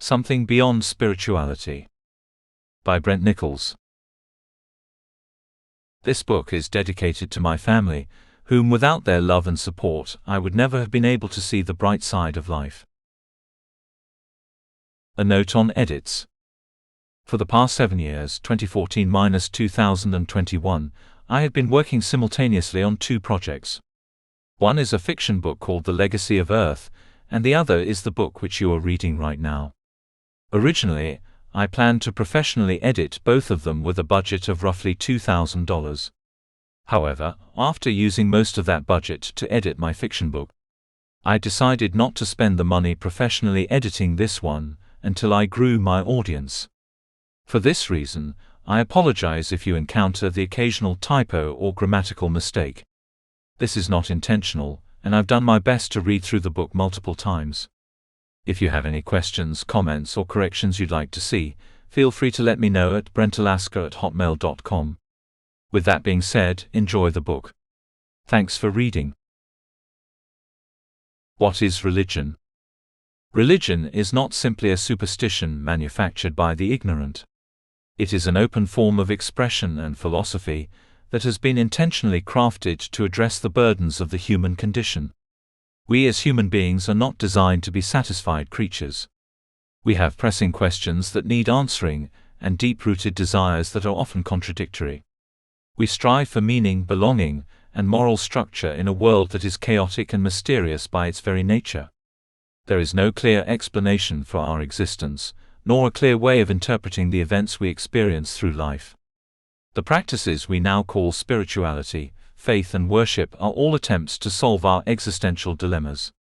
Something Beyond Spirituality by Brent Nichols. This book is dedicated to my family, whom without their love and support, I would never have been able to see the bright side of life. A note on edits. For the past 7 years, 2014–2021, I have been working simultaneously on 2 projects. One is a fiction book called The Legacy of Earth, and the other is the book which you are reading right now. Originally, I planned to professionally edit both of them with a budget of roughly $2,000. However, after using most of that budget to edit my fiction book, I decided not to spend the money professionally editing this one until I grew my audience. For this reason, I apologize if you encounter the occasional typo or grammatical mistake. This is not intentional, and I've done my best to read through the book multiple times. If you have any questions, comments, or corrections you'd like to see, feel free to let me know at brentalaska@hotmail.com. With that being said, enjoy the book. Thanks for reading. What is religion? Religion is not simply a superstition manufactured by the ignorant. It is an open form of expression and philosophy that has been intentionally crafted to address the burdens of the human condition. We as human beings are not designed to be satisfied creatures. We have pressing questions that need answering, and deep-rooted desires that are often contradictory. We strive for meaning, belonging, and moral structure in a world that is chaotic and mysterious by its very nature. There is no clear explanation for our existence, nor a clear way of interpreting the events we experience through life. The practices we now call spirituality, faith, and worship are all attempts to solve our existential dilemmas.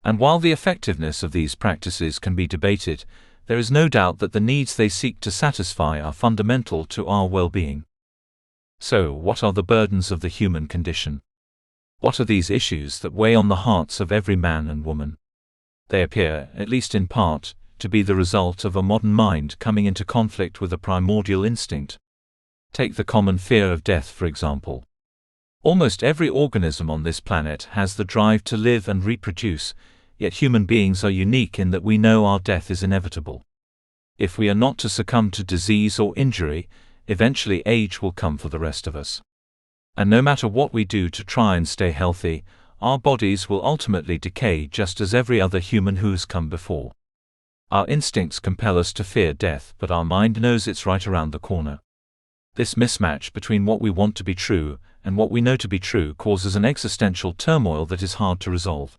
And while the effectiveness of these practices can be debated, there is no doubt that the needs they seek to satisfy are fundamental to our well-being. So, what are the burdens of the human condition? What are these issues that weigh on the hearts of every man and woman? They appear, at least in part, to be the result of a modern mind coming into conflict with a primordial instinct. Take the common fear of death, for example. Almost every organism on this planet has the drive to live and reproduce, yet human beings are unique in that we know our death is inevitable. If we are not to succumb to disease or injury, eventually age will come for the rest of us. And no matter what we do to try and stay healthy, our bodies will ultimately decay just as every other human who has come before. Our instincts compel us to fear death, but our mind knows it's right around the corner. This mismatch between what we want to be true and what we know to be true causes an existential turmoil that is hard to resolve.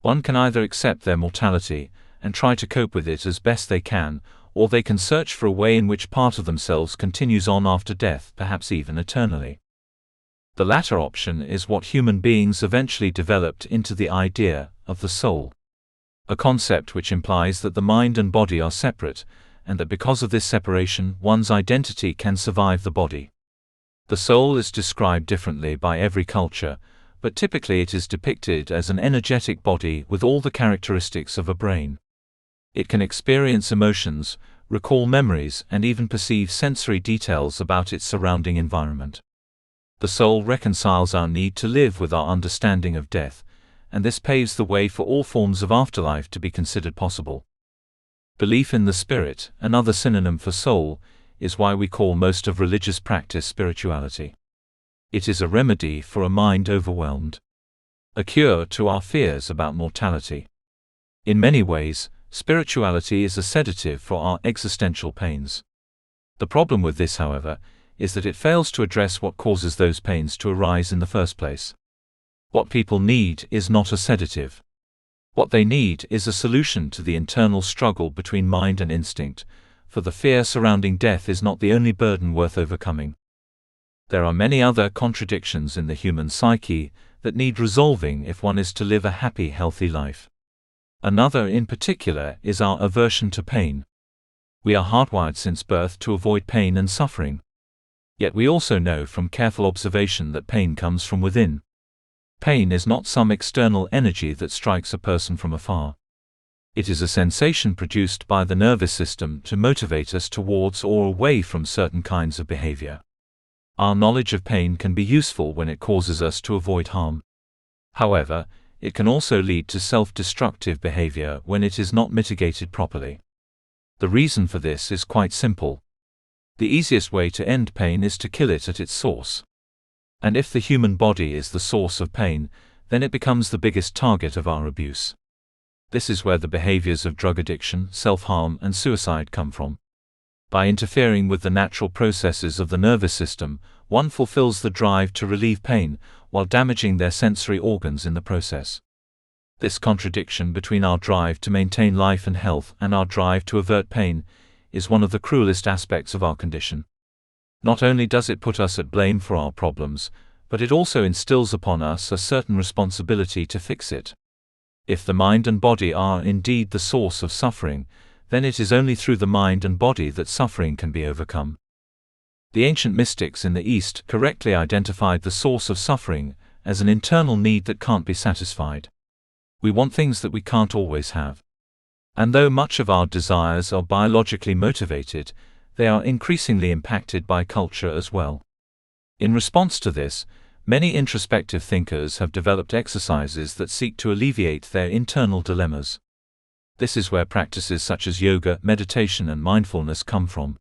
One can either accept their mortality and try to cope with it as best they can, or they can search for a way in which part of themselves continues on after death, perhaps even eternally. The latter option is what human beings eventually developed into the idea of the soul. A concept which implies that the mind and body are separate, and that because of this separation, one's identity can survive the body. The soul is described differently by every culture, but typically it is depicted as an energetic body with all the characteristics of a brain. It can experience emotions, recall memories, and even perceive sensory details about its surrounding environment. The soul reconciles our need to live with our understanding of death, and this paves the way for all forms of afterlife to be considered possible. Belief in the spirit, another synonym for soul, is why we call most of religious practice spirituality. It is a remedy for a mind overwhelmed, a cure to our fears about mortality. In many ways, spirituality is a sedative for our existential pains. The problem with this, however, is that it fails to address what causes those pains to arise in the first place. What people need is not a sedative. What they need is a solution to the internal struggle between mind and instinct, for the fear surrounding death is not the only burden worth overcoming. There are many other contradictions in the human psyche that need resolving if one is to live a happy, healthy life. Another in particular is our aversion to pain. We are hardwired since birth to avoid pain and suffering. Yet we also know from careful observation that pain comes from within. Pain is not some external energy that strikes a person from afar. It is a sensation produced by the nervous system to motivate us towards or away from certain kinds of behavior. Our knowledge of pain can be useful when it causes us to avoid harm. However, it can also lead to self-destructive behavior when it is not mitigated properly. The reason for this is quite simple. The easiest way to end pain is to kill it at its source. And if the human body is the source of pain, then it becomes the biggest target of our abuse. This is where the behaviors of drug addiction, self-harm, and suicide come from. By interfering with the natural processes of the nervous system, one fulfills the drive to relieve pain, while damaging their sensory organs in the process. This contradiction between our drive to maintain life and health and our drive to avert pain is one of the cruelest aspects of our condition. Not only does it put us at blame for our problems, but it also instills upon us a certain responsibility to fix it. If the mind and body are indeed the source of suffering, then it is only through the mind and body that suffering can be overcome. The ancient mystics in the East correctly identified the source of suffering as an internal need that can't be satisfied. We want things that we can't always have. And though much of our desires are biologically motivated, they are increasingly impacted by culture as well. In response to this, many introspective thinkers have developed exercises that seek to alleviate their internal dilemmas. This is where practices such as yoga, meditation, and mindfulness come from.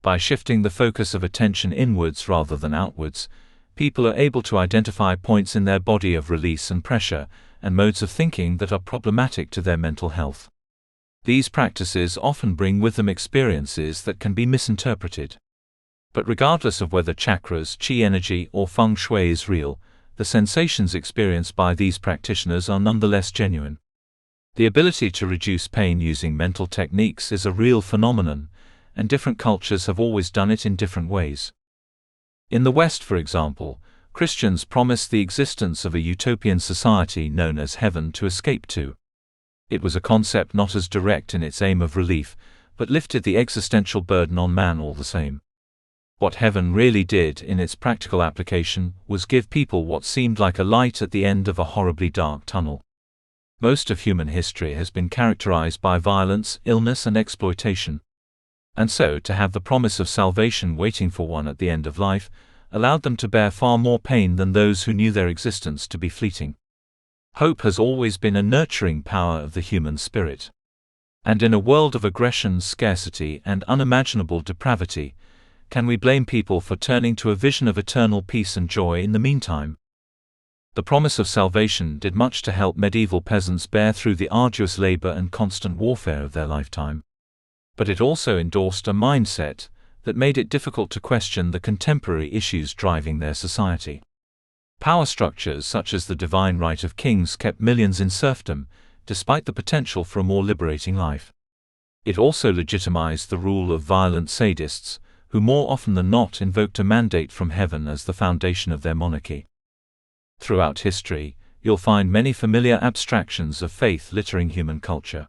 By shifting the focus of attention inwards rather than outwards, people are able to identify points in their body of release and pressure, and modes of thinking that are problematic to their mental health. These practices often bring with them experiences that can be misinterpreted. But regardless of whether chakras, chi energy, or feng shui is real, the sensations experienced by these practitioners are nonetheless genuine. The ability to reduce pain using mental techniques is a real phenomenon, and different cultures have always done it in different ways. In the West, for example, Christians promised the existence of a utopian society known as heaven to escape to. It was a concept not as direct in its aim of relief, but lifted the existential burden on man all the same. What heaven really did in its practical application was give people what seemed like a light at the end of a horribly dark tunnel. Most of human history has been characterized by violence, illness, and exploitation. And so, to have the promise of salvation waiting for one at the end of life allowed them to bear far more pain than those who knew their existence to be fleeting. Hope has always been a nurturing power of the human spirit. And in a world of aggression, scarcity, and unimaginable depravity, can we blame people for turning to a vision of eternal peace and joy in the meantime? The promise of salvation did much to help medieval peasants bear through the arduous labor and constant warfare of their lifetime. But it also endorsed a mindset that made it difficult to question the contemporary issues driving their society. Power structures such as the divine right of kings kept millions in serfdom, despite the potential for a more liberating life. It also legitimized the rule of violent sadists, who more often than not invoked a mandate from heaven as the foundation of their monarchy. Throughout history, you'll find many familiar abstractions of faith littering human culture.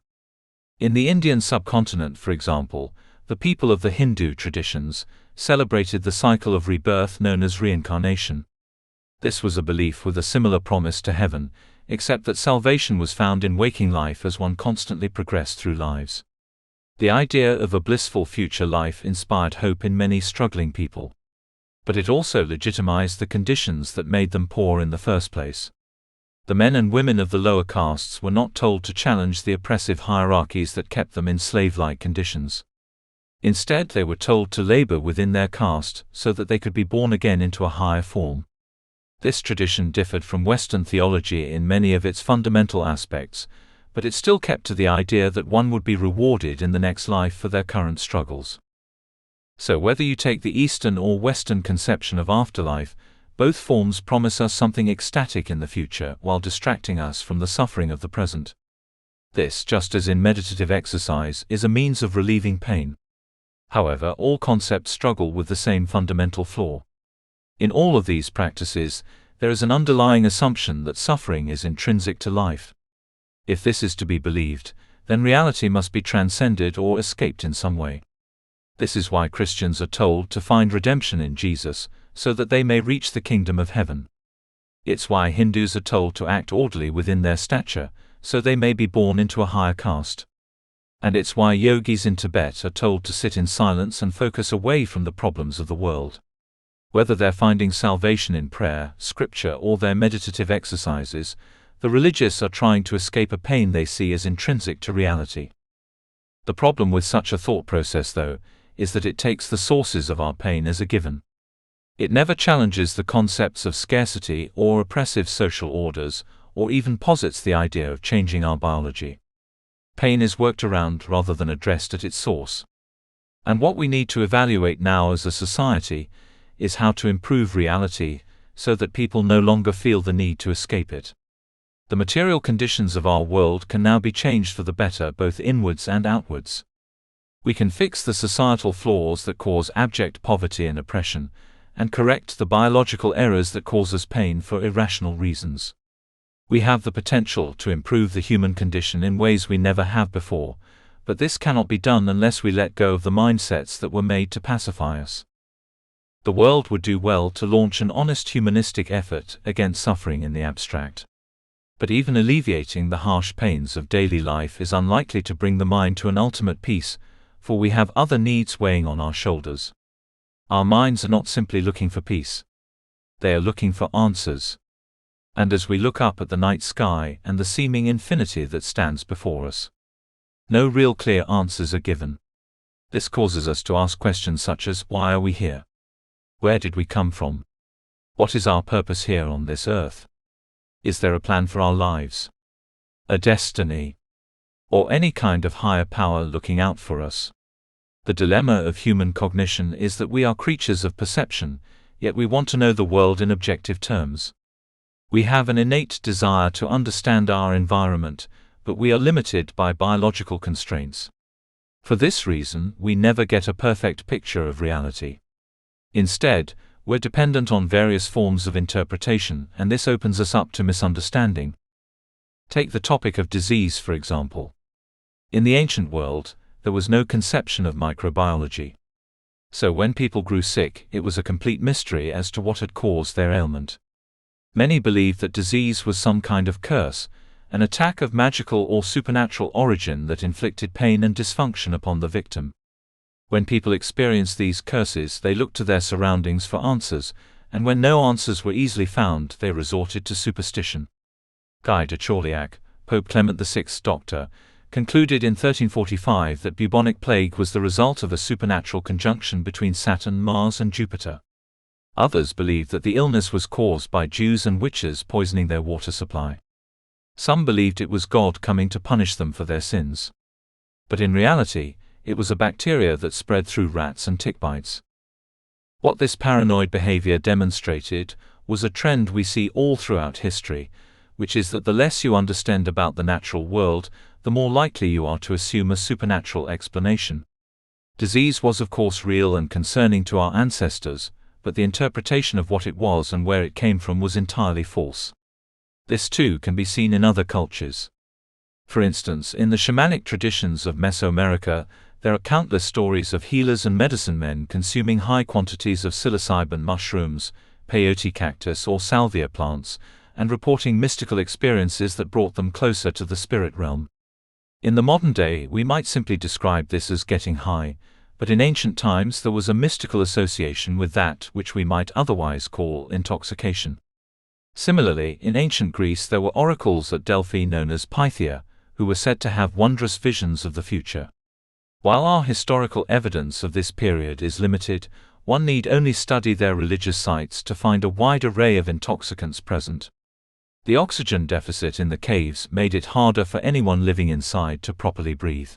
In the Indian subcontinent, for example, the people of the Hindu traditions celebrated the cycle of rebirth known as reincarnation. This was a belief with a similar promise to heaven, except that salvation was found in waking life as one constantly progressed through lives. The idea of a blissful future life inspired hope in many struggling people. But it also legitimized the conditions that made them poor in the first place. The men and women of the lower castes were not told to challenge the oppressive hierarchies that kept them in slave-like conditions. Instead, they were told to labor within their caste so that they could be born again into a higher form. This tradition differed from Western theology in many of its fundamental aspects, but it still kept to the idea that one would be rewarded in the next life for their current struggles. So whether you take the Eastern or Western conception of afterlife, both forms promise us something ecstatic in the future while distracting us from the suffering of the present. This, just as in meditative exercise, is a means of relieving pain. However, all concepts struggle with the same fundamental flaw. In all of these practices, there is an underlying assumption that suffering is intrinsic to life. If this is to be believed, then reality must be transcended or escaped in some way. This is why Christians are told to find redemption in Jesus, so that they may reach the kingdom of heaven. It's why Hindus are told to act orderly within their stature, so they may be born into a higher caste. And it's why yogis in Tibet are told to sit in silence and focus away from the problems of the world. Whether they're finding salvation in prayer, scripture, or their meditative exercises, the religious are trying to escape a pain they see as intrinsic to reality. The problem with such a thought process, though, is that it takes the sources of our pain as a given. It never challenges the concepts of scarcity or oppressive social orders, or even posits the idea of changing our biology. Pain is worked around rather than addressed at its source. And what we need to evaluate now as a society is how to improve reality so that people no longer feel the need to escape it. The material conditions of our world can now be changed for the better both inwards and outwards. We can fix the societal flaws that cause abject poverty and oppression, and correct the biological errors that cause us pain for irrational reasons. We have the potential to improve the human condition in ways we never have before, but this cannot be done unless we let go of the mindsets that were made to pacify us. The world would do well to launch an honest humanistic effort against suffering in the abstract. But even alleviating the harsh pains of daily life is unlikely to bring the mind to an ultimate peace, for we have other needs weighing on our shoulders. Our minds are not simply looking for peace. They are looking for answers. And as we look up at the night sky and the seeming infinity that stands before us, no real clear answers are given. This causes us to ask questions such as, why are we here? Where did we come from? What is our purpose here on this earth? Is there a plan for our lives? A destiny? Or any kind of higher power looking out for us? The dilemma of human cognition is that we are creatures of perception, yet we want to know the world in objective terms. We have an innate desire to understand our environment, but we are limited by biological constraints. For this reason, we never get a perfect picture of reality. Instead, we're dependent on various forms of interpretation, and this opens us up to misunderstanding. Take the topic of disease, for example. In the ancient world, there was no conception of microbiology. So when people grew sick, it was a complete mystery as to what had caused their ailment. Many believed that disease was some kind of curse, an attack of magical or supernatural origin that inflicted pain and dysfunction upon the victim. When people experienced these curses, they looked to their surroundings for answers, and when no answers were easily found, they resorted to superstition. Guy de Chauliac, Pope Clement VI's doctor, concluded in 1345 that bubonic plague was the result of a supernatural conjunction between Saturn, Mars, and Jupiter. Others believed that the illness was caused by Jews and witches poisoning their water supply. Some believed it was God coming to punish them for their sins. But in reality, it was a bacteria that spread through rats and tick bites. What this paranoid behavior demonstrated was a trend we see all throughout history, which is that the less you understand about the natural world, the more likely you are to assume a supernatural explanation. Disease was of course real and concerning to our ancestors, but the interpretation of what it was and where it came from was entirely false. This too can be seen in other cultures. For instance, in the shamanic traditions of Mesoamerica, there are countless stories of healers and medicine men consuming high quantities of psilocybin mushrooms, peyote cactus or salvia plants, and reporting mystical experiences that brought them closer to the spirit realm. In the modern day, we might simply describe this as getting high, but in ancient times there was a mystical association with that which we might otherwise call intoxication. Similarly, in ancient Greece there were oracles at Delphi known as Pythia, who were said to have wondrous visions of the future. While our historical evidence of this period is limited, one need only study their religious sites to find a wide array of intoxicants present. The oxygen deficit in the caves made it harder for anyone living inside to properly breathe.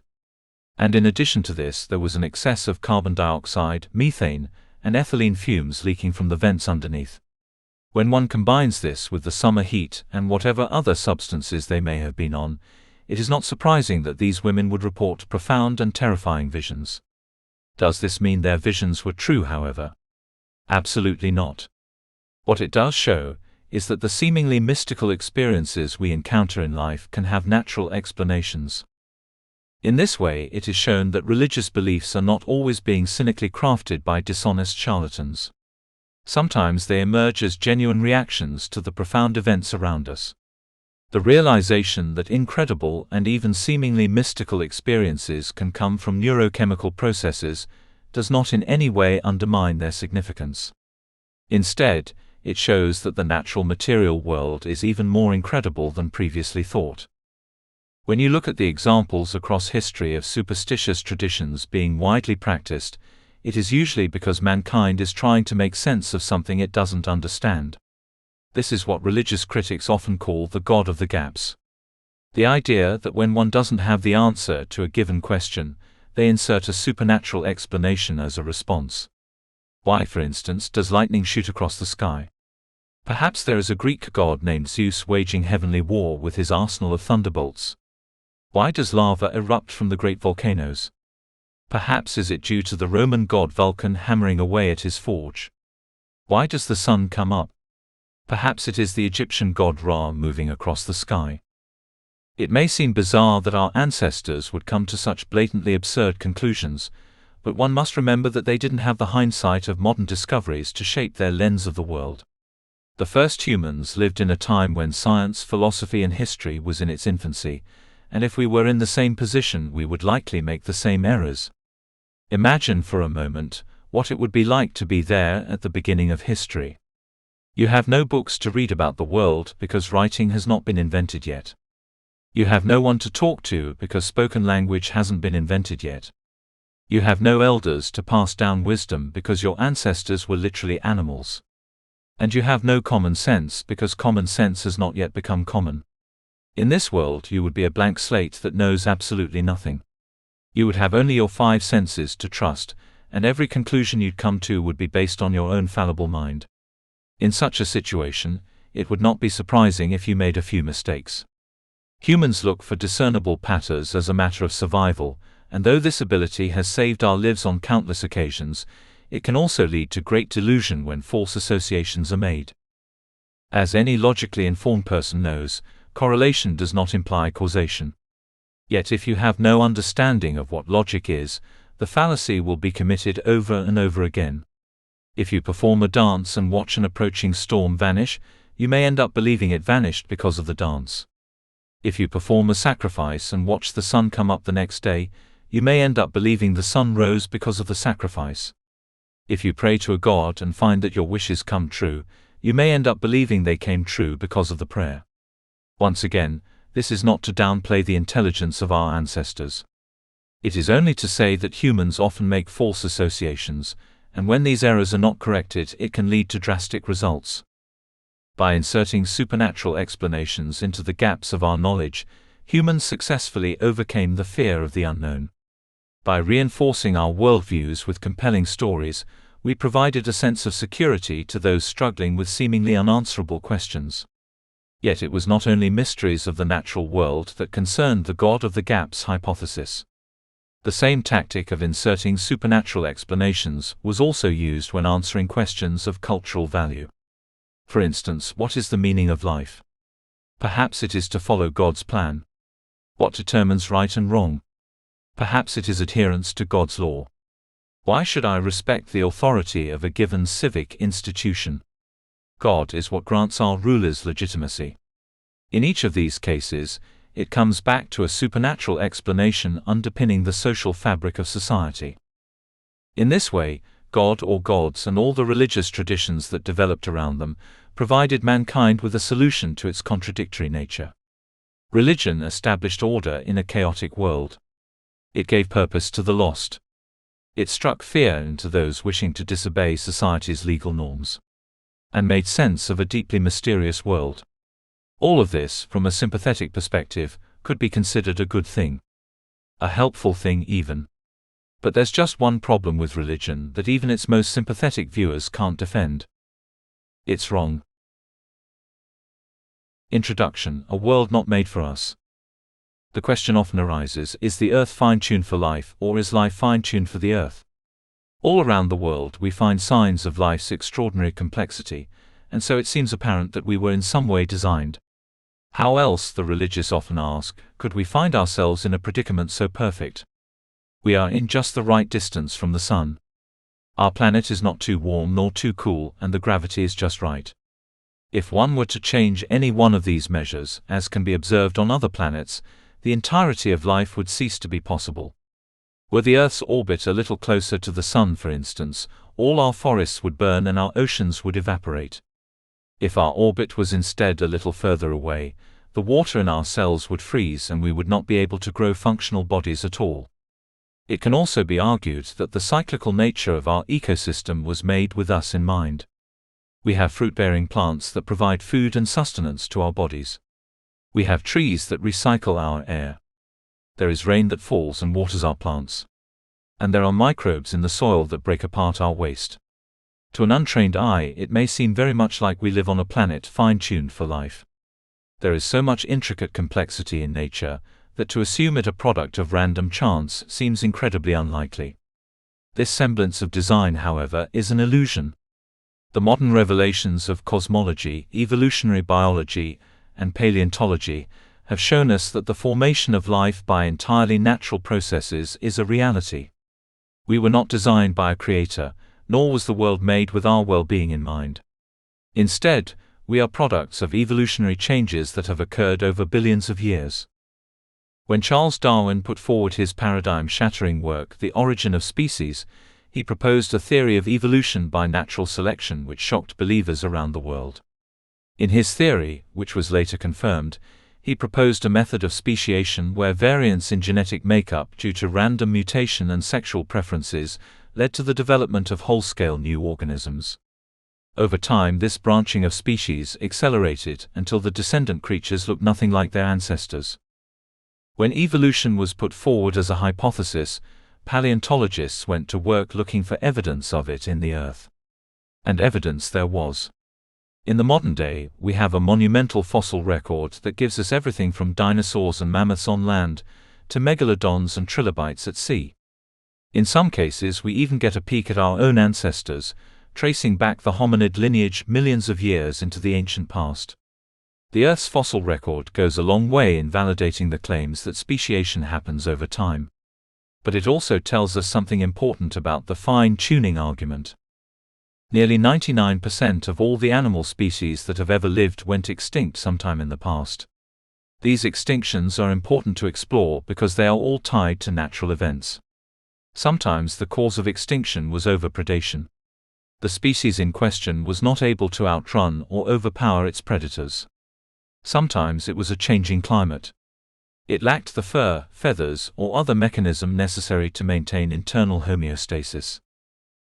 And in addition to this, there was an excess of carbon dioxide, methane, and ethylene fumes leaking from the vents underneath. When one combines this with the summer heat and whatever other substances they may have been on, it is not surprising that these women would report profound and terrifying visions. Does this mean their visions were true, however? Absolutely not. What it does show is that the seemingly mystical experiences we encounter in life can have natural explanations. In this way, it is shown that religious beliefs are not always being cynically crafted by dishonest charlatans. Sometimes they emerge as genuine reactions to the profound events around us. The realization that incredible and even seemingly mystical experiences can come from neurochemical processes does not in any way undermine their significance. Instead, it shows that the natural material world is even more incredible than previously thought. When you look at the examples across history of superstitious traditions being widely practiced, it is usually because mankind is trying to make sense of something it doesn't understand. This is what religious critics often call the God of the gaps. The idea that when one doesn't have the answer to a given question, they insert a supernatural explanation as a response. Why, for instance, does lightning shoot across the sky? Perhaps there is a Greek god named Zeus waging heavenly war with his arsenal of thunderbolts. Why does lava erupt from the great volcanoes? Perhaps is it due to the Roman god Vulcan hammering away at his forge? Why does the sun come up? Perhaps it is the Egyptian god Ra moving across the sky. It may seem bizarre that our ancestors would come to such blatantly absurd conclusions, but one must remember that they didn't have the hindsight of modern discoveries to shape their lens of the world. The first humans lived in a time when science, philosophy, and history was in its infancy, and if we were in the same position, we would likely make the same errors. Imagine for a moment what it would be like to be there at the beginning of history. You have no books to read about the world because writing has not been invented yet. You have no one to talk to because spoken language hasn't been invented yet. You have no elders to pass down wisdom because your ancestors were literally animals. And you have no common sense because common sense has not yet become common. In this world, you would be a blank slate that knows absolutely nothing. You would have only your 5 senses to trust, and every conclusion you'd come to would be based on your own fallible mind. In such a situation, it would not be surprising if you made a few mistakes. Humans look for discernible patterns as a matter of survival, and though this ability has saved our lives on countless occasions, it can also lead to great delusion when false associations are made. As any logically informed person knows, correlation does not imply causation. Yet if you have no understanding of what logic is, the fallacy will be committed over and over again. If you perform a dance and watch an approaching storm vanish, you may end up believing it vanished because of the dance. If you perform a sacrifice and watch the sun come up the next day, you may end up believing the sun rose because of the sacrifice. If you pray to a god and find that your wishes come true, you may end up believing they came true because of the prayer. Once again, this is not to downplay the intelligence of our ancestors. It is only to say that humans often make false associations, and when these errors are not corrected, it can lead to drastic results. By inserting supernatural explanations into the gaps of our knowledge, humans successfully overcame the fear of the unknown. By reinforcing our worldviews with compelling stories, we provided a sense of security to those struggling with seemingly unanswerable questions. Yet it was not only mysteries of the natural world that concerned the God of the Gaps hypothesis. The same tactic of inserting supernatural explanations was also used when answering questions of cultural value. For instance, what is the meaning of life? Perhaps it is to follow God's plan. What determines right and wrong? Perhaps it is adherence to God's law. Why should I respect the authority of a given civic institution? God is what grants our rulers legitimacy. In each of these cases, it comes back to a supernatural explanation underpinning the social fabric of society. In this way, God or gods and all the religious traditions that developed around them provided mankind with a solution to its contradictory nature. Religion established order in a chaotic world. It gave purpose to the lost. It struck fear into those wishing to disobey society's legal norms, and made sense of a deeply mysterious world. All of this, from a sympathetic perspective, could be considered a good thing. A helpful thing even. But there's just one problem with religion that even its most sympathetic viewers can't defend. It's wrong. Introduction: A world not made for us. The question often arises, is the earth fine-tuned for life, or is life fine-tuned for the earth? All around the world we find signs of life's extraordinary complexity, and so it seems apparent that we were in some way designed. How else, the religious often ask, could we find ourselves in a predicament so perfect? We are in just the right distance from the sun. Our planet is not too warm nor too cool, and the gravity is just right. If one were to change any one of these measures, as can be observed on other planets, the entirety of life would cease to be possible. Were the Earth's orbit a little closer to the sun, for instance, all our forests would burn and our oceans would evaporate. If our orbit was instead a little further away, the water in our cells would freeze and we would not be able to grow functional bodies at all. It can also be argued that the cyclical nature of our ecosystem was made with us in mind. We have fruit-bearing plants that provide food and sustenance to our bodies. We have trees that recycle our air. There is rain that falls and waters our plants. And there are microbes in the soil that break apart our waste. To an untrained eye, it may seem very much like we live on a planet fine-tuned for life. There is so much intricate complexity in nature that to assume it a product of random chance seems incredibly unlikely. This semblance of design, however, is an illusion. The modern revelations of cosmology, evolutionary biology, and paleontology have shown us that the formation of life by entirely natural processes is a reality. We were not designed by a creator, nor was the world made with our well-being in mind. Instead, we are products of evolutionary changes that have occurred over billions of years. When Charles Darwin put forward his paradigm-shattering work, The Origin of Species, he proposed a theory of evolution by natural selection which shocked believers around the world. In his theory, which was later confirmed, he proposed a method of speciation where variance in genetic makeup due to random mutation and sexual preferences led to the development of whole-scale new organisms. Over time, this branching of species accelerated until the descendant creatures looked nothing like their ancestors. When evolution was put forward as a hypothesis, paleontologists went to work looking for evidence of it in the earth. And evidence there was. In the modern day, we have a monumental fossil record that gives us everything from dinosaurs and mammoths on land to megalodons and trilobites at sea. In some cases, we even get a peek at our own ancestors, tracing back the hominid lineage millions of years into the ancient past. The Earth's fossil record goes a long way in validating the claims that speciation happens over time. But it also tells us something important about the fine-tuning argument. Nearly 99% of all the animal species that have ever lived went extinct sometime in the past. These extinctions are important to explore because they are all tied to natural events. Sometimes the cause of extinction was overpredation. The species in question was not able to outrun or overpower its predators. Sometimes it was a changing climate. It lacked the fur, feathers, or other mechanism necessary to maintain internal homeostasis.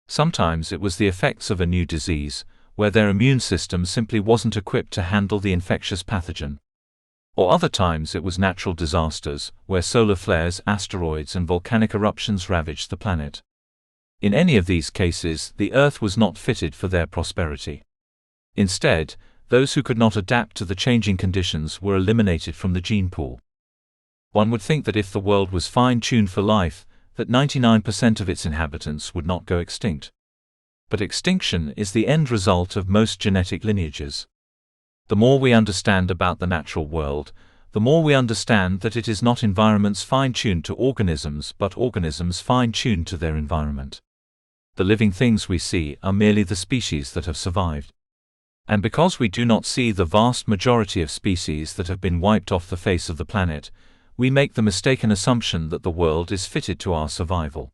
Sometimes it was the effects of a new disease, where their immune system simply wasn't equipped to handle the infectious pathogen. Or other times it was natural disasters, where solar flares, asteroids, and volcanic eruptions ravaged the planet. In any of these cases, the Earth was not fitted for their prosperity. Instead, those who could not adapt to the changing conditions were eliminated from the gene pool. One would think that if the world was fine-tuned for life, that 99% of its inhabitants would not go extinct. But extinction is the end result of most genetic lineages. The more we understand about the natural world, the more we understand that it is not environments fine-tuned to organisms but organisms fine-tuned to their environment. The living things we see are merely the species that have survived. And because we do not see the vast majority of species that have been wiped off the face of the planet, we make the mistaken assumption that the world is fitted to our survival.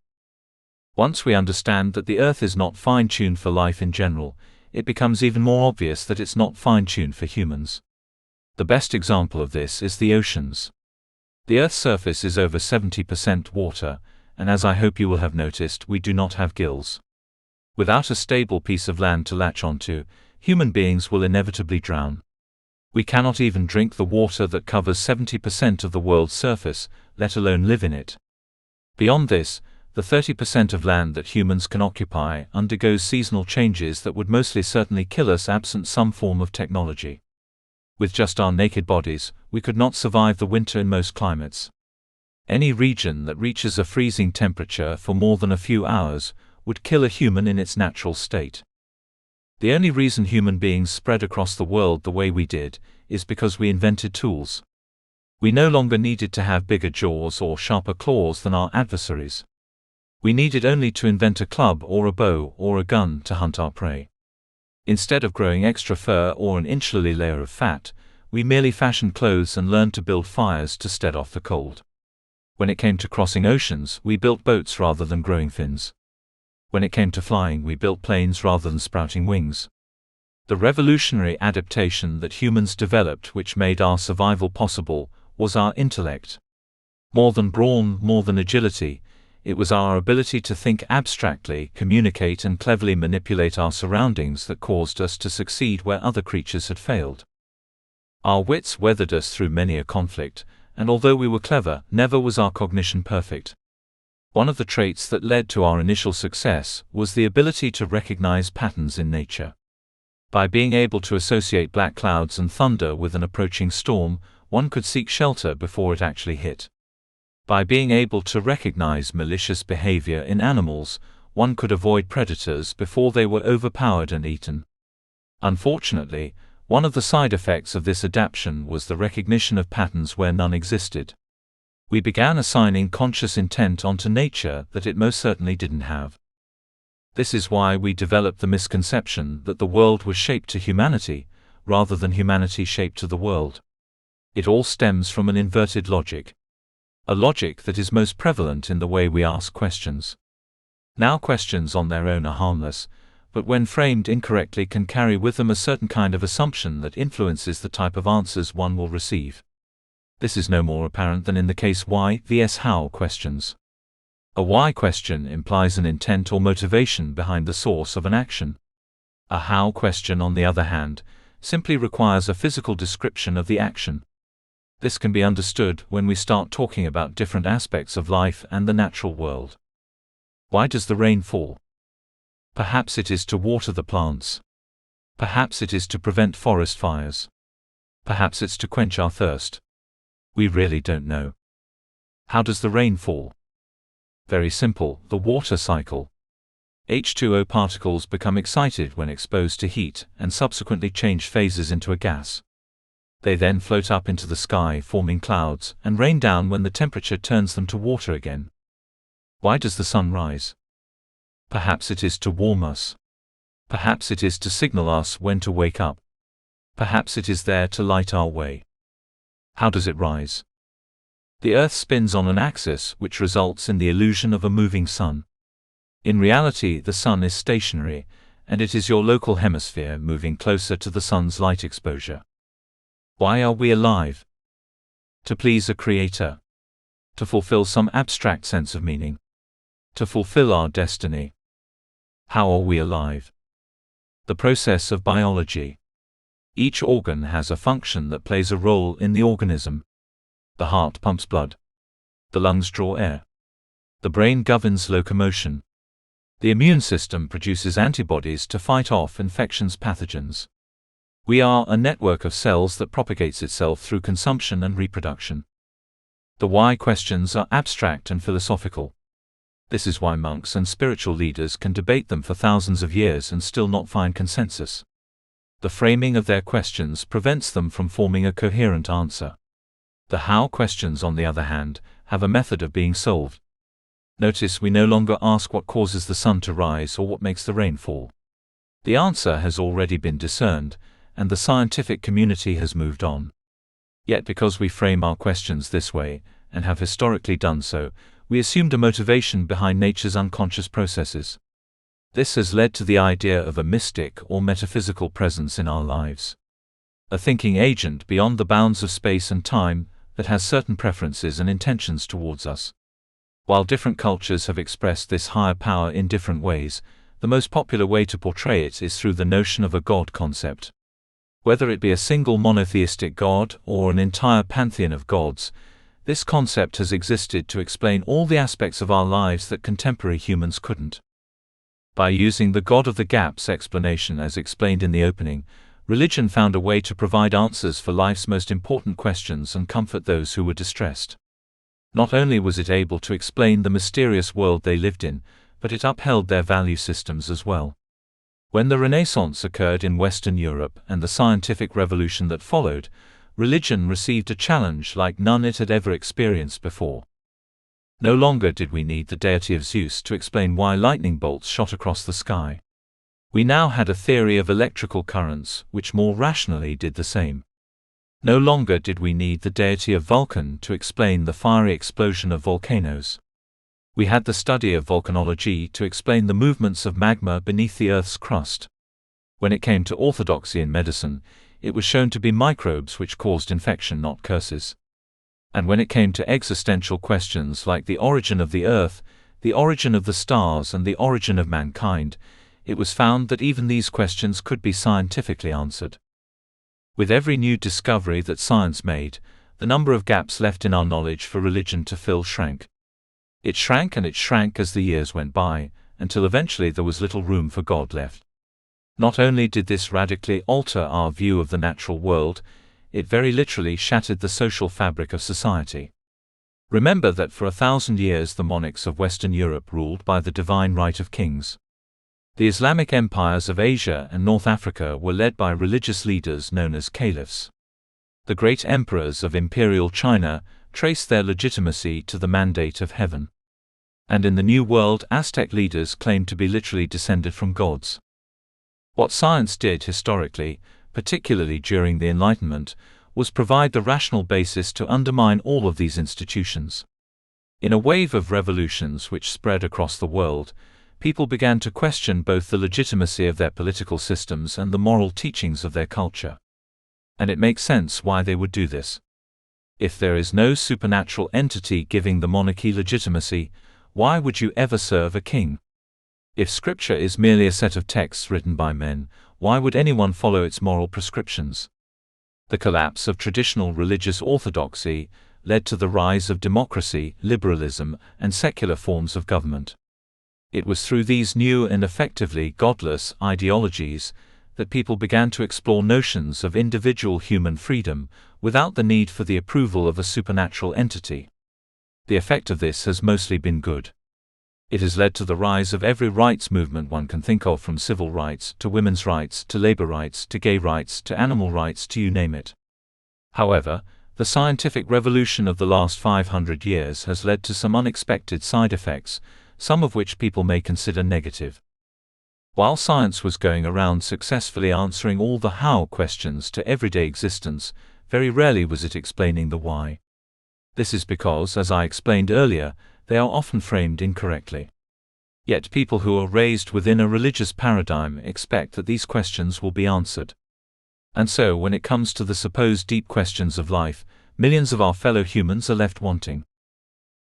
Once we understand that the Earth is not fine-tuned for life in general, it becomes even more obvious that it's not fine-tuned for humans. The best example of this is the oceans. The Earth's surface is over 70% water, and as I hope you will have noticed, we do not have gills. Without a stable piece of land to latch onto, human beings will inevitably drown. We cannot even drink the water that covers 70% of the world's surface, let alone live in it. Beyond this, the 30% of land that humans can occupy undergoes seasonal changes that would mostly certainly kill us absent some form of technology. With just our naked bodies, we could not survive the winter in most climates. Any region that reaches a freezing temperature for more than a few hours would kill a human in its natural state. The only reason human beings spread across the world the way we did is because we invented tools. We no longer needed to have bigger jaws or sharper claws than our adversaries. We needed only to invent a club or a bow or a gun to hunt our prey. Instead of growing extra fur or an insularly layer of fat, we merely fashioned clothes and learned to build fires to stead off the cold. When it came to crossing oceans, we built boats rather than growing fins. When it came to flying, we built planes rather than sprouting wings. The revolutionary adaptation that humans developed which made our survival possible was our intellect. More than brawn, more than agility, it was our ability to think abstractly, communicate and cleverly manipulate our surroundings that caused us to succeed where other creatures had failed. Our wits weathered us through many a conflict, and although we were clever, never was our cognition perfect. One of the traits that led to our initial success was the ability to recognize patterns in nature. By being able to associate black clouds and thunder with an approaching storm, one could seek shelter before it actually hit. By being able to recognize malicious behavior in animals, one could avoid predators before they were overpowered and eaten. Unfortunately, one of the side effects of this adaptation was the recognition of patterns where none existed. We began assigning conscious intent onto nature that it most certainly didn't have. This is why we developed the misconception that the world was shaped to humanity, rather than humanity shaped to the world. It all stems from an inverted logic. A logic that is most prevalent in the way we ask questions. Now, questions on their own are harmless, but when framed incorrectly can carry with them a certain kind of assumption that influences the type of answers one will receive. This is no more apparent than in the case why vs how questions. A why question implies an intent or motivation behind the source of an action. A how question, on the other hand, simply requires a physical description of the action. This can be understood when we start talking about different aspects of life and the natural world. Why does the rain fall? Perhaps it is to water the plants. Perhaps it is to prevent forest fires. Perhaps it's to quench our thirst. We really don't know. How does the rain fall? Very simple, the water cycle. H2O particles become excited when exposed to heat and subsequently change phases into a gas. They then float up into the sky, forming clouds, and rain down when the temperature turns them to water again. Why does the sun rise? Perhaps it is to warm us. Perhaps it is to signal us when to wake up. Perhaps it is there to light our way. How does it rise? The Earth spins on an axis which results in the illusion of a moving sun. In reality, the sun is stationary, and it is your local hemisphere moving closer to the sun's light exposure. Why are we alive? To please a creator. To fulfill some abstract sense of meaning. To fulfill our destiny. How are we alive? The process of biology. Each organ has a function that plays a role in the organism. The heart pumps blood. The lungs draw air. The brain governs locomotion. The immune system produces antibodies to fight off infections, pathogens. We are a network of cells that propagates itself through consumption and reproduction. The why questions are abstract and philosophical. This is why monks and spiritual leaders can debate them for thousands of years and still not find consensus. The framing of their questions prevents them from forming a coherent answer. The how questions, on the other hand, have a method of being solved. Notice we no longer ask what causes the sun to rise or what makes the rain fall. The answer has already been discerned, and the scientific community has moved on. Yet because we frame our questions this way, and have historically done so, we assumed a motivation behind nature's unconscious processes. This has led to the idea of a mystic or metaphysical presence in our lives. A thinking agent beyond the bounds of space and time that has certain preferences and intentions towards us. While different cultures have expressed this higher power in different ways, the most popular way to portray it is through the notion of a God concept. Whether it be a single monotheistic God or an entire pantheon of gods, this concept has existed to explain all the aspects of our lives that contemporary humans couldn't. By using the God of the Gaps explanation as explained in the opening, religion found a way to provide answers for life's most important questions and comfort those who were distressed. Not only was it able to explain the mysterious world they lived in, but it upheld their value systems as well. When the Renaissance occurred in Western Europe and the scientific revolution that followed, religion received a challenge like none it had ever experienced before. No longer did we need the deity of Zeus to explain why lightning bolts shot across the sky. We now had a theory of electrical currents which more rationally did the same. No longer did we need the deity of Vulcan to explain the fiery explosion of volcanoes. We had the study of volcanology to explain the movements of magma beneath the Earth's crust. When it came to orthodoxy in medicine, it was shown to be microbes which caused infection, not curses. And when it came to existential questions like the origin of the earth, the origin of the stars, and the origin of mankind, it was found that even these questions could be scientifically answered. With every new discovery that science made, the number of gaps left in our knowledge for religion to fill shrank. It shrank and it shrank as the years went by, until eventually there was little room for God left. Not only did this radically alter our view of the natural world, it very literally shattered the social fabric of society. Remember that for 1,000 years the monarchs of Western Europe ruled by the divine right of kings. The Islamic empires of Asia and North Africa were led by religious leaders known as caliphs. The great emperors of imperial China traced their legitimacy to the mandate of heaven. And in the New World, Aztec leaders claimed to be literally descended from gods. What science did historically, particularly during the Enlightenment, was provide the rational basis to undermine all of these institutions. In a wave of revolutions which spread across the world, people began to question both the legitimacy of their political systems and the moral teachings of their culture. And it makes sense why they would do this. If there is no supernatural entity giving the monarchy legitimacy, why would you ever serve a king? If Scripture is merely a set of texts written by men, why would anyone follow its moral prescriptions? The collapse of traditional religious orthodoxy led to the rise of democracy, liberalism, and secular forms of government. It was through these new and effectively godless ideologies that people began to explore notions of individual human freedom without the need for the approval of a supernatural entity. The effect of this has mostly been good. It has led to the rise of every rights movement one can think of, from civil rights to women's rights to labor rights to gay rights to animal rights to you name it. However, the scientific revolution of the last 500 years has led to some unexpected side effects, some of which people may consider negative. While science was going around successfully answering all the how questions to everyday existence, very rarely was it explaining the why. This is because, as I explained earlier, they are often framed incorrectly. Yet people who are raised within a religious paradigm expect that these questions will be answered. And so when it comes to the supposed deep questions of life, millions of our fellow humans are left wanting.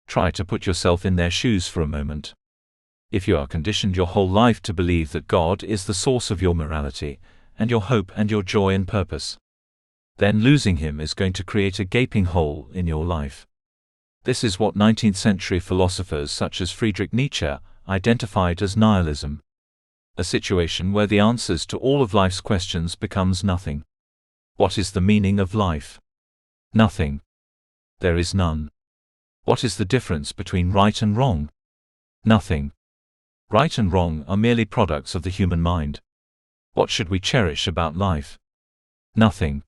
Try to put yourself in their shoes for a moment. If you are conditioned your whole life to believe that God is the source of your morality, and your hope and your joy and purpose, then losing Him is going to create a gaping hole in your life. This is what 19th century philosophers such as Friedrich Nietzsche identified as nihilism. A situation where the answers to all of life's questions becomes nothing. What is the meaning of life? Nothing. There is none. What is the difference between right and wrong? Nothing. Right and wrong are merely products of the human mind. What should we cherish about life? Nothing.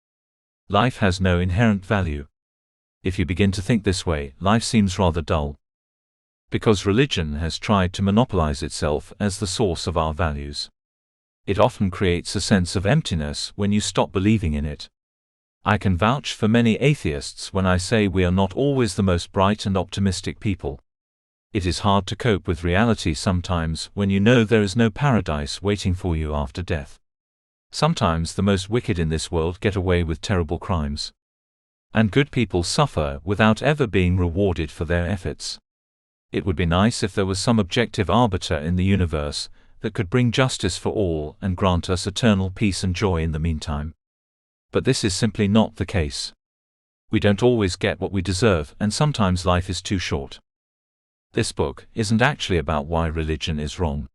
Life has no inherent value. If you begin to think this way, life seems rather dull. Because religion has tried to monopolize itself as the source of our values. It often creates a sense of emptiness when you stop believing in it. I can vouch for many atheists when I say we are not always the most bright and optimistic people. It is hard to cope with reality sometimes when you know there is no paradise waiting for you after death. Sometimes the most wicked in this world get away with terrible crimes. And good people suffer without ever being rewarded for their efforts. It would be nice if there was some objective arbiter in the universe that could bring justice for all and grant us eternal peace and joy in the meantime. But this is simply not the case. We don't always get what we deserve, and sometimes life is too short. This book isn't actually about why religion is wrong.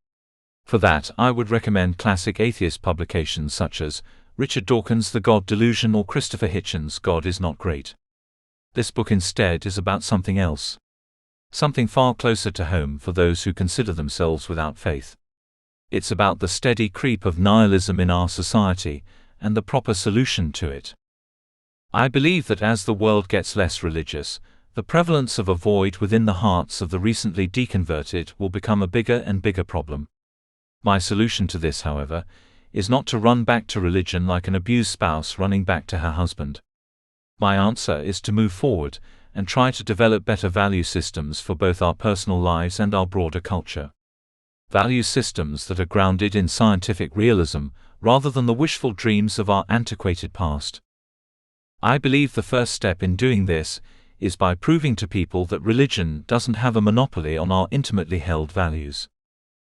For that, I would recommend classic atheist publications such as Richard Dawkins' The God Delusion or Christopher Hitchens' God is Not Great. This book instead is about something else. Something far closer to home for those who consider themselves without faith. It's about the steady creep of nihilism in our society, and the proper solution to it. I believe that as the world gets less religious, the prevalence of a void within the hearts of the recently deconverted will become a bigger and bigger problem. My solution to this, however, is not to run back to religion like an abused spouse running back to her husband. My answer is to move forward and try to develop better value systems for both our personal lives and our broader culture. Value systems that are grounded in scientific realism rather than the wishful dreams of our antiquated past. I believe the first step in doing this is by proving to people that religion doesn't have a monopoly on our intimately held values.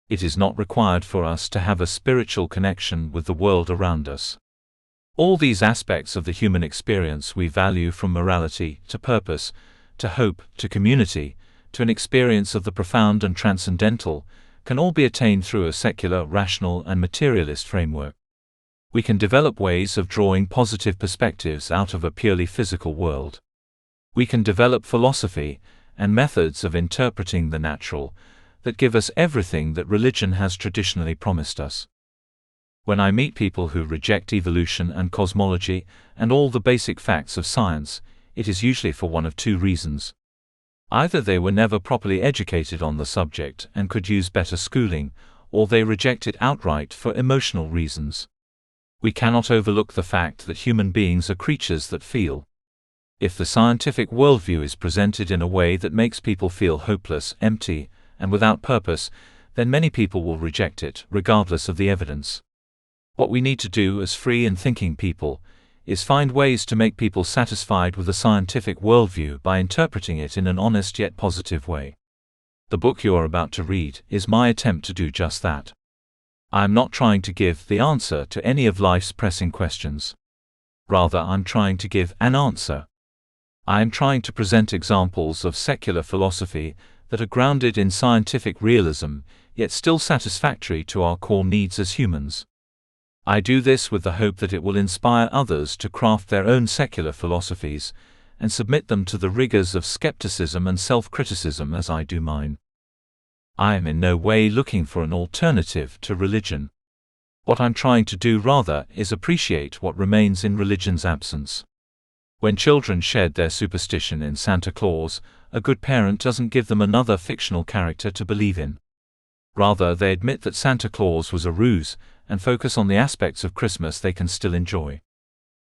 It is not required for us to have a spiritual connection with the world around us. All these aspects of the human experience we value, from morality to purpose, to hope, to community, to an experience of the profound and transcendental, can all be attained through a secular, rational, and materialist framework. We can develop ways of drawing positive perspectives out of a purely physical world. We can develop philosophy and methods of interpreting the natural that give us everything that religion has traditionally promised us. When I meet people who reject evolution and cosmology and all the basic facts of science, it is usually for one of two reasons. Either they were never properly educated on the subject and could use better schooling, or they reject it outright for emotional reasons. We cannot overlook the fact that human beings are creatures that feel. If the scientific worldview is presented in a way that makes people feel hopeless, empty, and without purpose, then many people will reject it, regardless of the evidence. What we need to do as free and thinking people is find ways to make people satisfied with the scientific worldview by interpreting it in an honest yet positive way. The book you are about to read is my attempt to do just that. I am not trying to give the answer to any of life's pressing questions. Rather, I'm trying to give an answer. I am trying to present examples of secular philosophy that are grounded in scientific realism, yet still satisfactory to our core needs as humans. I do this with the hope that it will inspire others to craft their own secular philosophies and submit them to the rigors of skepticism and self-criticism as I do mine. I am in no way looking for an alternative to religion. What I'm trying to do rather is appreciate what remains in religion's absence. When children shed their superstition in Santa Claus, a good parent doesn't give them another fictional character to believe in. Rather, they admit that Santa Claus was a ruse and focus on the aspects of Christmas they can still enjoy.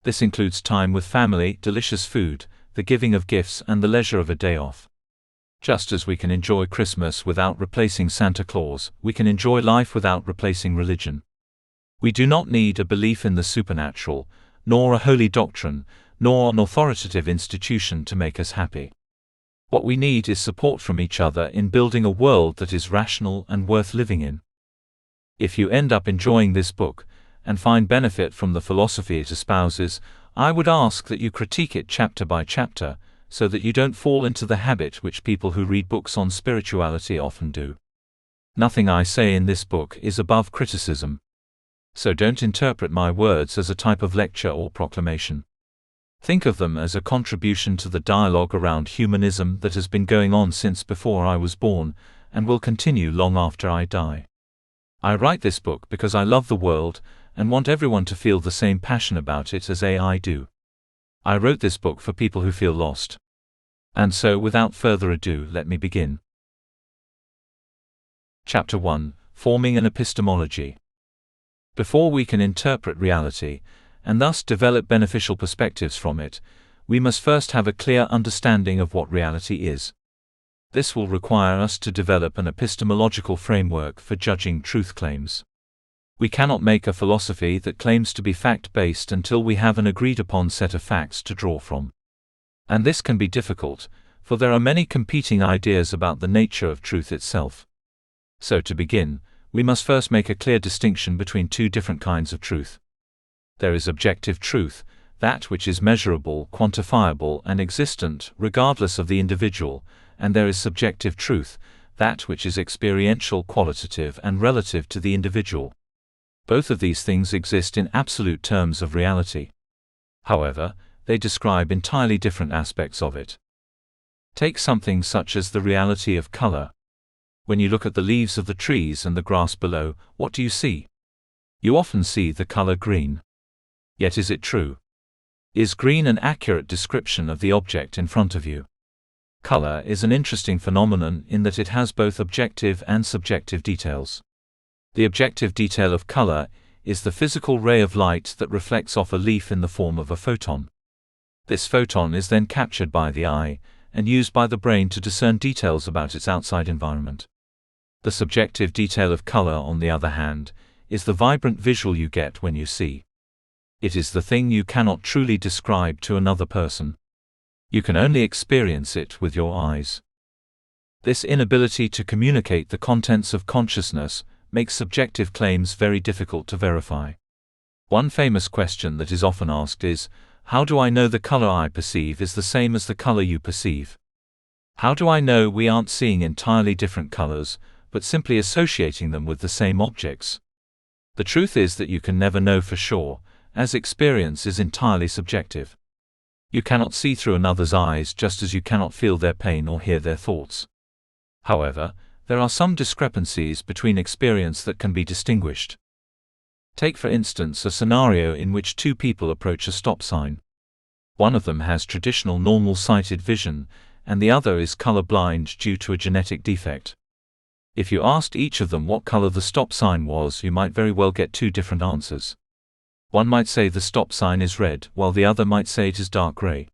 This includes time with family, delicious food, the giving of gifts, and the leisure of a day off. Just as we can enjoy Christmas without replacing Santa Claus, we can enjoy life without replacing religion. We do not need a belief in the supernatural, nor a holy doctrine, nor an authoritative institution to make us happy. What we need is support from each other in building a world that is rational and worth living in. If you end up enjoying this book and find benefit from the philosophy it espouses, I would ask that you critique it chapter by chapter, so that you don't fall into the habit which people who read books on spirituality often do. Nothing I say in this book is above criticism. So don't interpret my words as a type of lecture or proclamation. Think of them as a contribution to the dialogue around humanism that has been going on since before I was born, and will continue long after I die. I write this book because I love the world, and want everyone to feel the same passion about it as I do. I wrote this book for people who feel lost. And so, without further ado, let me begin. Chapter 1: Forming an Epistemology. Before we can interpret reality, and thus develop beneficial perspectives from it, we must first have a clear understanding of what reality is. This will require us to develop an epistemological framework for judging truth claims. We cannot make a philosophy that claims to be fact-based until we have an agreed-upon set of facts to draw from. And this can be difficult, for there are many competing ideas about the nature of truth itself. So to begin, we must first make a clear distinction between two different kinds of truth. There is objective truth, that which is measurable, quantifiable, and existent, regardless of the individual, and there is subjective truth, that which is experiential, qualitative, and relative to the individual. Both of these things exist in absolute terms of reality. However, they describe entirely different aspects of it. Take something such as the reality of color. When you look at the leaves of the trees and the grass below, what do you see? You often see the color green. Yet is it true? Is green an accurate description of the object in front of you? Color is an interesting phenomenon in that it has both objective and subjective details. The objective detail of color is the physical ray of light that reflects off a leaf in the form of a photon. This photon is then captured by the eye and used by the brain to discern details about its outside environment. The subjective detail of color, on the other hand, is the vibrant visual you get when you see. It is the thing you cannot truly describe to another person. You can only experience it with your eyes. This inability to communicate the contents of consciousness makes subjective claims very difficult to verify. One famous question that is often asked is, how do I know the color I perceive is the same as the color you perceive? How do I know we aren't seeing entirely different colors, but simply associating them with the same objects? The truth is that you can never know for sure, as experience is entirely subjective. You cannot see through another's eyes just as you cannot feel their pain or hear their thoughts. However, there are some discrepancies between experience that can be distinguished. Take for instance a scenario in which two people approach a stop sign. One of them has traditional normal-sighted vision, and the other is color-blind due to a genetic defect. If you asked each of them what color the stop sign was, you might very well get two different answers. One might say the stop sign is red, while the other might say it is dark gray.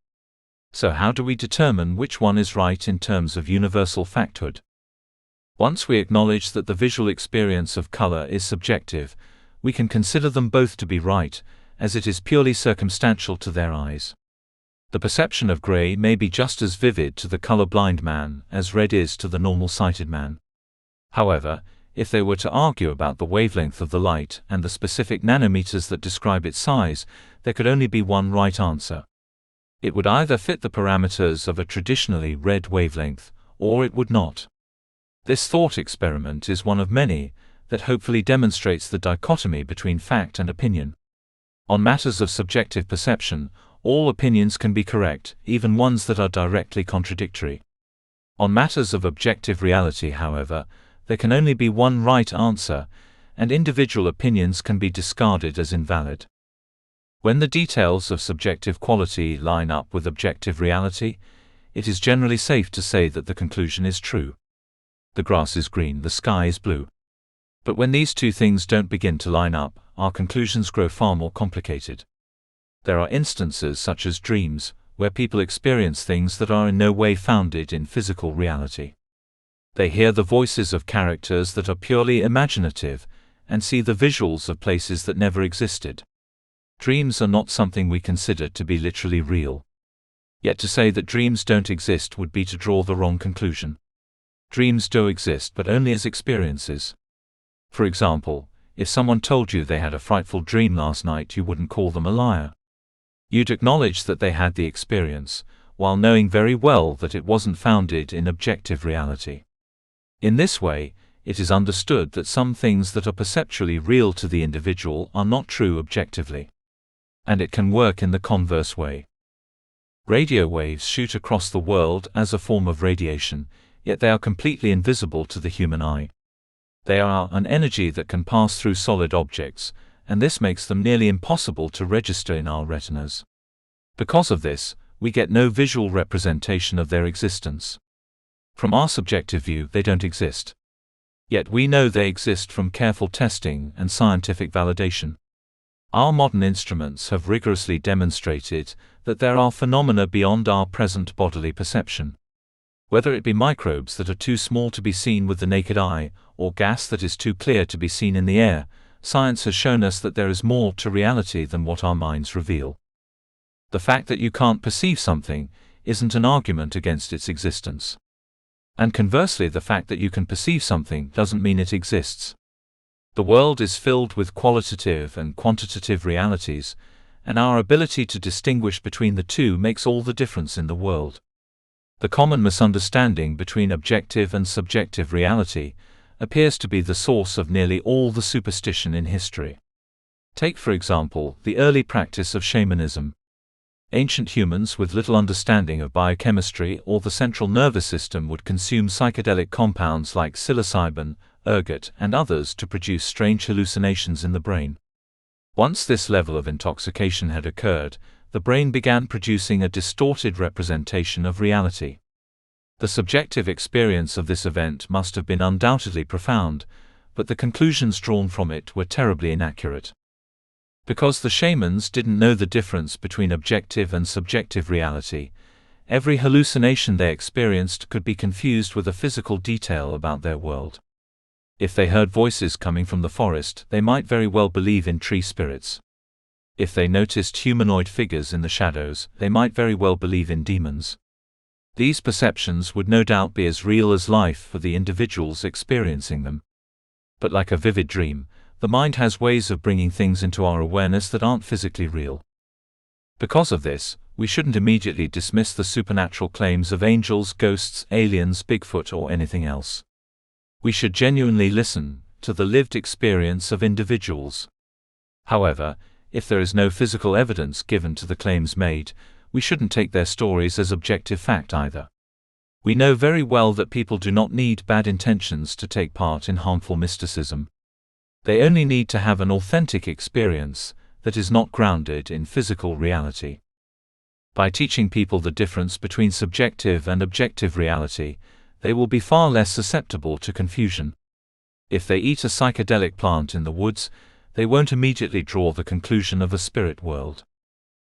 So how do we determine which one is right in terms of universal facthood? Once we acknowledge that the visual experience of color is subjective, we can consider them both to be right, as it is purely circumstantial to their eyes. The perception of gray may be just as vivid to the color-blind man as red is to the normal-sighted man. However, if they were to argue about the wavelength of the light and the specific nanometers that describe its size, there could only be one right answer. It would either fit the parameters of a traditionally red wavelength, or it would not. This thought experiment is one of many that hopefully demonstrates the dichotomy between fact and opinion. On matters of subjective perception, all opinions can be correct, even ones that are directly contradictory. On matters of objective reality, however, there can only be one right answer, and individual opinions can be discarded as invalid. When the details of subjective quality line up with objective reality, it is generally safe to say that the conclusion is true. The grass is green, the sky is blue. But when these two things don't begin to line up, our conclusions grow far more complicated. There are instances such as dreams, where people experience things that are in no way founded in physical reality. They hear the voices of characters that are purely imaginative, and see the visuals of places that never existed. Dreams are not something we consider to be literally real. Yet to say that dreams don't exist would be to draw the wrong conclusion. Dreams do exist, but only as experiences. For example, if someone told you they had a frightful dream last night, you wouldn't call them a liar. You'd acknowledge that they had the experience, while knowing very well that it wasn't founded in objective reality. In this way, it is understood that some things that are perceptually real to the individual are not true objectively. And it can work in the converse way. Radio waves shoot across the world as a form of radiation, yet they are completely invisible to the human eye. They are an energy that can pass through solid objects, and this makes them nearly impossible to register in our retinas. Because of this, we get no visual representation of their existence. From our subjective view, they don't exist. Yet we know they exist from careful testing and scientific validation. Our modern instruments have rigorously demonstrated that there are phenomena beyond our present bodily perception. Whether it be microbes that are too small to be seen with the naked eye, or gas that is too clear to be seen in the air, science has shown us that there is more to reality than what our minds reveal. The fact that you can't perceive something isn't an argument against its existence. And conversely, the fact that you can perceive something doesn't mean it exists. The world is filled with qualitative and quantitative realities, and our ability to distinguish between the two makes all the difference in the world. The common misunderstanding between objective and subjective reality appears to be the source of nearly all the superstition in history. Take, for example, the early practice of shamanism. Ancient humans with little understanding of biochemistry or the central nervous system would consume psychedelic compounds like psilocybin, ergot, and others to produce strange hallucinations in the brain. Once this level of intoxication had occurred, the brain began producing a distorted representation of reality. The subjective experience of this event must have been undoubtedly profound, but the conclusions drawn from it were terribly inaccurate. Because the shamans didn't know the difference between objective and subjective reality, every hallucination they experienced could be confused with a physical detail about their world. If they heard voices coming from the forest, they might very well believe in tree spirits. If they noticed humanoid figures in the shadows, they might very well believe in demons. These perceptions would no doubt be as real as life for the individuals experiencing them. But like a vivid dream, the mind has ways of bringing things into our awareness that aren't physically real. Because of this, we shouldn't immediately dismiss the supernatural claims of angels, ghosts, aliens, Bigfoot, or anything else. We should genuinely listen to the lived experience of individuals. However, if there is no physical evidence given to the claims made, we shouldn't take their stories as objective fact either. We know very well that people do not need bad intentions to take part in harmful mysticism. They only need to have an authentic experience that is not grounded in physical reality. By teaching people the difference between subjective and objective reality, they will be far less susceptible to confusion. If they eat a psychedelic plant in the woods, they won't immediately draw the conclusion of a spirit world.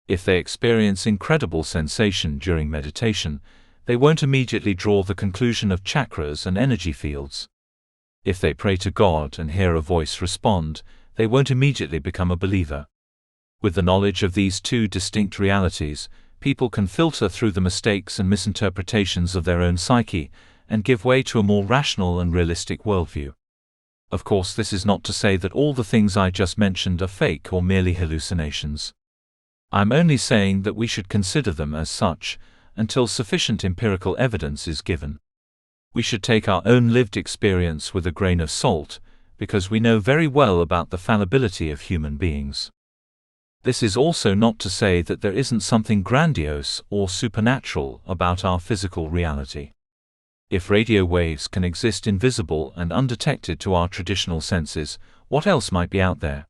If they experience incredible sensation during meditation, they won't immediately draw the conclusion of chakras and energy fields. If they pray to God and hear a voice respond, they won't immediately become a believer. With the knowledge of these two distinct realities, people can filter through the mistakes and misinterpretations of their own psyche and give way to a more rational and realistic worldview. Of course, this is not to say that all the things I just mentioned are fake or merely hallucinations. I'm only saying that we should consider them as such until sufficient empirical evidence is given. We should take our own lived experience with a grain of salt, because we know very well about the fallibility of human beings. This is also not to say that there isn't something grandiose or supernatural about our physical reality. If radio waves can exist invisible and undetected to our traditional senses, what else might be out there?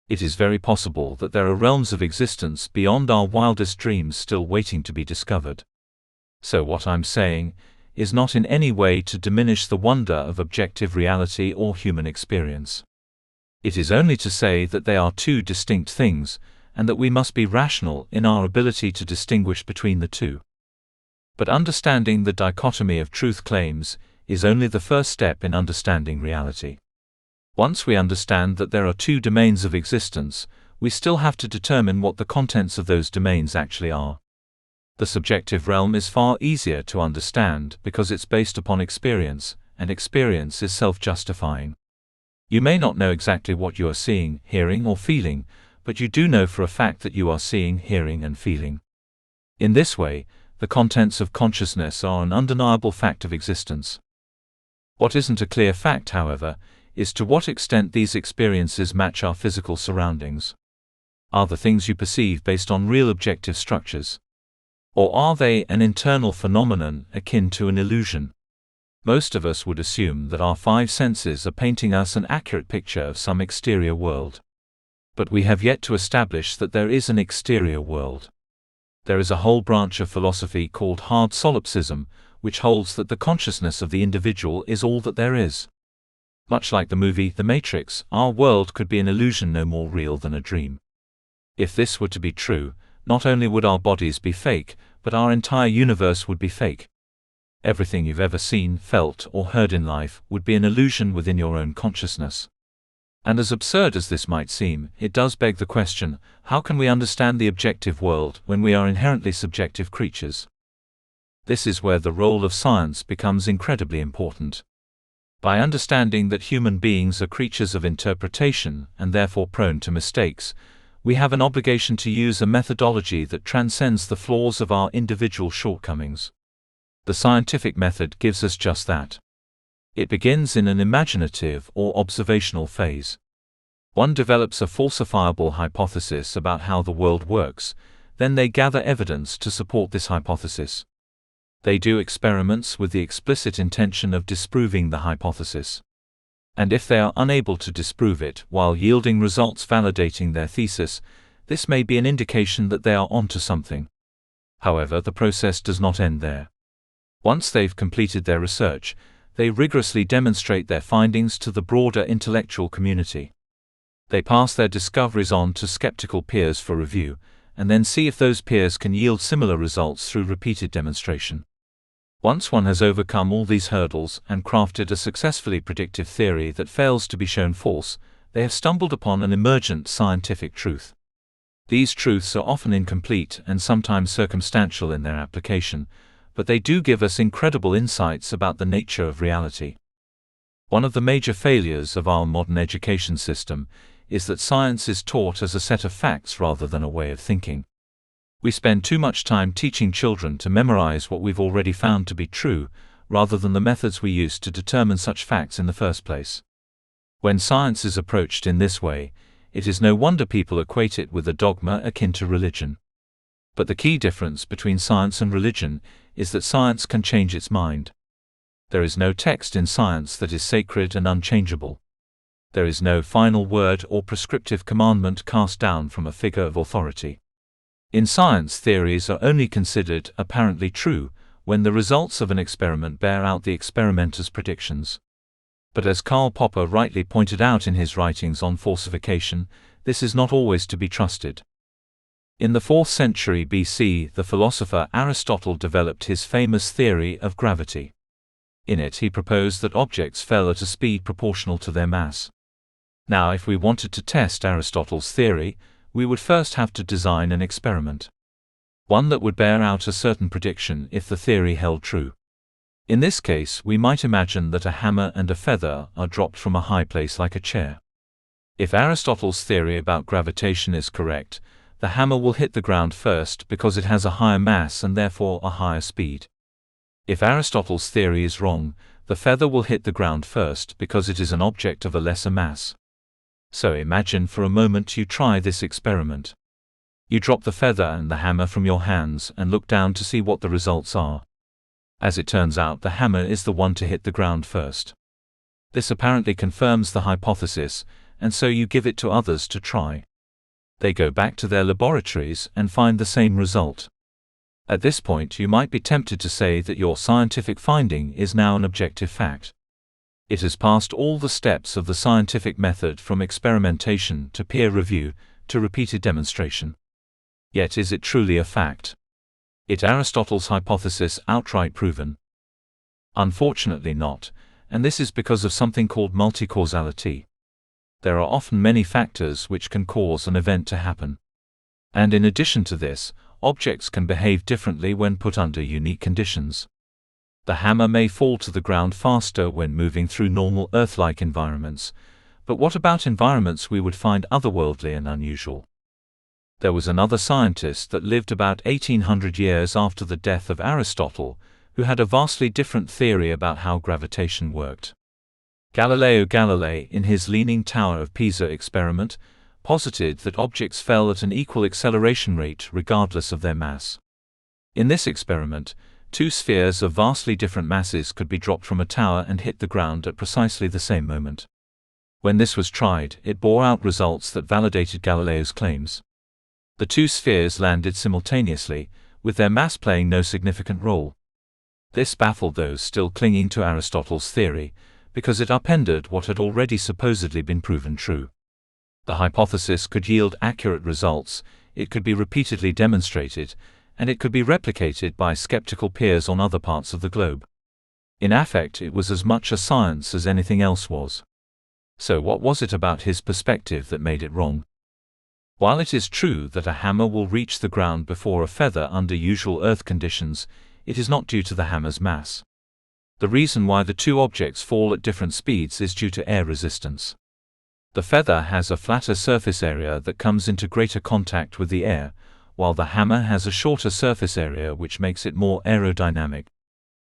It is very possible that there are realms of existence beyond our wildest dreams still waiting to be discovered. So what I'm saying is not in any way to diminish the wonder of objective reality or human experience. It is only to say that they are two distinct things, and that we must be rational in our ability to distinguish between the two. But understanding the dichotomy of truth claims is only the first step in understanding reality. Once we understand that there are two domains of existence, we still have to determine what the contents of those domains actually are. The subjective realm is far easier to understand because it's based upon experience, and experience is self-justifying. You may not know exactly what you are seeing, hearing, or feeling, but you do know for a fact that you are seeing, hearing, and feeling. In this way, the contents of consciousness are an undeniable fact of existence. What isn't a clear fact, however, is to what extent these experiences match our physical surroundings. Are the things you perceive based on real objective structures? Or are they an internal phenomenon akin to an illusion? Most of us would assume that our five senses are painting us an accurate picture of some exterior world. But we have yet to establish that there is an exterior world. There is a whole branch of philosophy called hard solipsism, which holds that the consciousness of the individual is all that there is. Much like the movie The Matrix, our world could be an illusion no more real than a dream. If this were to be true, not only would our bodies be fake, but our entire universe would be fake. Everything you've ever seen, felt, or heard in life would be an illusion within your own consciousness. And as absurd as this might seem, it does beg the question, how can we understand the objective world when we are inherently subjective creatures? This is where the role of science becomes incredibly important. By understanding that human beings are creatures of interpretation and therefore prone to mistakes, we have an obligation to use a methodology that transcends the flaws of our individual shortcomings. The scientific method gives us just that. It begins in an imaginative or observational phase. One develops a falsifiable hypothesis about how the world works, then they gather evidence to support this hypothesis. They do experiments with the explicit intention of disproving the hypothesis. And if they are unable to disprove it while yielding results validating their thesis, this may be an indication that they are onto something. However, the process does not end there. Once they've completed their research, they rigorously demonstrate their findings to the broader intellectual community. They pass their discoveries on to skeptical peers for review, and then see if those peers can yield similar results through repeated demonstration. Once one has overcome all these hurdles and crafted a successfully predictive theory that fails to be shown false, they have stumbled upon an emergent scientific truth. These truths are often incomplete and sometimes circumstantial in their application, but they do give us incredible insights about the nature of reality. One of the major failures of our modern education system is that science is taught as a set of facts rather than a way of thinking. We spend too much time teaching children to memorize what we've already found to be true, rather than the methods we used to determine such facts in the first place. When science is approached in this way, it is no wonder people equate it with a dogma akin to religion. But the key difference between science and religion is that science can change its mind. There is no text in science that is sacred and unchangeable. There is no final word or prescriptive commandment cast down from a figure of authority. In science, theories are only considered apparently true when the results of an experiment bear out the experimenter's predictions. But as Karl Popper rightly pointed out in his writings on falsification, this is not always to be trusted. In the 4th century BC, the philosopher Aristotle developed his famous theory of gravity. In it, he proposed that objects fell at a speed proportional to their mass. Now, if we wanted to test Aristotle's theory, we would first have to design an experiment. One that would bear out a certain prediction if the theory held true. In this case, we might imagine that a hammer and a feather are dropped from a high place like a chair. If Aristotle's theory about gravitation is correct, the hammer will hit the ground first because it has a higher mass and therefore a higher speed. If Aristotle's theory is wrong, the feather will hit the ground first because it is an object of a lesser mass. So imagine for a moment you try this experiment. You drop the feather and the hammer from your hands and look down to see what the results are. As it turns out, the hammer is the one to hit the ground first. This apparently confirms the hypothesis, and so you give it to others to try. They go back to their laboratories and find the same result. At this point, you might be tempted to say that your scientific finding is now an objective fact. It has passed all the steps of the scientific method from experimentation to peer review to repeated demonstration. Yet is it truly a fact? Is Aristotle's hypothesis outright proven? Unfortunately not, and this is because of something called multi-causality. There are often many factors which can cause an event to happen. And in addition to this, objects can behave differently when put under unique conditions. The hammer may fall to the ground faster when moving through normal Earth-like environments, but what about environments we would find otherworldly and unusual? There was another scientist that lived about 1800 years after the death of Aristotle, who had a vastly different theory about how gravitation worked. Galileo Galilei, in his Leaning Tower of Pisa experiment, posited that objects fell at an equal acceleration rate regardless of their mass. In this experiment, two spheres of vastly different masses could be dropped from a tower and hit the ground at precisely the same moment. When this was tried, it bore out results that validated Galileo's claims. The two spheres landed simultaneously, with their mass playing no significant role. This baffled those still clinging to Aristotle's theory, because it upended what had already supposedly been proven true. The hypothesis could yield accurate results, it could be repeatedly demonstrated, and it could be replicated by skeptical peers on other parts of the globe. In effect, it was as much a science as anything else was. So what was it about his perspective that made it wrong? While it is true that a hammer will reach the ground before a feather under usual Earth conditions, it is not due to the hammer's mass. The reason why the two objects fall at different speeds is due to air resistance. The feather has a flatter surface area that comes into greater contact with the air, while the hammer has a shorter surface area which makes it more aerodynamic.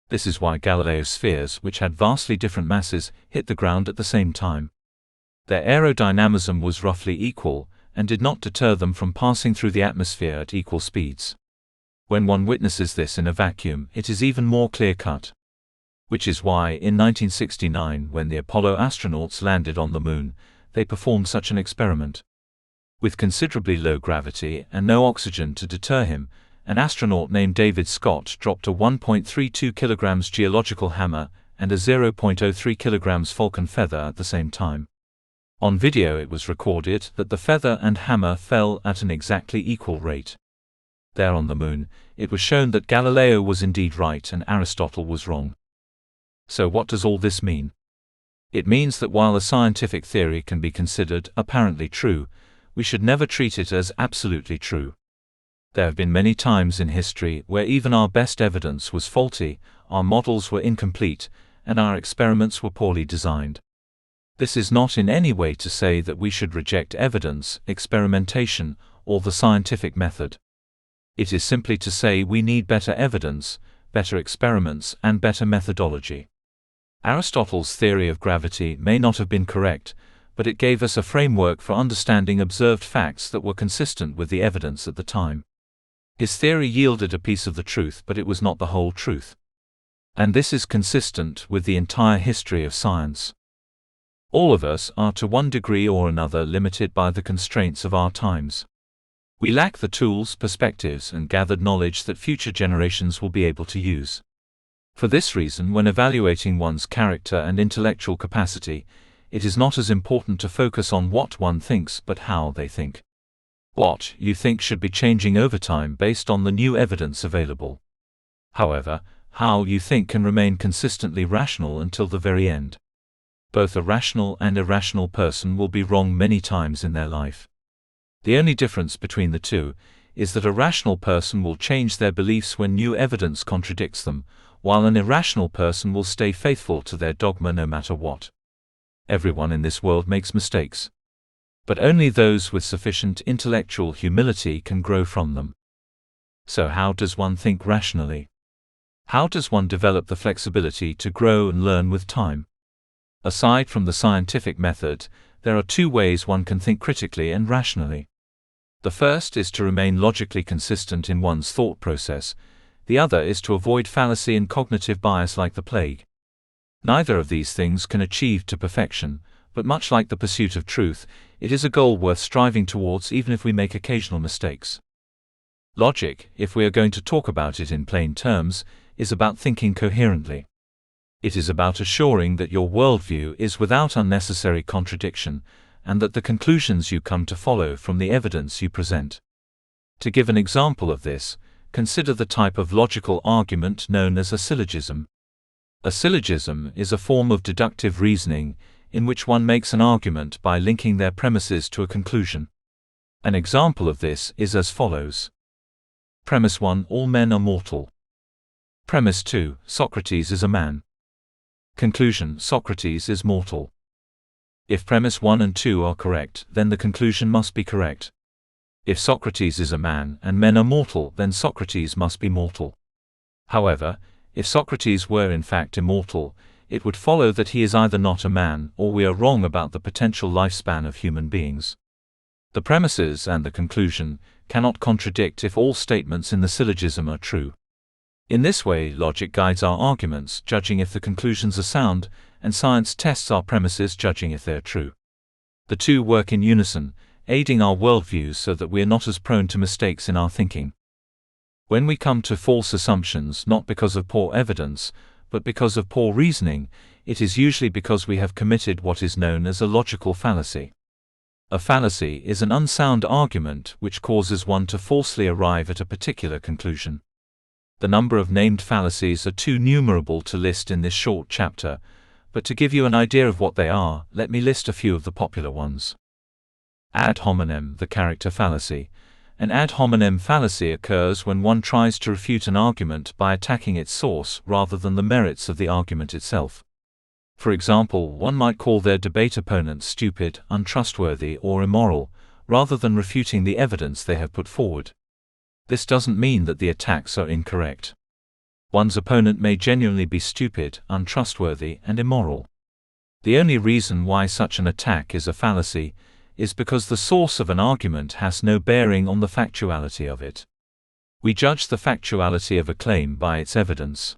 This is why Galileo's spheres, which had vastly different masses, hit the ground at the same time. Their aerodynamism was roughly equal, and did not deter them from passing through the atmosphere at equal speeds. When one witnesses this in a vacuum, it is even more clear-cut. Which is why, in 1969, when the Apollo astronauts landed on the Moon, they performed such an experiment. With considerably low gravity and no oxygen to deter him, an astronaut named David Scott dropped a 1.32 kg geological hammer and a 0.03 kg falcon feather at the same time. On video it was recorded that the feather and hammer fell at an exactly equal rate. There on the Moon, it was shown that Galileo was indeed right and Aristotle was wrong. So what does all this mean? It means that while a scientific theory can be considered apparently true, we should never treat it as absolutely true. There have been many times in history where even our best evidence was faulty, our models were incomplete, and our experiments were poorly designed. This is not in any way to say that we should reject evidence, experimentation, or the scientific method. It is simply to say we need better evidence, better experiments, and better methodology. Aristotle's theory of gravity may not have been correct, but it gave us a framework for understanding observed facts that were consistent with the evidence at the time. His theory yielded a piece of the truth, but it was not the whole truth. And this is consistent with the entire history of science. All of us are to one degree or another limited by the constraints of our times. We lack the tools, perspectives, and gathered knowledge that future generations will be able to use. For this reason, when evaluating one's character and intellectual capacity, it is not as important to focus on what one thinks but how they think. What you think should be changing over time based on the new evidence available. However, how you think can remain consistently rational until the very end. Both a rational and irrational person will be wrong many times in their life. The only difference between the two is that a rational person will change their beliefs when new evidence contradicts them, while an irrational person will stay faithful to their dogma no matter what. Everyone in this world makes mistakes. But only those with sufficient intellectual humility can grow from them. So how does one think rationally? How does one develop the flexibility to grow and learn with time? Aside from the scientific method, there are two ways one can think critically and rationally. The first is to remain logically consistent in one's thought process. The other is to avoid fallacy and cognitive bias like the plague. Neither of these things can achieve to perfection, but much like the pursuit of truth, it is a goal worth striving towards even if we make occasional mistakes. Logic, if we are going to talk about it in plain terms, is about thinking coherently. It is about assuring that your worldview is without unnecessary contradiction, and that the conclusions you come to follow from the evidence you present. To give an example of this, consider the type of logical argument known as a syllogism. A syllogism is a form of deductive reasoning in which one makes an argument by linking their premises to a conclusion. An example of this is as follows. Premise 1: all men are mortal. Premise 2: Socrates is a man. Conclusion: Socrates is mortal. If premise 1 and 2 are correct, then the conclusion must be correct. If Socrates is a man and men are mortal, then Socrates must be mortal. However, if Socrates were in fact immortal, it would follow that he is either not a man or we are wrong about the potential lifespan of human beings. The premises and the conclusion cannot contradict if all statements in the syllogism are true. In this way, logic guides our arguments, judging if the conclusions are sound, and science tests our premises, judging if they are true. The two work in unison, aiding our worldviews so that we are not as prone to mistakes in our thinking. When we come to false assumptions not because of poor evidence, but because of poor reasoning, it is usually because we have committed what is known as a logical fallacy. A fallacy is an unsound argument which causes one to falsely arrive at a particular conclusion. The number of named fallacies are too numerable to list in this short chapter, but to give you an idea of what they are, let me list a few of the popular ones. Ad hominem, the character fallacy. An ad hominem fallacy occurs when one tries to refute an argument by attacking its source rather than the merits of the argument itself. For example, one might call their debate opponent stupid, untrustworthy, or immoral, rather than refuting the evidence they have put forward. This doesn't mean that the attacks are incorrect. One's opponent may genuinely be stupid, untrustworthy, and immoral. The only reason why such an attack is a fallacy is because the source of an argument has no bearing on the factuality of it. We judge the factuality of a claim by its evidence.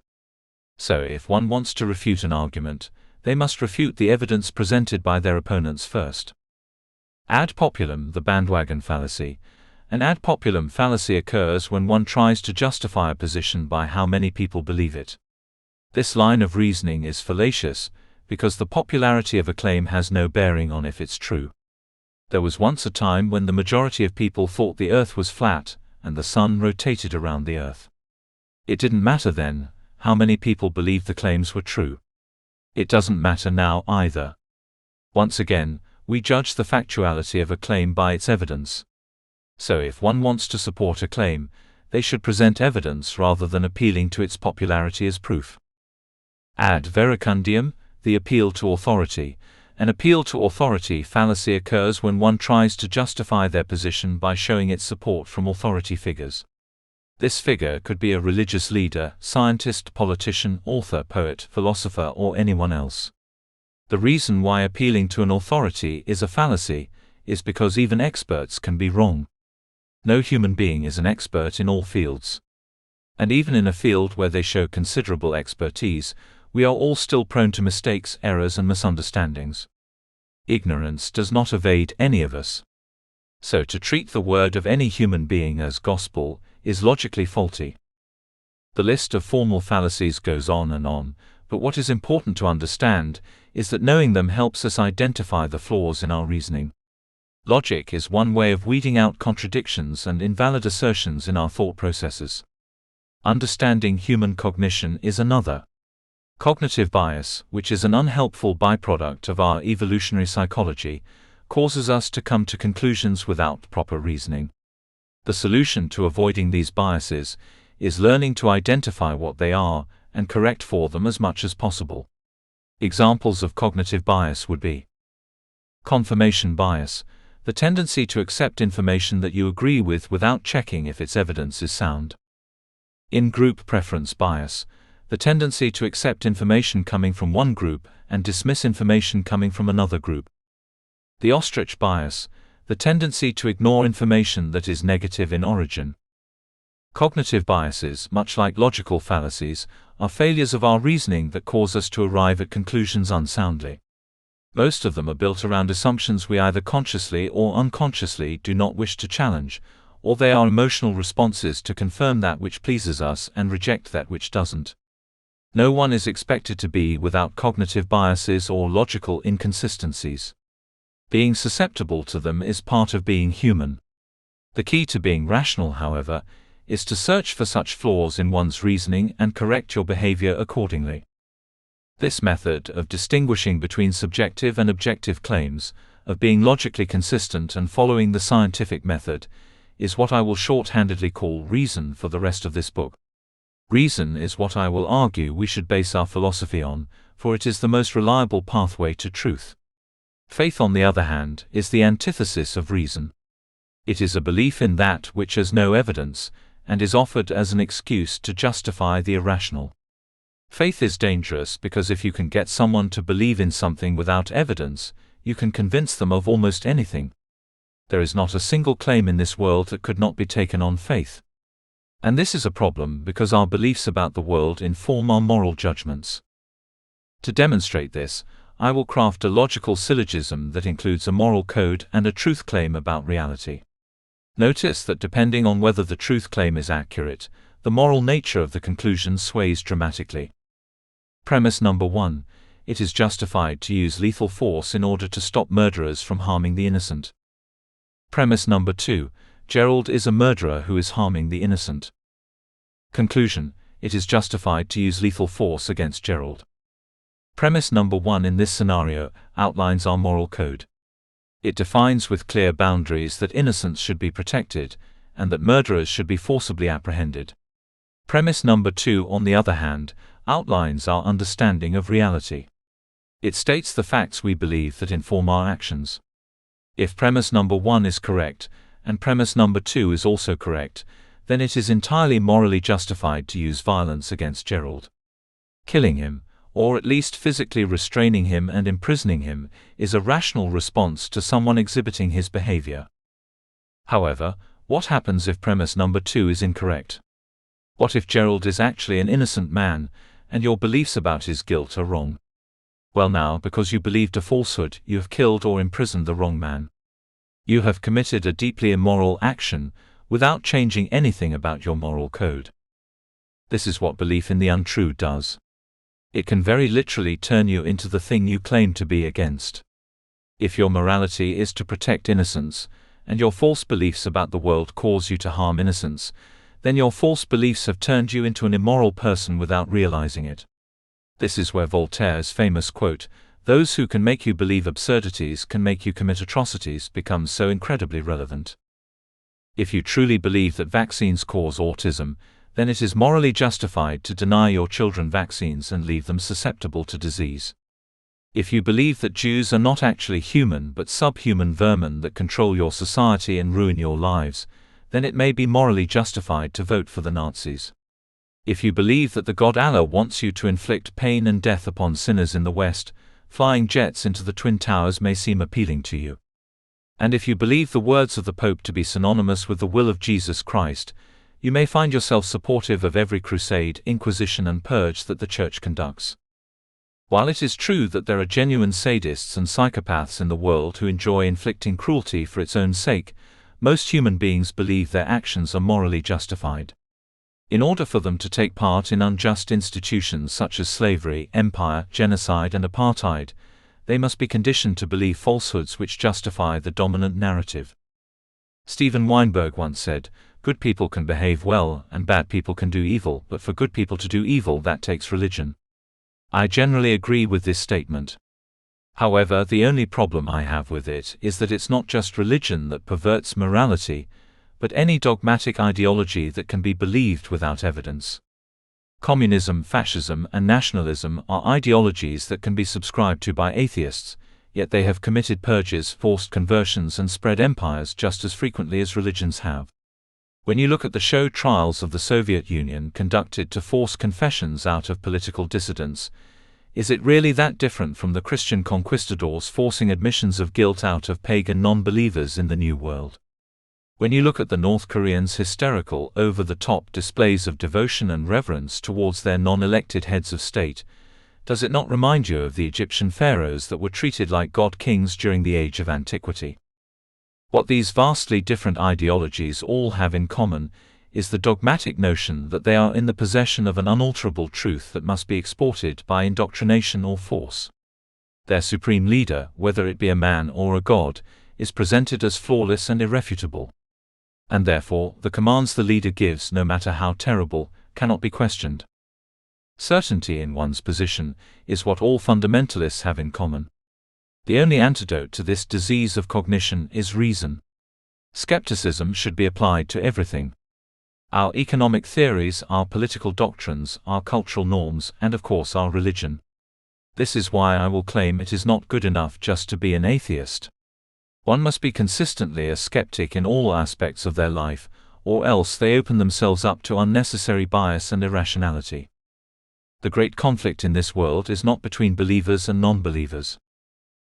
So if one wants to refute an argument, they must refute the evidence presented by their opponents first. Ad populum, the bandwagon fallacy. An ad populum fallacy occurs when one tries to justify a position by how many people believe it. This line of reasoning is fallacious because the popularity of a claim has no bearing on if it's true. There was once a time when the majority of people thought the Earth was flat, and the sun rotated around the earth. It didn't matter then how many people believed the claims were true. It doesn't matter now either. Once again, we judge the factuality of a claim by its evidence. So if one wants to support a claim, they should present evidence rather than appealing to its popularity as proof. Ad verecundium, the appeal to authority. An appeal to authority fallacy occurs when one tries to justify their position by showing its support from authority figures. This figure could be a religious leader, scientist, politician, author, poet, philosopher, or anyone else. The reason why appealing to an authority is a fallacy is because even experts can be wrong. No human being is an expert in all fields. And even in a field where they show considerable expertise, we are all still prone to mistakes, errors, and misunderstandings. Ignorance does not evade any of us. So to treat the word of any human being as gospel is logically faulty. The list of formal fallacies goes on, but what is important to understand is that knowing them helps us identify the flaws in our reasoning. Logic is one way of weeding out contradictions and invalid assertions in our thought processes. Understanding human cognition is another. Cognitive bias, which is an unhelpful byproduct of our evolutionary psychology, causes us to come to conclusions without proper reasoning. The solution to avoiding these biases is learning to identify what they are and correct for them as much as possible. Examples of cognitive bias would be confirmation bias, the tendency to accept information that you agree with without checking if its evidence is sound. In-group preference bias, the tendency to accept information coming from one group and dismiss information coming from another group. The ostrich bias, the tendency to ignore information that is negative in origin. Cognitive biases, much like logical fallacies, are failures of our reasoning that cause us to arrive at conclusions unsoundly. Most of them are built around assumptions we either consciously or unconsciously do not wish to challenge, or they are emotional responses to confirm that which pleases us and reject that which doesn't. No one is expected to be without cognitive biases or logical inconsistencies. Being susceptible to them is part of being human. The key to being rational, however, is to search for such flaws in one's reasoning and correct your behavior accordingly. This method of distinguishing between subjective and objective claims, of being logically consistent and following the scientific method, is what I will shorthandedly call reason for the rest of this book. Reason is what I will argue we should base our philosophy on, for it is the most reliable pathway to truth. Faith, on the other hand, is the antithesis of reason. It is a belief in that which has no evidence, and is offered as an excuse to justify the irrational. Faith is dangerous because if you can get someone to believe in something without evidence, you can convince them of almost anything. There is not a single claim in this world that could not be taken on faith. And this is a problem because our beliefs about the world inform our moral judgments. To demonstrate this, I will craft a logical syllogism that includes a moral code and a truth claim about reality. Notice that depending on whether the truth claim is accurate, the moral nature of the conclusion sways dramatically. Premise number 1. It is justified to use lethal force in order to stop murderers from harming the innocent. Premise number 2. Gerald is a murderer who is harming the innocent. Conclusion. It is justified to use lethal force against Gerald. Premise number 1 in this scenario outlines our moral code. It defines with clear boundaries that innocents should be protected, and that murderers should be forcibly apprehended. Premise number 2, on the other hand, outlines our understanding of reality. It states the facts we believe that inform our actions. If premise number 1 is correct, and premise number 2 is also correct, then it is entirely morally justified to use violence against Gerald. Killing him, or at least physically restraining him and imprisoning him, is a rational response to someone exhibiting his behavior. However, what happens if premise number 2 is incorrect? What if Gerald is actually an innocent man, and your beliefs about his guilt are wrong? Well now, because you believed a falsehood, you have killed or imprisoned the wrong man. You have committed a deeply immoral action, without changing anything about your moral code. This is what belief in the untrue does. It can very literally turn you into the thing you claim to be against. If your morality is to protect innocence, and your false beliefs about the world cause you to harm innocents, then your false beliefs have turned you into an immoral person without realizing it. This is where Voltaire's famous quote, "Those who can make you believe absurdities can make you commit atrocities," becomes so incredibly relevant. If you truly believe that vaccines cause autism, then it is morally justified to deny your children vaccines and leave them susceptible to disease. If you believe that Jews are not actually human but subhuman vermin that control your society and ruin your lives, then it may be morally justified to vote for the Nazis. If you believe that the God Allah wants you to inflict pain and death upon sinners in the West, flying jets into the Twin Towers may seem appealing to you. And if you believe the words of the Pope to be synonymous with the will of Jesus Christ, you may find yourself supportive of every crusade, inquisition and purge that the Church conducts. While it is true that there are genuine sadists and psychopaths in the world who enjoy inflicting cruelty for its own sake, most human beings believe their actions are morally justified. In order for them to take part in unjust institutions such as slavery, empire, genocide and apartheid, they must be conditioned to believe falsehoods which justify the dominant narrative. Steven Weinberg once said, "Good people can behave well and bad people can do evil, but for good people to do evil, that takes religion." I generally agree with this statement. However, the only problem I have with it is that it's not just religion that perverts morality, but any dogmatic ideology that can be believed without evidence. Communism, fascism, and nationalism are ideologies that can be subscribed to by atheists, yet they have committed purges, forced conversions, and spread empires just as frequently as religions have. When you look at the show trials of the Soviet Union conducted to force confessions out of political dissidents, is it really that different from the Christian conquistadors forcing admissions of guilt out of pagan non-believers in the New World? When you look at the North Koreans' hysterical, over-the-top displays of devotion and reverence towards their non-elected heads of state, does it not remind you of the Egyptian pharaohs that were treated like god-kings during the age of antiquity? What these vastly different ideologies all have in common is the dogmatic notion that they are in the possession of an unalterable truth that must be exported by indoctrination or force. Their supreme leader, whether it be a man or a god, is presented as flawless and irrefutable. And therefore, the commands the leader gives, no matter how terrible, cannot be questioned. Certainty in one's position is what all fundamentalists have in common. The only antidote to this disease of cognition is reason. Skepticism should be applied to everything. Our economic theories, our political doctrines, our cultural norms, and of course our religion. This is why I will claim it is not good enough just to be an atheist. One must be consistently a skeptic in all aspects of their life, or else they open themselves up to unnecessary bias and irrationality. The great conflict in this world is not between believers and non-believers.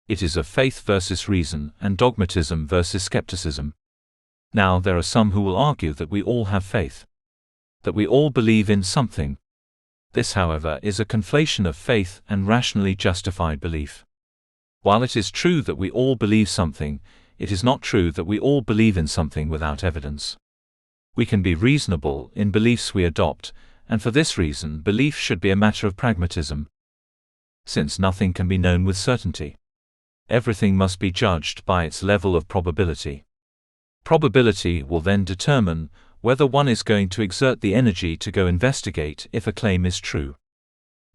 It is of faith versus reason and dogmatism versus skepticism. Now there are some who will argue that we all have faith, that we all believe in something. This, however, is a conflation of faith and rationally justified belief. While it is true that we all believe something, it is not true that we all believe in something without evidence. We can be reasonable in beliefs we adopt, and for this reason belief should be a matter of pragmatism. Since nothing can be known with certainty, everything must be judged by its level of probability. Probability will then determine whether one is going to exert the energy to go investigate if a claim is true.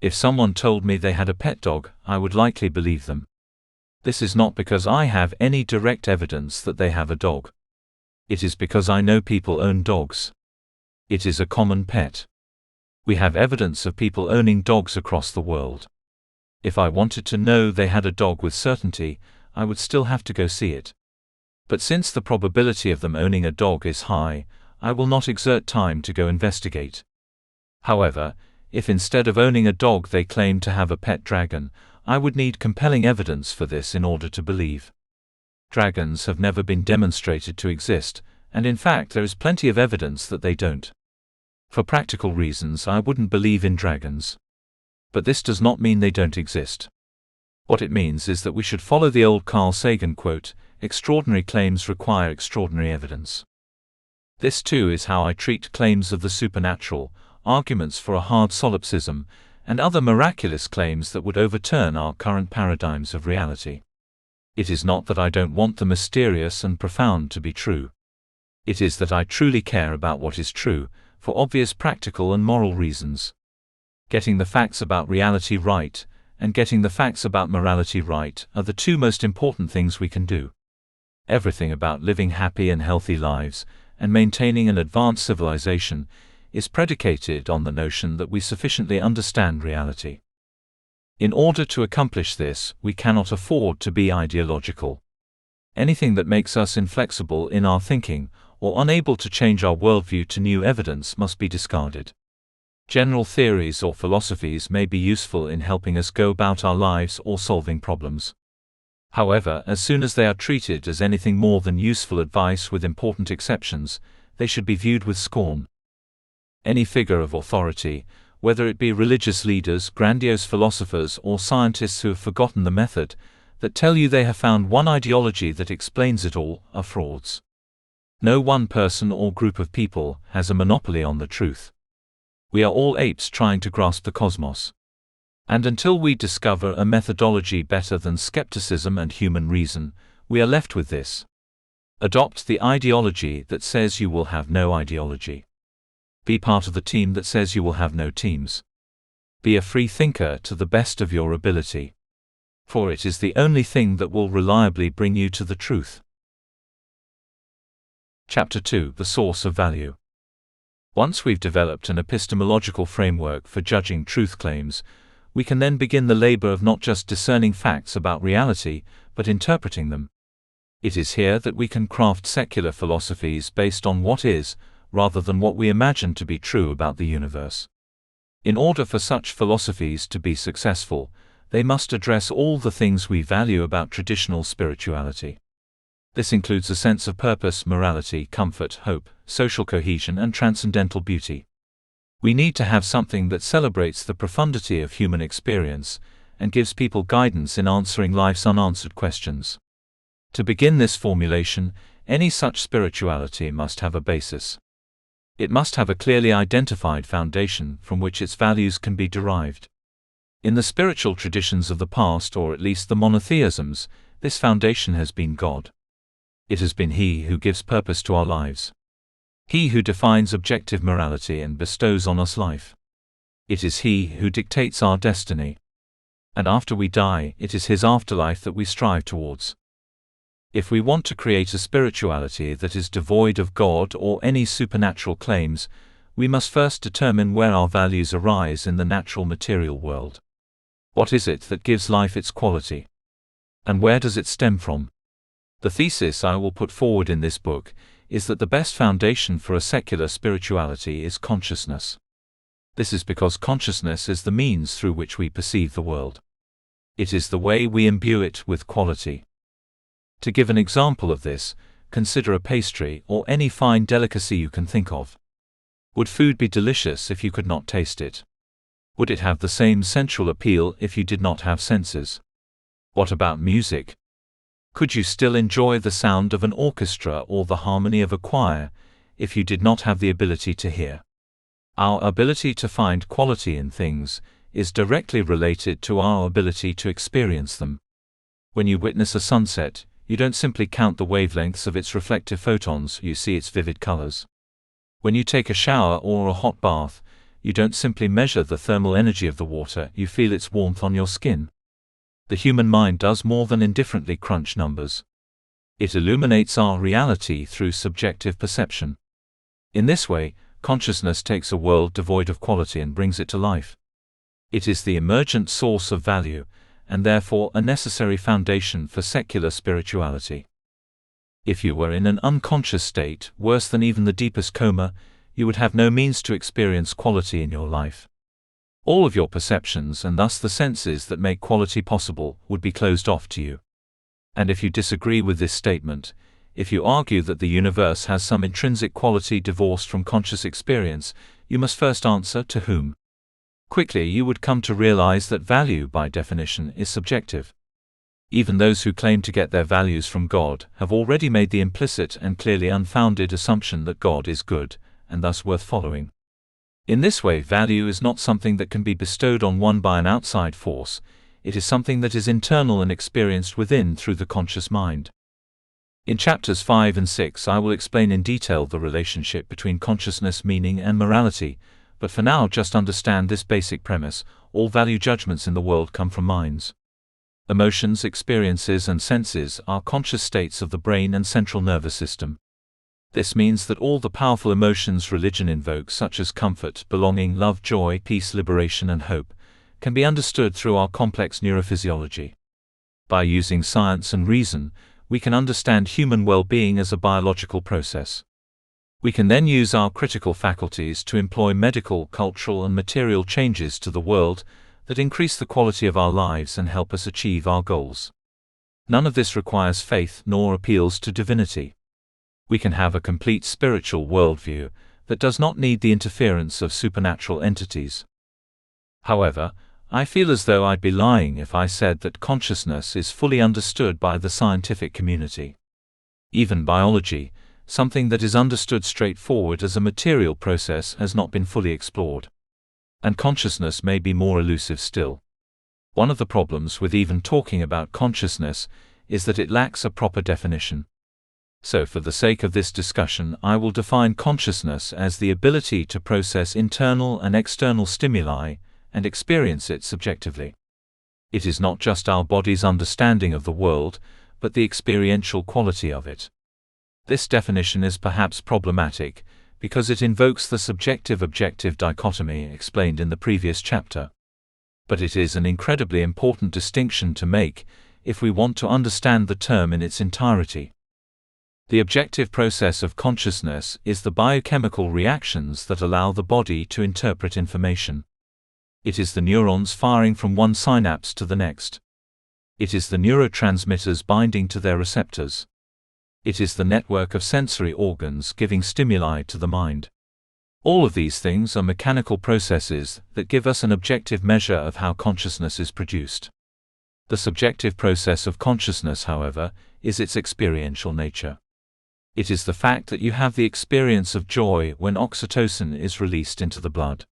If someone told me they had a pet dog, I would likely believe them. This is not because I have any direct evidence that they have a dog. It is because I know people own dogs. It is a common pet. We have evidence of people owning dogs across the world. If I wanted to know they had a dog with certainty, I would still have to go see it. But since the probability of them owning a dog is high, I will not exert time to go investigate. However, if instead of owning a dog they claim to have a pet dragon, I would need compelling evidence for this in order to believe. Dragons have never been demonstrated to exist, and in fact there is plenty of evidence that they don't. For practical reasons I wouldn't believe in dragons. But this does not mean they don't exist. What it means is that we should follow the old Carl Sagan quote, "Extraordinary claims require extraordinary evidence." This too is how I treat claims of the supernatural, arguments for a hard solipsism, and other miraculous claims that would overturn our current paradigms of reality. It is not that I don't want the mysterious and profound to be true. It is that I truly care about what is true, for obvious practical and moral reasons. Getting the facts about reality right, and getting the facts about morality right, are the two most important things we can do. Everything about living happy and healthy lives, and maintaining an advanced civilization, is predicated on the notion that we sufficiently understand reality. In order to accomplish this, we cannot afford to be ideological. Anything that makes us inflexible in our thinking, or unable to change our worldview to new evidence, must be discarded. General theories or philosophies may be useful in helping us go about our lives or solving problems. However, as soon as they are treated as anything more than useful advice with important exceptions, they should be viewed with scorn. Any figure of authority, whether it be religious leaders, grandiose philosophers, or scientists who have forgotten the method, that tell you they have found one ideology that explains it all, are frauds. No one person or group of people has a monopoly on the truth. We are all apes trying to grasp the cosmos. And until we discover a methodology better than skepticism and human reason, we are left with this. Adopt the ideology that says you will have no ideology. Be part of the team that says you will have no teams. Be a free thinker to the best of your ability. For it is the only thing that will reliably bring you to the truth. Chapter 2: The Source of Value. Once we've developed an epistemological framework for judging truth claims, we can then begin the labor of not just discerning facts about reality, but interpreting them. It is here that we can craft secular philosophies based on what is, rather than what we imagine to be true about the universe. In order for such philosophies to be successful, they must address all the things we value about traditional spirituality. This includes a sense of purpose, morality, comfort, hope, social cohesion, and transcendental beauty. We need to have something that celebrates the profundity of human experience and gives people guidance in answering life's unanswered questions. To begin this formulation, any such spirituality must have a basis. It must have a clearly identified foundation from which its values can be derived. In the spiritual traditions of the past, or at least the monotheisms, this foundation has been God. It has been He who gives purpose to our lives. He who defines objective morality and bestows on us life. It is He who dictates our destiny. And after we die, it is His afterlife that we strive towards. If we want to create a spirituality that is devoid of God or any supernatural claims, we must first determine where our values arise in the natural material world. What is it that gives life its quality? And where does it stem from? The thesis I will put forward in this book is that the best foundation for a secular spirituality is consciousness. This is because consciousness is the means through which we perceive the world. It is the way we imbue it with quality. To give an example of this, consider a pastry or any fine delicacy you can think of. Would food be delicious if you could not taste it? Would it have the same sensual appeal if you did not have senses? What about music? Could you still enjoy the sound of an orchestra or the harmony of a choir if you did not have the ability to hear? Our ability to find quality in things is directly related to our ability to experience them. When you witness a sunset, you don't simply count the wavelengths of its reflective photons, you see its vivid colors. When you take a shower or a hot bath, you don't simply measure the thermal energy of the water, you feel its warmth on your skin. The human mind does more than indifferently crunch numbers. It illuminates our reality through subjective perception. In this way, consciousness takes a world devoid of quality and brings it to life. It is the emergent source of value, and therefore a necessary foundation for secular spirituality. If you were in an unconscious state, worse than even the deepest coma, you would have no means to experience quality in your life. All of your perceptions, and thus the senses that make quality possible, would be closed off to you. And if you disagree with this statement, if you argue that the universe has some intrinsic quality divorced from conscious experience, you must first answer, to whom? Quickly you would come to realize that value, by definition, is subjective. Even those who claim to get their values from God have already made the implicit and clearly unfounded assumption that God is good, and thus worth following. In this way, value is not something that can be bestowed on one by an outside force, it is something that is internal and experienced within through the conscious mind. In chapters 5 and 6 I will explain in detail the relationship between consciousness, meaning, and morality, but for now just understand this basic premise: all value judgments in the world come from minds. Emotions, experiences, and senses are conscious states of the brain and central nervous system. This means that all the powerful emotions religion invokes, such as comfort, belonging, love, joy, peace, liberation, and hope, can be understood through our complex neurophysiology. By using science and reason, we can understand human well-being as a biological process. We can then use our critical faculties to employ medical, cultural, and material changes to the world that increase the quality of our lives and help us achieve our goals. None of this requires faith nor appeals to divinity. We can have a complete spiritual worldview that does not need the interference of supernatural entities. However, I feel as though I'd be lying if I said that consciousness is fully understood by the scientific community. Even biology, something that is understood straightforward as a material process, has not been fully explored. And consciousness may be more elusive still. One of the problems with even talking about consciousness is that it lacks a proper definition. So for the sake of this discussion, I will define consciousness as the ability to process internal and external stimuli and experience it subjectively. It is not just our body's understanding of the world, but the experiential quality of it. This definition is perhaps problematic, because it invokes the subjective-objective dichotomy explained in the previous chapter. But it is an incredibly important distinction to make if we want to understand the term in its entirety. The objective process of consciousness is the biochemical reactions that allow the body to interpret information. It is the neurons firing from one synapse to the next. It is the neurotransmitters binding to their receptors. It is the network of sensory organs giving stimuli to the mind. All of these things are mechanical processes that give us an objective measure of how consciousness is produced. The subjective process of consciousness, however, is its experiential nature. It is the fact that you have the experience of joy when oxytocin is released into the blood.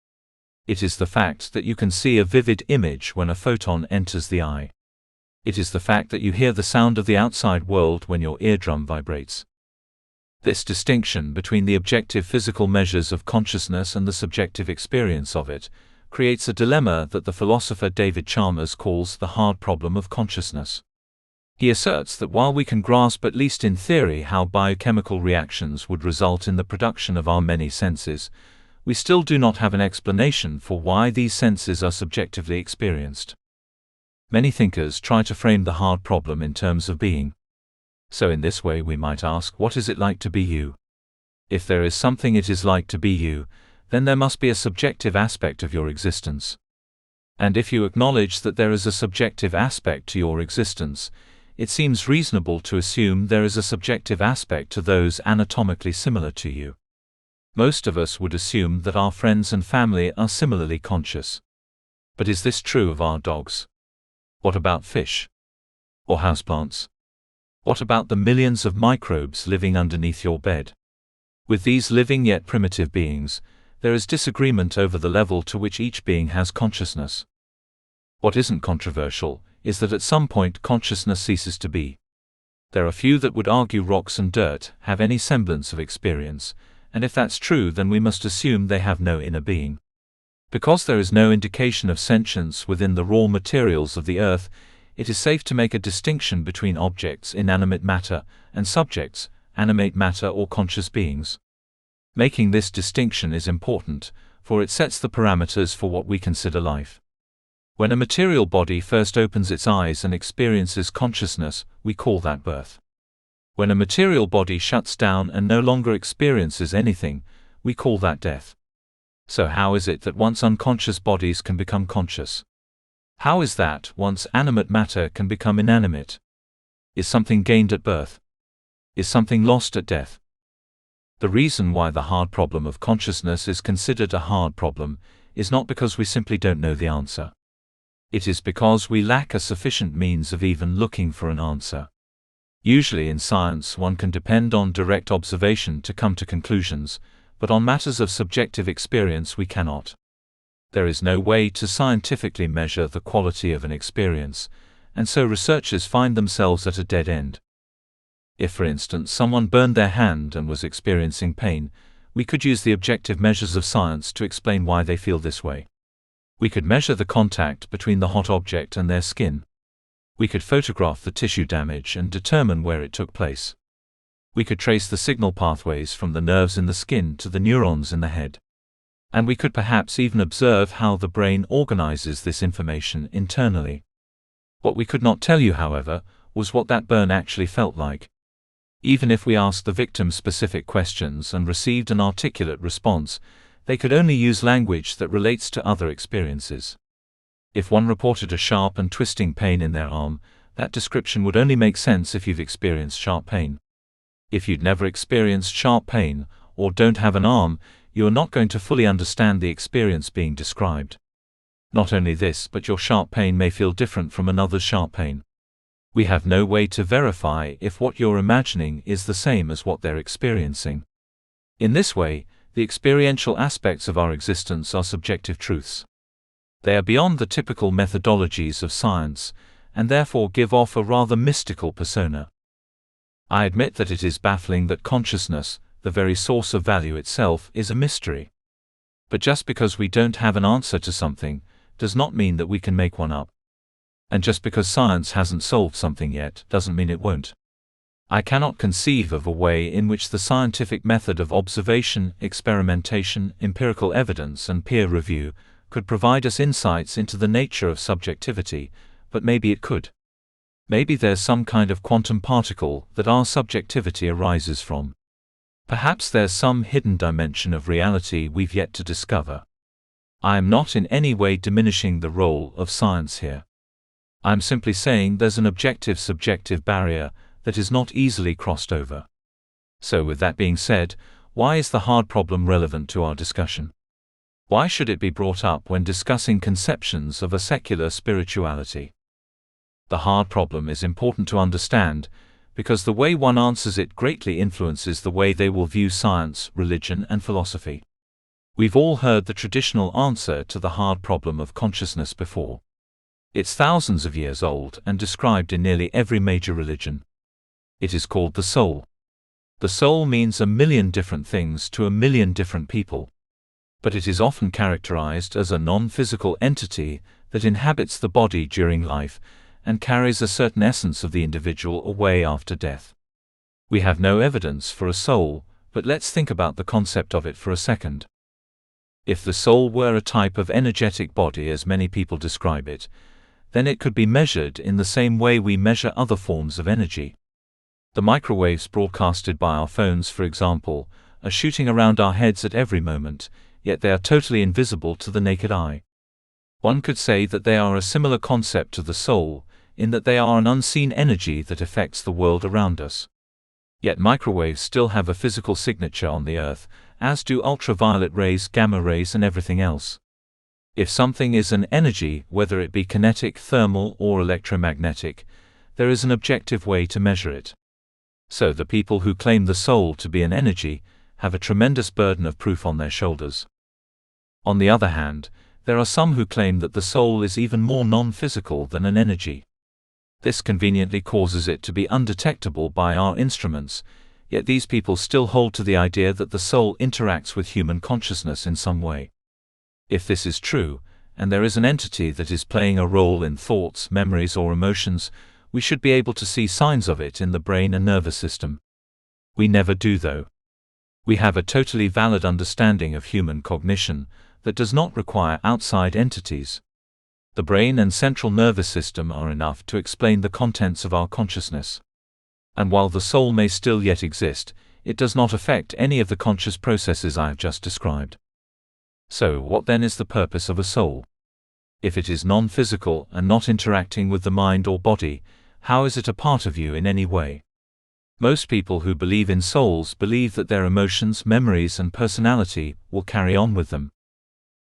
It is the fact that you can see a vivid image when a photon enters the eye. It is the fact that you hear the sound of the outside world when your eardrum vibrates. This distinction between the objective physical measures of consciousness and the subjective experience of it creates a dilemma that the philosopher David Chalmers calls the hard problem of consciousness. He asserts that while we can grasp, at least in theory, how biochemical reactions would result in the production of our many senses, we still do not have an explanation for why these senses are subjectively experienced. Many thinkers try to frame the hard problem in terms of being. So in this way we might ask, what is it like to be you? If there is something it is like to be you, then there must be a subjective aspect of your existence. And if you acknowledge that there is a subjective aspect to your existence, it seems reasonable to assume there is a subjective aspect to those anatomically similar to you. Most of us would assume that our friends and family are similarly conscious. But is this true of our dogs? What about fish? Or houseplants? What about the millions of microbes living underneath your bed? With these living yet primitive beings, there is disagreement over the level to which each being has consciousness. What isn't controversial is that at some point consciousness ceases to be. There are few that would argue rocks and dirt have any semblance of experience, and if that's true, then we must assume they have no inner being. Because there is no indication of sentience within the raw materials of the earth, it is safe to make a distinction between objects, inanimate matter, and subjects, animate matter or conscious beings. Making this distinction is important, for it sets the parameters for what we consider life. When a material body first opens its eyes and experiences consciousness, we call that birth. When a material body shuts down and no longer experiences anything, we call that death. So how is it that once unconscious bodies can become conscious? How is that once animate matter can become inanimate? Is something gained at birth? Is something lost at death? The reason why the hard problem of consciousness is considered a hard problem is not because we simply don't know the answer. It is because we lack a sufficient means of even looking for an answer. Usually in science one can depend on direct observation to come to conclusions, but on matters of subjective experience we cannot. There is no way to scientifically measure the quality of an experience, and so researchers find themselves at a dead end. If, for instance, someone burned their hand and was experiencing pain, we could use the objective measures of science to explain why they feel this way. We could measure the contact between the hot object and their skin. We could photograph the tissue damage and determine where it took place. We could trace the signal pathways from the nerves in the skin to the neurons in the head. And we could perhaps even observe how the brain organizes this information internally. What we could not tell you, however, was what that burn actually felt like. Even if we asked the victim specific questions and received an articulate response, they could only use language that relates to other experiences. If one reported a sharp and twisting pain in their arm, that description would only make sense if you've experienced sharp pain. If you'd never experienced sharp pain, or don't have an arm, you are not going to fully understand the experience being described. Not only this, but your sharp pain may feel different from another's sharp pain. We have no way to verify if what you're imagining is the same as what they're experiencing. In this way, the experiential aspects of our existence are subjective truths. They are beyond the typical methodologies of science, and therefore give off a rather mystical persona. I admit that it is baffling that consciousness, the very source of value itself, is a mystery. But just because we don't have an answer to something, does not mean that we can make one up. And just because science hasn't solved something yet, doesn't mean it won't. I cannot conceive of a way in which the scientific method of observation, experimentation, empirical evidence, and peer review could provide us insights into the nature of subjectivity, but maybe it could. Maybe there's some kind of quantum particle that our subjectivity arises from. Perhaps there's some hidden dimension of reality we've yet to discover. I am not in any way diminishing the role of science here. I'm simply saying there's an objective-subjective barrier that is not easily crossed over. So with that being said, why is the hard problem relevant to our discussion? Why should it be brought up when discussing conceptions of a secular spirituality? The hard problem is important to understand, because the way one answers it greatly influences the way they will view science, religion, and philosophy. We've all heard the traditional answer to the hard problem of consciousness before. It's thousands of years old and described in nearly every major religion. It is called the soul. The soul means a million different things to a million different people. But it is often characterized as a non-physical entity that inhabits the body during life and carries a certain essence of the individual away after death. We have no evidence for a soul, but let's think about the concept of it for a second. If the soul were a type of energetic body as many people describe it, then it could be measured in the same way we measure other forms of energy. The microwaves broadcasted by our phones, for example, are shooting around our heads at every moment, yet they are totally invisible to the naked eye. One could say that they are a similar concept to the soul, in that they are an unseen energy that affects the world around us. Yet microwaves still have a physical signature on the Earth, as do ultraviolet rays, gamma rays, and everything else. If something is an energy, whether it be kinetic, thermal, or electromagnetic, there is an objective way to measure it. So the people who claim the soul to be an energy have a tremendous burden of proof on their shoulders. On the other hand, there are some who claim that the soul is even more non-physical than an energy. This conveniently causes it to be undetectable by our instruments, yet these people still hold to the idea that the soul interacts with human consciousness in some way. If this is true, and there is an entity that is playing a role in thoughts, memories, or emotions, we should be able to see signs of it in the brain and nervous system. We never do, though. We have a totally valid understanding of human cognition that does not require outside entities. The brain and central nervous system are enough to explain the contents of our consciousness. And while the soul may still yet exist, it does not affect any of the conscious processes I have just described. So, what then is the purpose of a soul? If it is non-physical and not interacting with the mind or body, how is it a part of you in any way? Most people who believe in souls believe that their emotions, memories, and personality will carry on with them.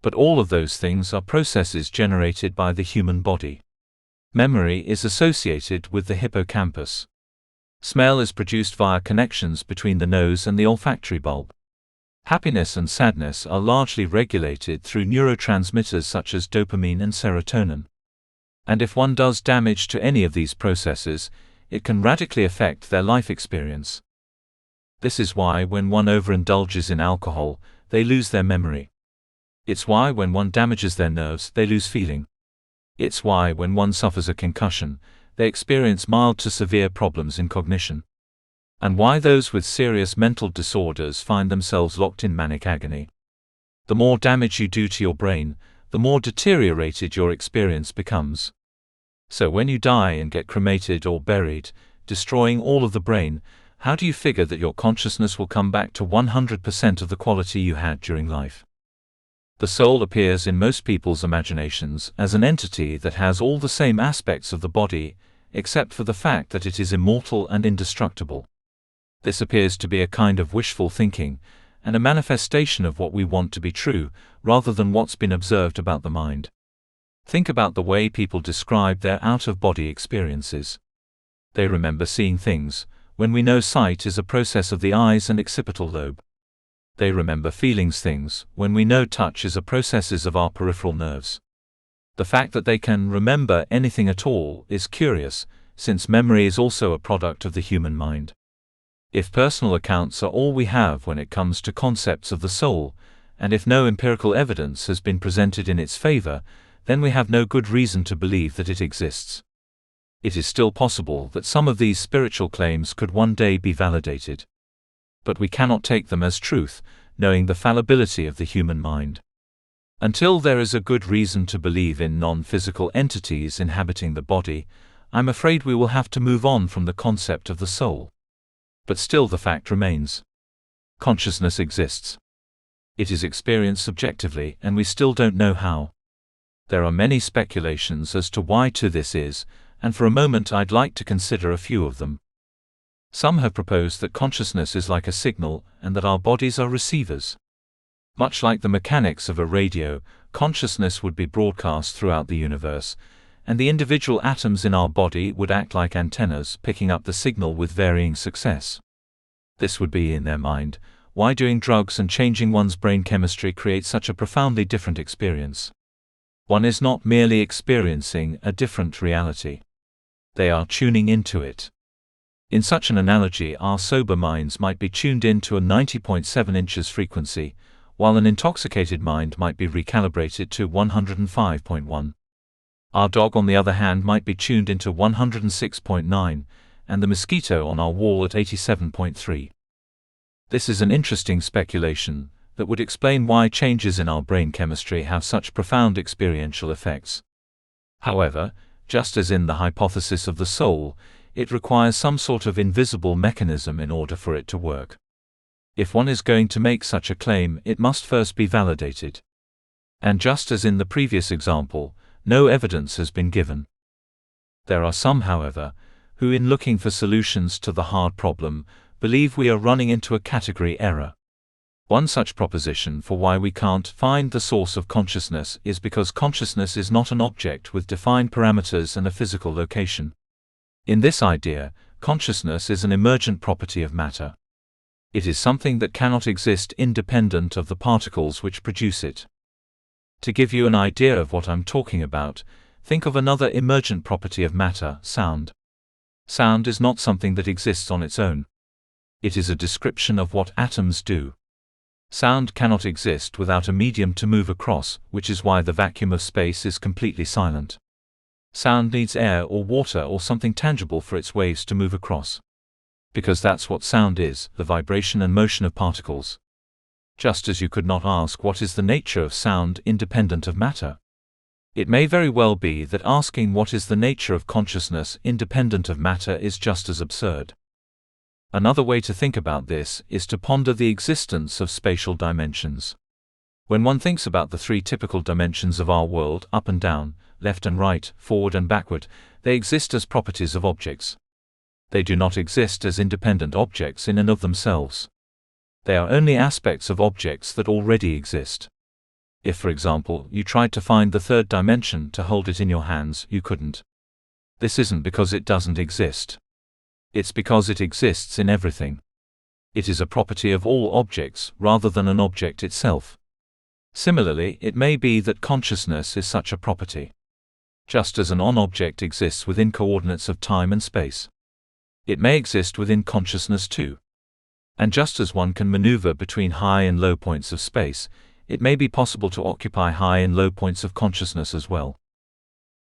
But all of those things are processes generated by the human body. Memory is associated with the hippocampus. Smell is produced via connections between the nose and the olfactory bulb. Happiness and sadness are largely regulated through neurotransmitters such as dopamine and serotonin. And if one does damage to any of these processes, it can radically affect their life experience. This is why when one overindulges in alcohol, they lose their memory. It's why when one damages their nerves, they lose feeling. It's why when one suffers a concussion, they experience mild to severe problems in cognition. And why those with serious mental disorders find themselves locked in manic agony. The more damage you do to your brain, the more deteriorated your experience becomes. So when you die and get cremated or buried, destroying all of the brain, how do you figure that your consciousness will come back to 100% of the quality you had during life? The soul appears in most people's imaginations as an entity that has all the same aspects of the body, except for the fact that it is immortal and indestructible. This appears to be a kind of wishful thinking, and a manifestation of what we want to be true, rather than what's been observed about the mind. Think about the way people describe their out-of-body experiences. They remember seeing things, when we know sight is a process of the eyes and occipital lobe. They remember feelings things, when we know touch is a process of our peripheral nerves. The fact that they can remember anything at all is curious, since memory is also a product of the human mind. If personal accounts are all we have when it comes to concepts of the soul, and if no empirical evidence has been presented in its favor, then we have no good reason to believe that it exists. It is still possible that some of these spiritual claims could one day be validated. But we cannot take them as truth, knowing the fallibility of the human mind. Until there is a good reason to believe in non-physical entities inhabiting the body, I'm afraid we will have to move on from the concept of the soul. But still the fact remains. Consciousness exists. It is experienced subjectively, and we still don't know how. There are many speculations as to why this is, and for a moment I'd like to consider a few of them. Some have proposed that consciousness is like a signal, and that our bodies are receivers. Much like the mechanics of a radio, consciousness would be broadcast throughout the universe, and the individual atoms in our body would act like antennas picking up the signal with varying success. This would be, in their mind, why doing drugs and changing one's brain chemistry creates such a profoundly different experience. One is not merely experiencing a different reality. They are tuning into it. In such an analogy, our sober minds might be tuned into a 90.7 inches frequency, while an intoxicated mind might be recalibrated to 105.1. Our dog, on the other hand, might be tuned into 106.9, and the mosquito on our wall at 87.3. This is an interesting speculation that would explain why changes in our brain chemistry have such profound experiential effects. However, just as in the hypothesis of the soul, it requires some sort of invisible mechanism in order for it to work. If one is going to make such a claim, it must first be validated. And just as in the previous example, no evidence has been given. There are some, however, who, in looking for solutions to the hard problem, believe we are running into a category error. One such proposition for why we can't find the source of consciousness is because consciousness is not an object with defined parameters and a physical location. In this idea, consciousness is an emergent property of matter. It is something that cannot exist independent of the particles which produce it. To give you an idea of what I'm talking about, think of another emergent property of matter, sound. Sound is not something that exists on its own. It is a description of what atoms do. Sound cannot exist without a medium to move across, which is why the vacuum of space is completely silent. Sound needs air or water or something tangible for its waves to move across. Because that's what sound is, the vibration and motion of particles. Just as you could not ask what is the nature of sound independent of matter. It may very well be that asking what is the nature of consciousness independent of matter is just as absurd. Another way to think about this is to ponder the existence of spatial dimensions. When one thinks about the three typical dimensions of our world, up and down, left and right, forward and backward, they exist as properties of objects. They do not exist as independent objects in and of themselves. They are only aspects of objects that already exist. If, for example, you tried to find the third dimension to hold it in your hands, you couldn't. This isn't because it doesn't exist. It's because it exists in everything. It is a property of all objects rather than an object itself. Similarly, it may be that consciousness is such a property. Just as an on-object exists within coordinates of time and space, it may exist within consciousness too. And just as one can maneuver between high and low points of space, it may be possible to occupy high and low points of consciousness as well.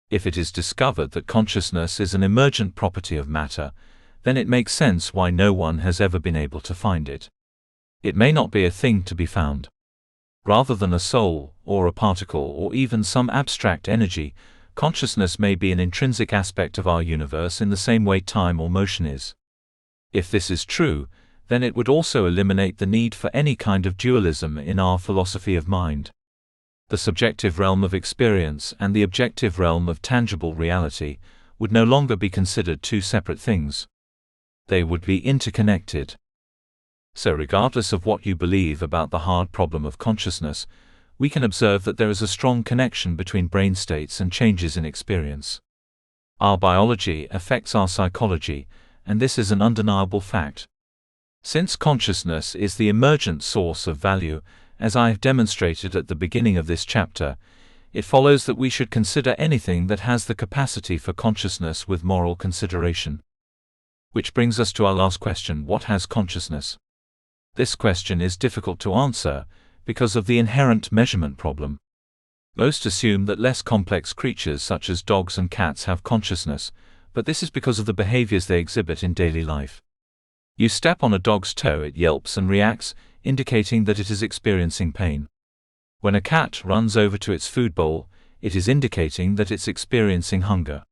If it is discovered that consciousness is an emergent property of matter, then it makes sense why no one has ever been able to find it. It may not be a thing to be found. Rather than a soul, or a particle, or even some abstract energy, consciousness may be an intrinsic aspect of our universe in the same way time or motion is. If this is true, then it would also eliminate the need for any kind of dualism in our philosophy of mind. The subjective realm of experience and the objective realm of tangible reality would no longer be considered two separate things. They would be interconnected. So regardless of what you believe about the hard problem of consciousness, we can observe that there is a strong connection between brain states and changes in experience. Our biology affects our psychology, and this is an undeniable fact. Since consciousness is the emergent source of value, as I have demonstrated at the beginning of this chapter, it follows that we should consider anything that has the capacity for consciousness with moral consideration. Which brings us to our last question: what has consciousness? This question is difficult to answer because of the inherent measurement problem. Most assume that less complex creatures such as dogs and cats have consciousness, but this is because of the behaviors they exhibit in daily life. You step on a dog's toe, it yelps and reacts, indicating that it is experiencing pain. When a cat runs over to its food bowl, it is indicating that it's experiencing hunger.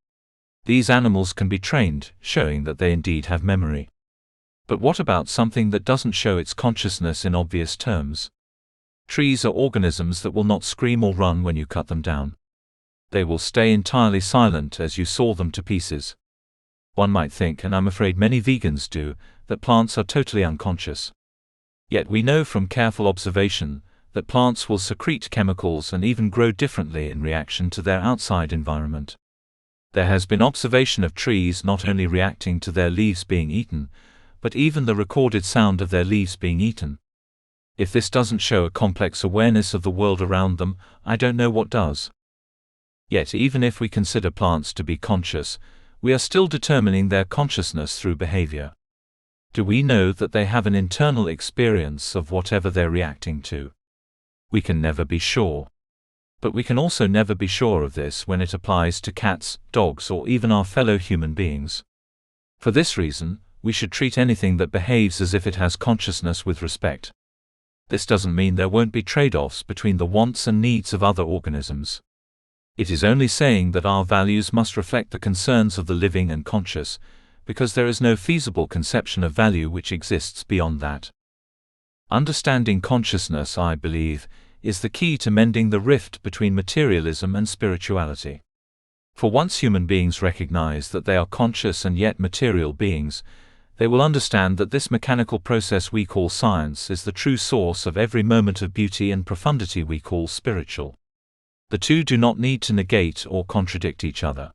These animals can be trained, showing that they indeed have memory. But what about something that doesn't show its consciousness in obvious terms? Trees are organisms that will not scream or run when you cut them down. They will stay entirely silent as you saw them to pieces. One might think, and I'm afraid many vegans do, that plants are totally unconscious. Yet we know from careful observation that plants will secrete chemicals and even grow differently in reaction to their outside environment. There has been observation of trees not only reacting to their leaves being eaten, but even the recorded sound of their leaves being eaten. If this doesn't show a complex awareness of the world around them, I don't know what does. Yet even if we consider plants to be conscious, we are still determining their consciousness through behavior. Do we know that they have an internal experience of whatever they're reacting to? We can never be sure. But we can also never be sure of this when it applies to cats, dogs, or even our fellow human beings. For this reason, we should treat anything that behaves as if it has consciousness with respect. This doesn't mean there won't be trade-offs between the wants and needs of other organisms. It is only saying that our values must reflect the concerns of the living and conscious, because there is no feasible conception of value which exists beyond that. Understanding consciousness, I believe, is the key to mending the rift between materialism and spirituality. For once human beings recognize that they are conscious and yet material beings, they will understand that this mechanical process we call science is the true source of every moment of beauty and profundity we call spiritual. The two do not need to negate or contradict each other.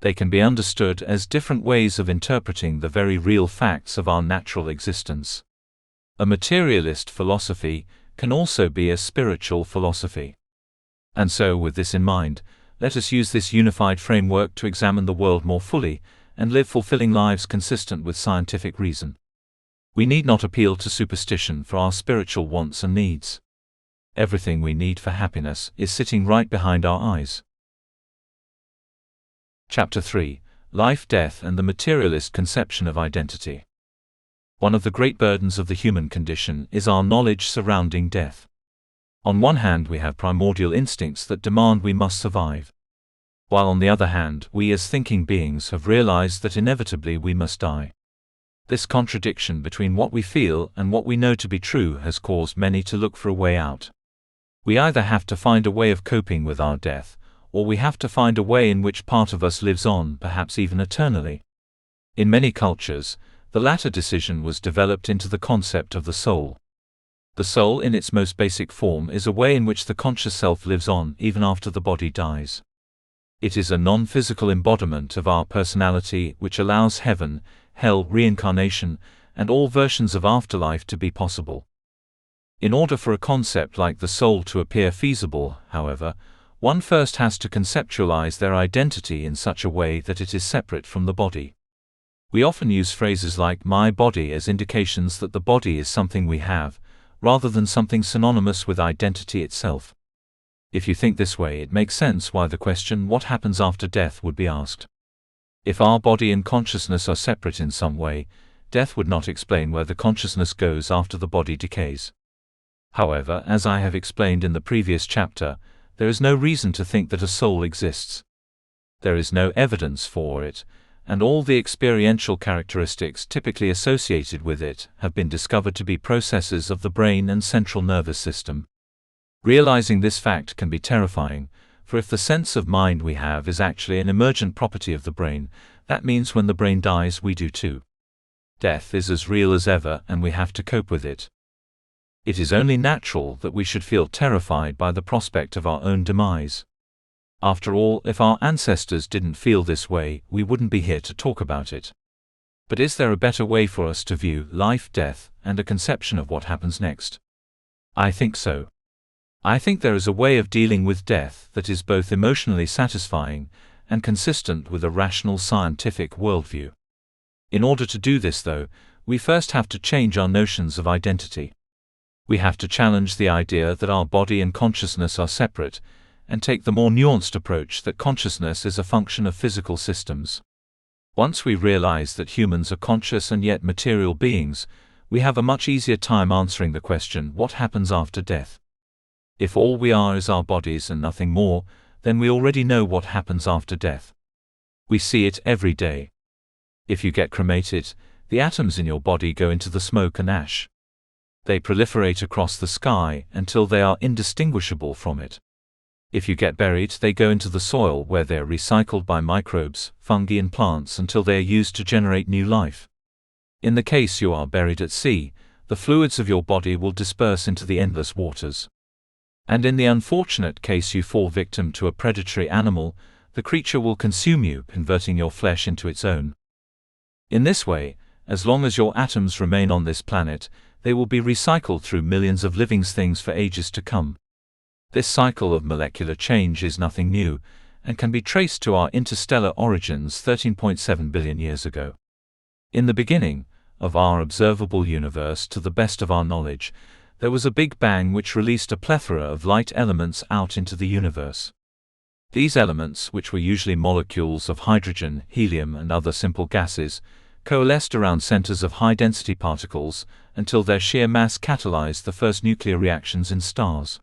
They can be understood as different ways of interpreting the very real facts of our natural existence. A materialist philosophy can also be a spiritual philosophy. And so, with this in mind, let us use this unified framework to examine the world more fully and live fulfilling lives consistent with scientific reason. We need not appeal to superstition for our spiritual wants and needs. Everything we need for happiness is sitting right behind our eyes. Chapter 3: Life, Death, and the Materialist Conception of Identity. One of the great burdens of the human condition is our knowledge surrounding death. On one hand, we have primordial instincts that demand we must survive, while on the other hand, we as thinking beings have realized that inevitably we must die. This contradiction between what we feel and what we know to be true has caused many to look for a way out. We either have to find a way of coping with our death, or we have to find a way in which part of us lives on, perhaps even eternally. In many cultures, the latter decision was developed into the concept of the soul. The soul in its most basic form is a way in which the conscious self lives on even after the body dies. It is a non-physical embodiment of our personality which allows heaven, hell, reincarnation, and all versions of afterlife to be possible. In order for a concept like the soul to appear feasible, however, one first has to conceptualize their identity in such a way that it is separate from the body. We often use phrases like "my body" as indications that the body is something we have, rather than something synonymous with identity itself. If you think this way, it makes sense why the question "what happens after death" would be asked. If our body and consciousness are separate in some way, death would not explain where the consciousness goes after the body decays. However, as I have explained in the previous chapter, there is no reason to think that a soul exists. There is no evidence for it, and all the experiential characteristics typically associated with it have been discovered to be processes of the brain and central nervous system. Realizing this fact can be terrifying, for if the sense of mind we have is actually an emergent property of the brain, that means when the brain dies we do too. Death is as real as ever, and we have to cope with it. It is only natural that we should feel terrified by the prospect of our own demise. After all, if our ancestors didn't feel this way, we wouldn't be here to talk about it. But is there a better way for us to view life, death, and a conception of what happens next? I think so. I think there is a way of dealing with death that is both emotionally satisfying and consistent with a rational scientific worldview. In order to do this, though, we first have to change our notions of identity. We have to challenge the idea that our body and consciousness are separate, and take the more nuanced approach that consciousness is a function of physical systems. Once we realize that humans are conscious and yet material beings, we have a much easier time answering the question, what happens after death? If all we are is our bodies and nothing more, then we already know what happens after death. We see it every day. If you get cremated, the atoms in your body go into the smoke and ash. They proliferate across the sky until they are indistinguishable from it. If you get buried, they go into the soil where they are recycled by microbes, fungi and plants until they are used to generate new life. In the case you are buried at sea, the fluids of your body will disperse into the endless waters. And in the unfortunate case you fall victim to a predatory animal, the creature will consume you, converting your flesh into its own. In this way, as long as your atoms remain on this planet, they will be recycled through millions of living things for ages to come. This cycle of molecular change is nothing new, and can be traced to our interstellar origins 13.7 billion years ago. In the beginning of our observable universe, to the best of our knowledge, there was a Big Bang which released a plethora of light elements out into the universe. These elements, which were usually molecules of hydrogen, helium and other simple gases, coalesced around centers of high-density particles until their sheer mass catalyzed the first nuclear reactions in stars.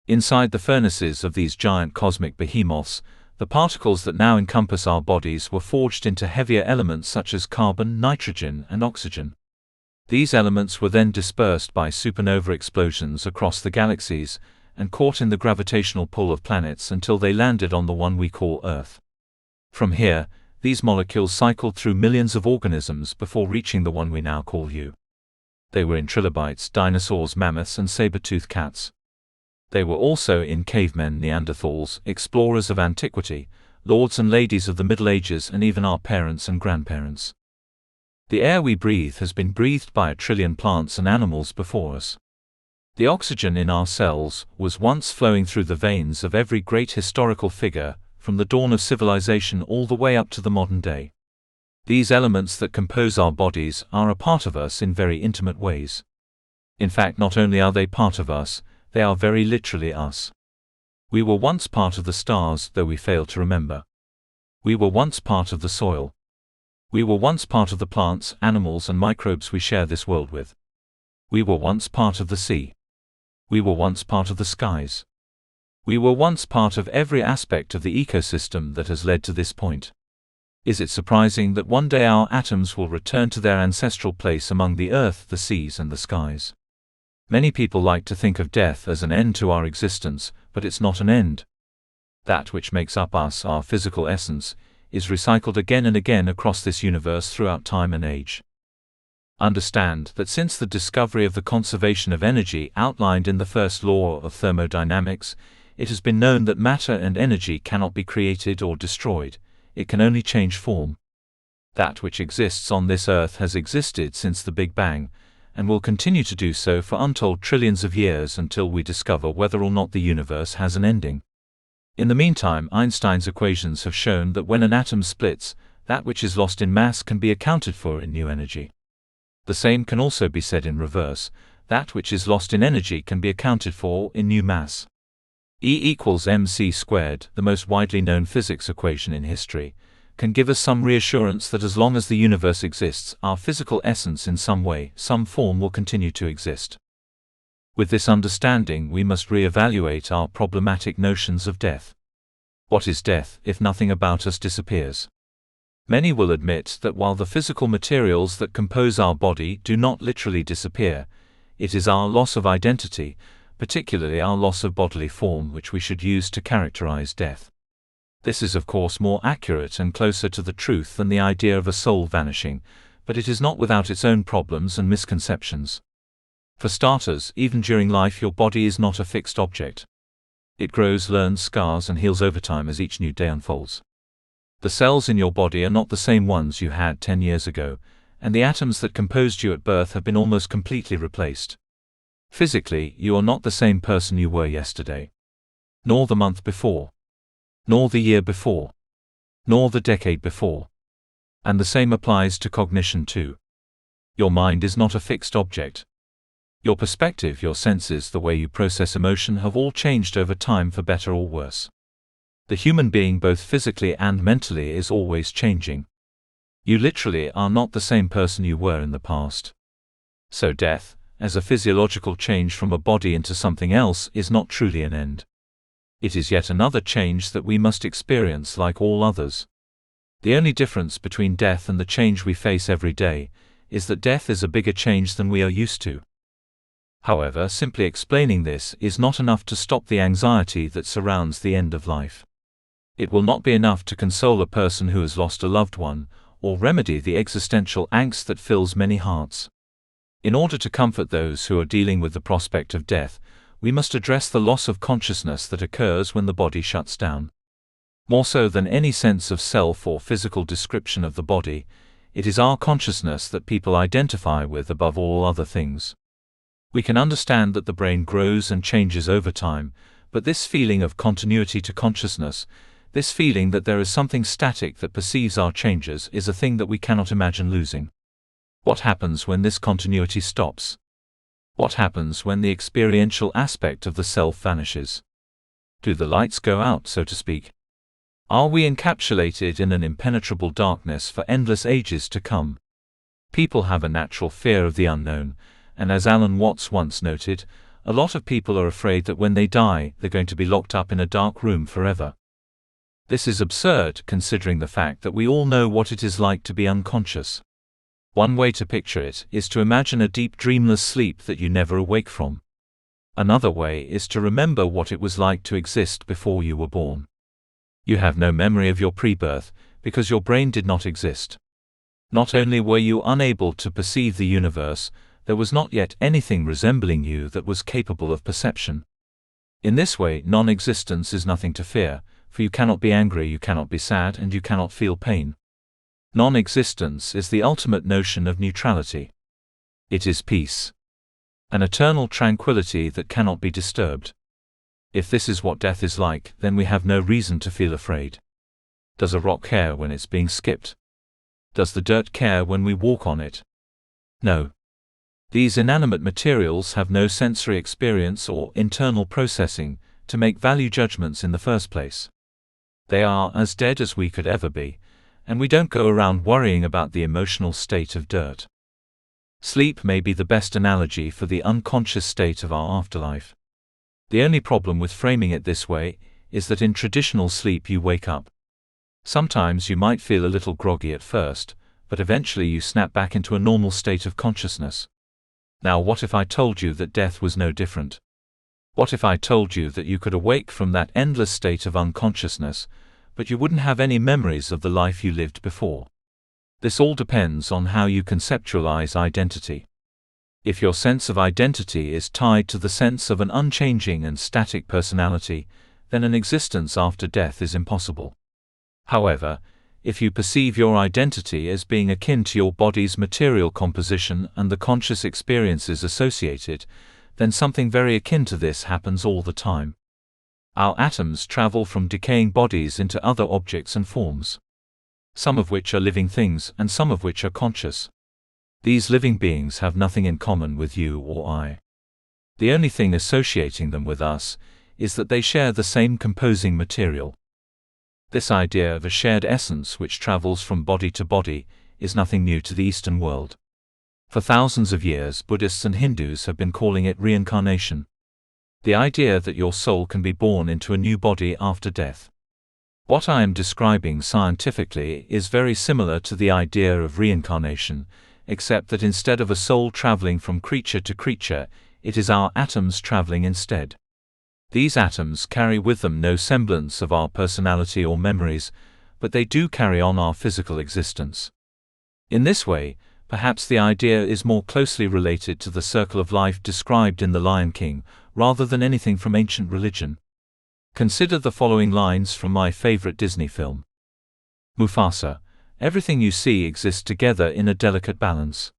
Inside the furnaces of these giant cosmic behemoths, the particles that now encompass our bodies were forged into heavier elements such as carbon, nitrogen, and oxygen. These elements were then dispersed by supernova explosions across the galaxies and caught in the gravitational pull of planets until they landed on the one we call Earth. From here, these molecules cycled through millions of organisms before reaching the one we now call you. They were in trilobites, dinosaurs, mammoths, and saber-toothed cats. They were also in cavemen, Neanderthals, explorers of antiquity, lords and ladies of the Middle Ages, and even our parents and grandparents. The air we breathe has been breathed by 1 trillion plants and animals before us. The oxygen in our cells was once flowing through the veins of every great historical figure, from the dawn of civilization all the way up to the modern day. These elements that compose our bodies are a part of us in very intimate ways. In fact, not only are they part of us, they are very literally us. We were once part of the stars, though we fail to remember. We were once part of the soil. We were once part of the plants, animals and microbes we share this world with. We were once part of the sea. We were once part of the skies. We were once part of every aspect of the ecosystem that has led to this point. Is it surprising that one day our atoms will return to their ancestral place among the earth, the seas and the skies? Many people like to think of death as an end to our existence, but it's not an end. That which makes up us, our physical essence, is recycled again and again across this universe throughout time and age. Understand that since the discovery of the conservation of energy outlined in the first law of thermodynamics, it has been known that matter and energy cannot be created or destroyed, it can only change form. That which exists on this earth has existed since the Big Bang, and will continue to do so for untold trillions of years until we discover whether or not the universe has an ending. In the meantime, Einstein's equations have shown that when an atom splits, that which is lost in mass can be accounted for in new energy. The same can also be said in reverse: that which is lost in energy can be accounted for in new mass. E=mc², the most widely known physics equation in history, can give us some reassurance that as long as the universe exists, our physical essence in some way, some form will continue to exist. With this understanding, we must re-evaluate our problematic notions of death. What is death, if nothing about us disappears? Many will admit that while the physical materials that compose our body do not literally disappear, it is our loss of identity, particularly our loss of bodily form, which we should use to characterize death. This is of course more accurate and closer to the truth than the idea of a soul vanishing, but it is not without its own problems and misconceptions. For starters, even during life your body is not a fixed object. It grows, learns, scars, and heals over time as each new day unfolds. The cells in your body are not the same ones you had 10 years ago, and the atoms that composed you at birth have been almost completely replaced. Physically, you are not the same person you were yesterday, nor the month before, nor the year before, nor the decade before. And the same applies to cognition too. Your mind is not a fixed object. Your perspective, your senses, the way you process emotion have all changed over time for better or worse. The human being, both physically and mentally, is always changing. You literally are not the same person you were in the past. So death, as a physiological change from a body into something else, is not truly an end. It is yet another change that we must experience like all others. The only difference between death and the change we face every day is that death is a bigger change than we are used to. However, simply explaining this is not enough to stop the anxiety that surrounds the end of life. It will not be enough to console a person who has lost a loved one, or remedy the existential angst that fills many hearts. In order to comfort those who are dealing with the prospect of death, we must address the loss of consciousness that occurs when the body shuts down. More so than any sense of self or physical description of the body, it is our consciousness that people identify with above all other things. We can understand that the brain grows and changes over time, but this feeling of continuity to consciousness, this feeling that there is something static that perceives our changes, is a thing that we cannot imagine losing. What happens when this continuity stops? What happens when the experiential aspect of the self vanishes? Do the lights go out, so to speak? Are we encapsulated in an impenetrable darkness for endless ages to come? People have a natural fear of the unknown, and as Alan Watts once noted, a lot of people are afraid that when they die, they're going to be locked up in a dark room forever. This is absurd, considering the fact that we all know what it is like to be unconscious. One way to picture it is to imagine a deep dreamless sleep that you never awake from. Another way is to remember what it was like to exist before you were born. You have no memory of your pre-birth, because your brain did not exist. Not only were you unable to perceive the universe, there was not yet anything resembling you that was capable of perception. In this way, non-existence is nothing to fear, for you cannot be angry, you cannot be sad, and you cannot feel pain. Non-existence is the ultimate notion of neutrality. It is peace. An eternal tranquility that cannot be disturbed. If this is what death is like, then we have no reason to feel afraid. Does a rock care when it's being skipped? Does the dirt care when we walk on it? No. These inanimate materials have no sensory experience or internal processing to make value judgments in the first place. They are as dead as we could ever be, and we don't go around worrying about the emotional state of dirt. Sleep may be the best analogy for the unconscious state of our afterlife. The only problem with framing it this way is that in traditional sleep you wake up. Sometimes you might feel a little groggy at first, but eventually you snap back into a normal state of consciousness. Now what if I told you that death was no different? What if I told you that you could awake from that endless state of unconsciousness, but you wouldn't have any memories of the life you lived before? This all depends on how you conceptualize identity. If your sense of identity is tied to the sense of an unchanging and static personality, then an existence after death is impossible. However, If you perceive your identity as being akin to your body's material composition and the conscious experiences associated, then something very akin to this happens all the time. Our atoms travel from decaying bodies into other objects and forms, some of which are living things and some of which are conscious. These living beings have nothing in common with you or I. The only thing associating them with us is that they share the same composing material. This idea of a shared essence which travels from body to body is nothing new to the Eastern world. For thousands of years, Buddhists and Hindus have been calling it reincarnation. The idea that your soul can be born into a new body after death. What I am describing scientifically is very similar to the idea of reincarnation, except that instead of a soul traveling from creature to creature, it is our atoms traveling instead. These atoms carry with them no semblance of our personality or memories, but they do carry on our physical existence. In this way, perhaps the idea is more closely related to the circle of life described in The Lion King, rather than anything from ancient religion. Consider the following lines from my favorite Disney film. Mufasa, everything you see exists together in a delicate balance.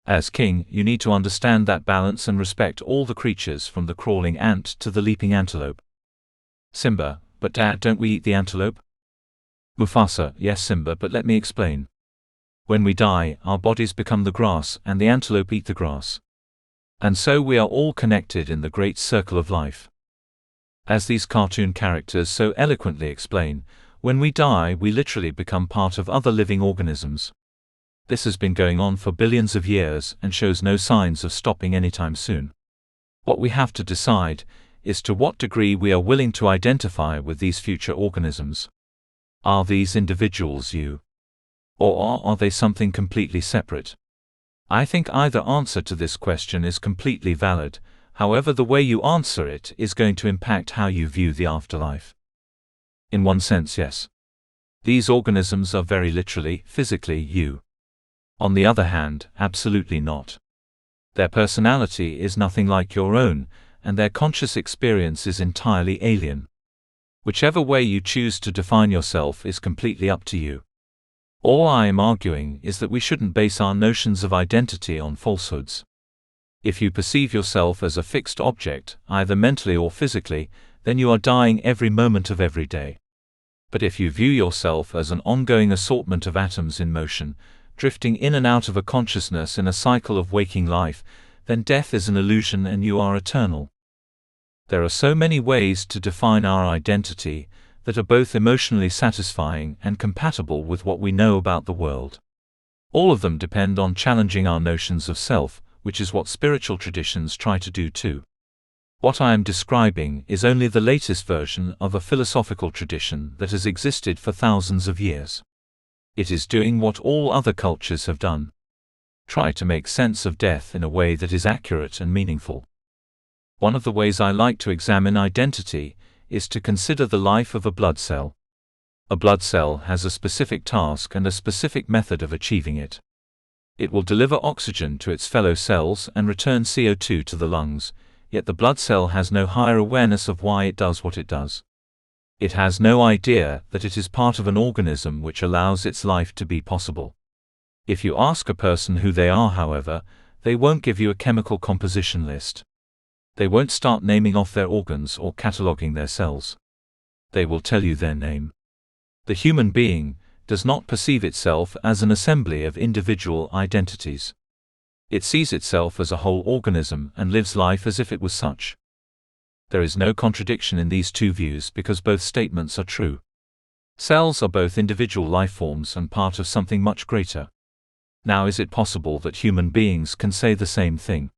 As king, you need to understand that balance and respect all the creatures from the crawling ant to the leaping antelope. Simba, but Dad, don't we eat the antelope? Mufasa, yes Simba, but let me explain. When we die, our bodies become the grass and the antelope eat the grass. And so we are all connected in the great circle of life. As these cartoon characters so eloquently explain, when we die we literally become part of other living organisms. This has been going on for billions of years and shows no signs of stopping anytime soon. What we have to decide is to what degree we are willing to identify with these future organisms. Are these individuals you? Or are they something completely separate? I think either answer to this question is completely valid, however the way you answer it is going to impact how you view the afterlife. In one sense, yes. These organisms are very literally, physically you. On the other hand, absolutely not. Their personality is nothing like your own, and their conscious experience is entirely alien. Whichever way you choose to define yourself is completely up to you. All I am arguing is that we shouldn't base our notions of identity on falsehoods. If you perceive yourself as a fixed object, either mentally or physically, then you are dying every moment of every day. But if you view yourself as an ongoing assortment of atoms in motion, drifting in and out of a consciousness in a cycle of waking life, then death is an illusion and you are eternal. There are so many ways to define our identity that are both emotionally satisfying and compatible with what we know about the world. All of them depend on challenging our notions of self, which is what spiritual traditions try to do too. What I am describing is only the latest version of a philosophical tradition that has existed for thousands of years. It is doing what all other cultures have done. Try to make sense of death in a way that is accurate and meaningful. One of the ways I like to examine identity is to consider the life of a blood cell. A blood cell has a specific task and a specific method of achieving it. It will deliver oxygen to its fellow cells and return CO2 to the lungs, yet the blood cell has no higher awareness of why it does what it does. It has no idea that it is part of an organism which allows its life to be possible. If you ask a person who they are, however, they won't give you a chemical composition list. They won't start naming off their organs or cataloging their cells. They will tell you their name. The human being does not perceive itself as an assembly of individual identities. It sees itself as a whole organism and lives life as if it was such. There is no contradiction in these two views because both statements are true. Cells are both individual life forms and part of something much greater. Now, is it possible that human beings can say the same thing?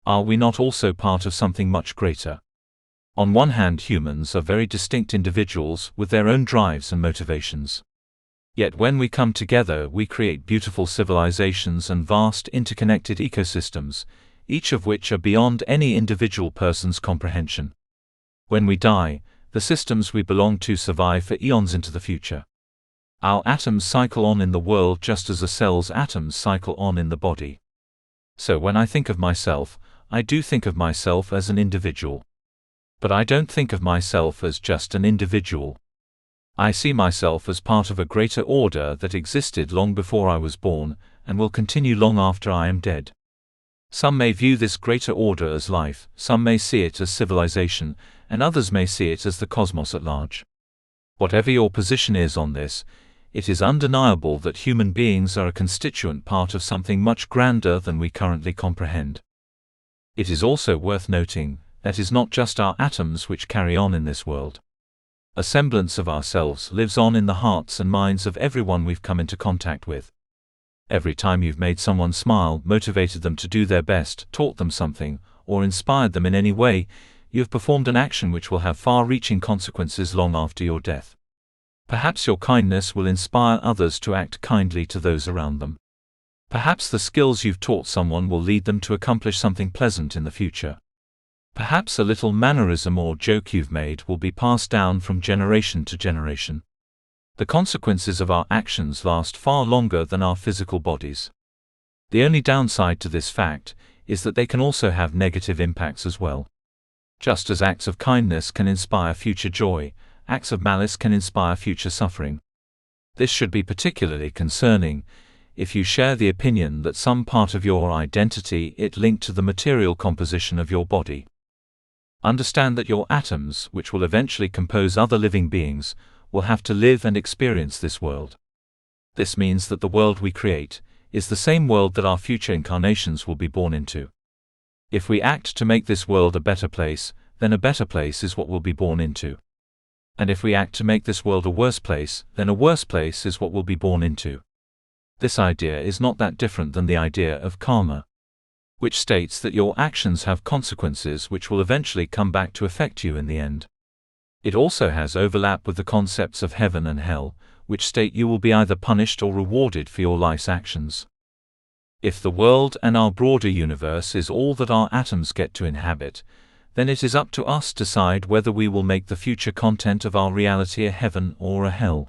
Are we not also part of something much greater? On one hand, humans are very distinct individuals with their own drives and motivations. Yet when we come together, we create beautiful civilizations and vast interconnected ecosystems, each of which are beyond any individual person's comprehension. When we die, the systems we belong to survive for eons into the future. Our atoms cycle on in the world just as a cell's atoms cycle on in the body. So when I think of myself, I do think of myself as an individual. But I don't think of myself as just an individual. I see myself as part of a greater order that existed long before I was born, and will continue long after I am dead. Some may view this greater order as life, some may see it as civilization, and others may see it as the cosmos at large. Whatever your position is on this, it is undeniable that human beings are a constituent part of something much grander than we currently comprehend. It is also worth noting that it is not just our atoms which carry on in this world. A semblance of ourselves lives on in the hearts and minds of everyone we've come into contact with. Every time you've made someone smile, motivated them to do their best, taught them something, or inspired them in any way, you have performed an action which will have far-reaching consequences long after your death. Perhaps your kindness will inspire others to act kindly to those around them. Perhaps the skills you've taught someone will lead them to accomplish something pleasant in the future. Perhaps a little mannerism or joke you've made will be passed down from generation to generation. The consequences of our actions last far longer than our physical bodies. The only downside to this fact is that they can also have negative impacts as well. Just as acts of kindness can inspire future joy, acts of malice can inspire future suffering. This should be particularly concerning if you share the opinion that some part of your identity is linked to the material composition of your body. Understand that your atoms, which will eventually compose other living beings, will have to live and experience this world. This means that the world we create is the same world that our future incarnations will be born into. If we act to make this world a better place, then a better place is what we'll be born into. And if we act to make this world a worse place, then a worse place is what we'll be born into. This idea is not that different than the idea of karma, which states that your actions have consequences which will eventually come back to affect you in the end. It also has overlap with the concepts of heaven and hell, which state you will be either punished or rewarded for your life's actions. If the world and our broader universe is all that our atoms get to inhabit, then it is up to us to decide whether we will make the future content of our reality a heaven or a hell.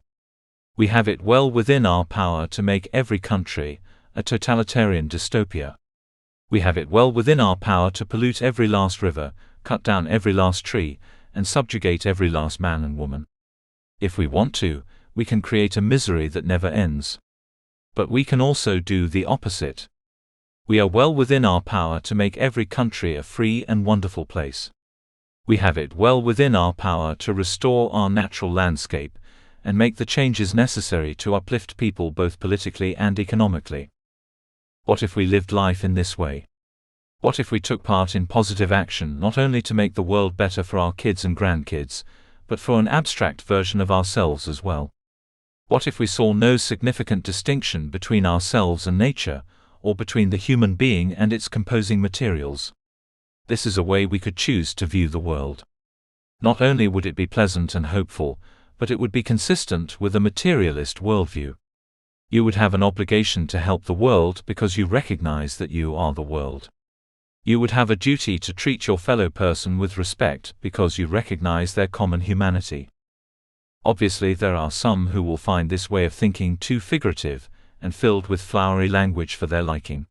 We have it well within our power to make every country a totalitarian dystopia. We have it well within our power to pollute every last river, cut down every last tree, and subjugate every last man and woman. If we want to, we can create a misery that never ends. But we can also do the opposite. We are well within our power to make every country a free and wonderful place. We have it well within our power to restore our natural landscape and make the changes necessary to uplift people both politically and economically. What if we lived life in this way? What if we took part in positive action not only to make the world better for our kids and grandkids, but for an abstract version of ourselves as well? What if we saw no significant distinction between ourselves and nature, or between the human being and its composing materials? This is a way we could choose to view the world. Not only would it be pleasant and hopeful, but it would be consistent with a materialist worldview. You would have an obligation to help the world because you recognize that you are the world. You would have a duty to treat your fellow person with respect because you recognize their common humanity. Obviously, there are some who will find this way of thinking too figurative and filled with flowery language for their liking.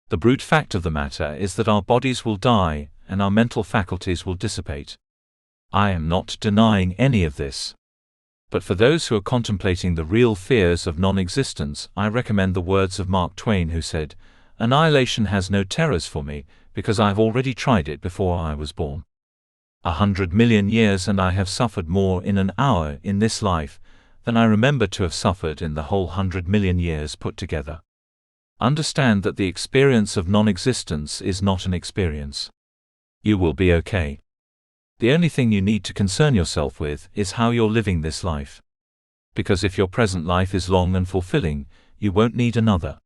The brute fact of the matter is that our bodies will die and our mental faculties will dissipate. I am not denying any of this. But for those who are contemplating the real fears of non-existence, I recommend the words of Mark Twain, who said, "Annihilation has no terrors for me, because I have already tried it before I was born. 100 million years and I have suffered more in an hour in this life than I remember to have suffered in the whole 100 million years put together." Understand that the experience of non-existence is not an experience. You will be okay. The only thing you need to concern yourself with is how you're living this life. Because if your present life is long and fulfilling, you won't need another.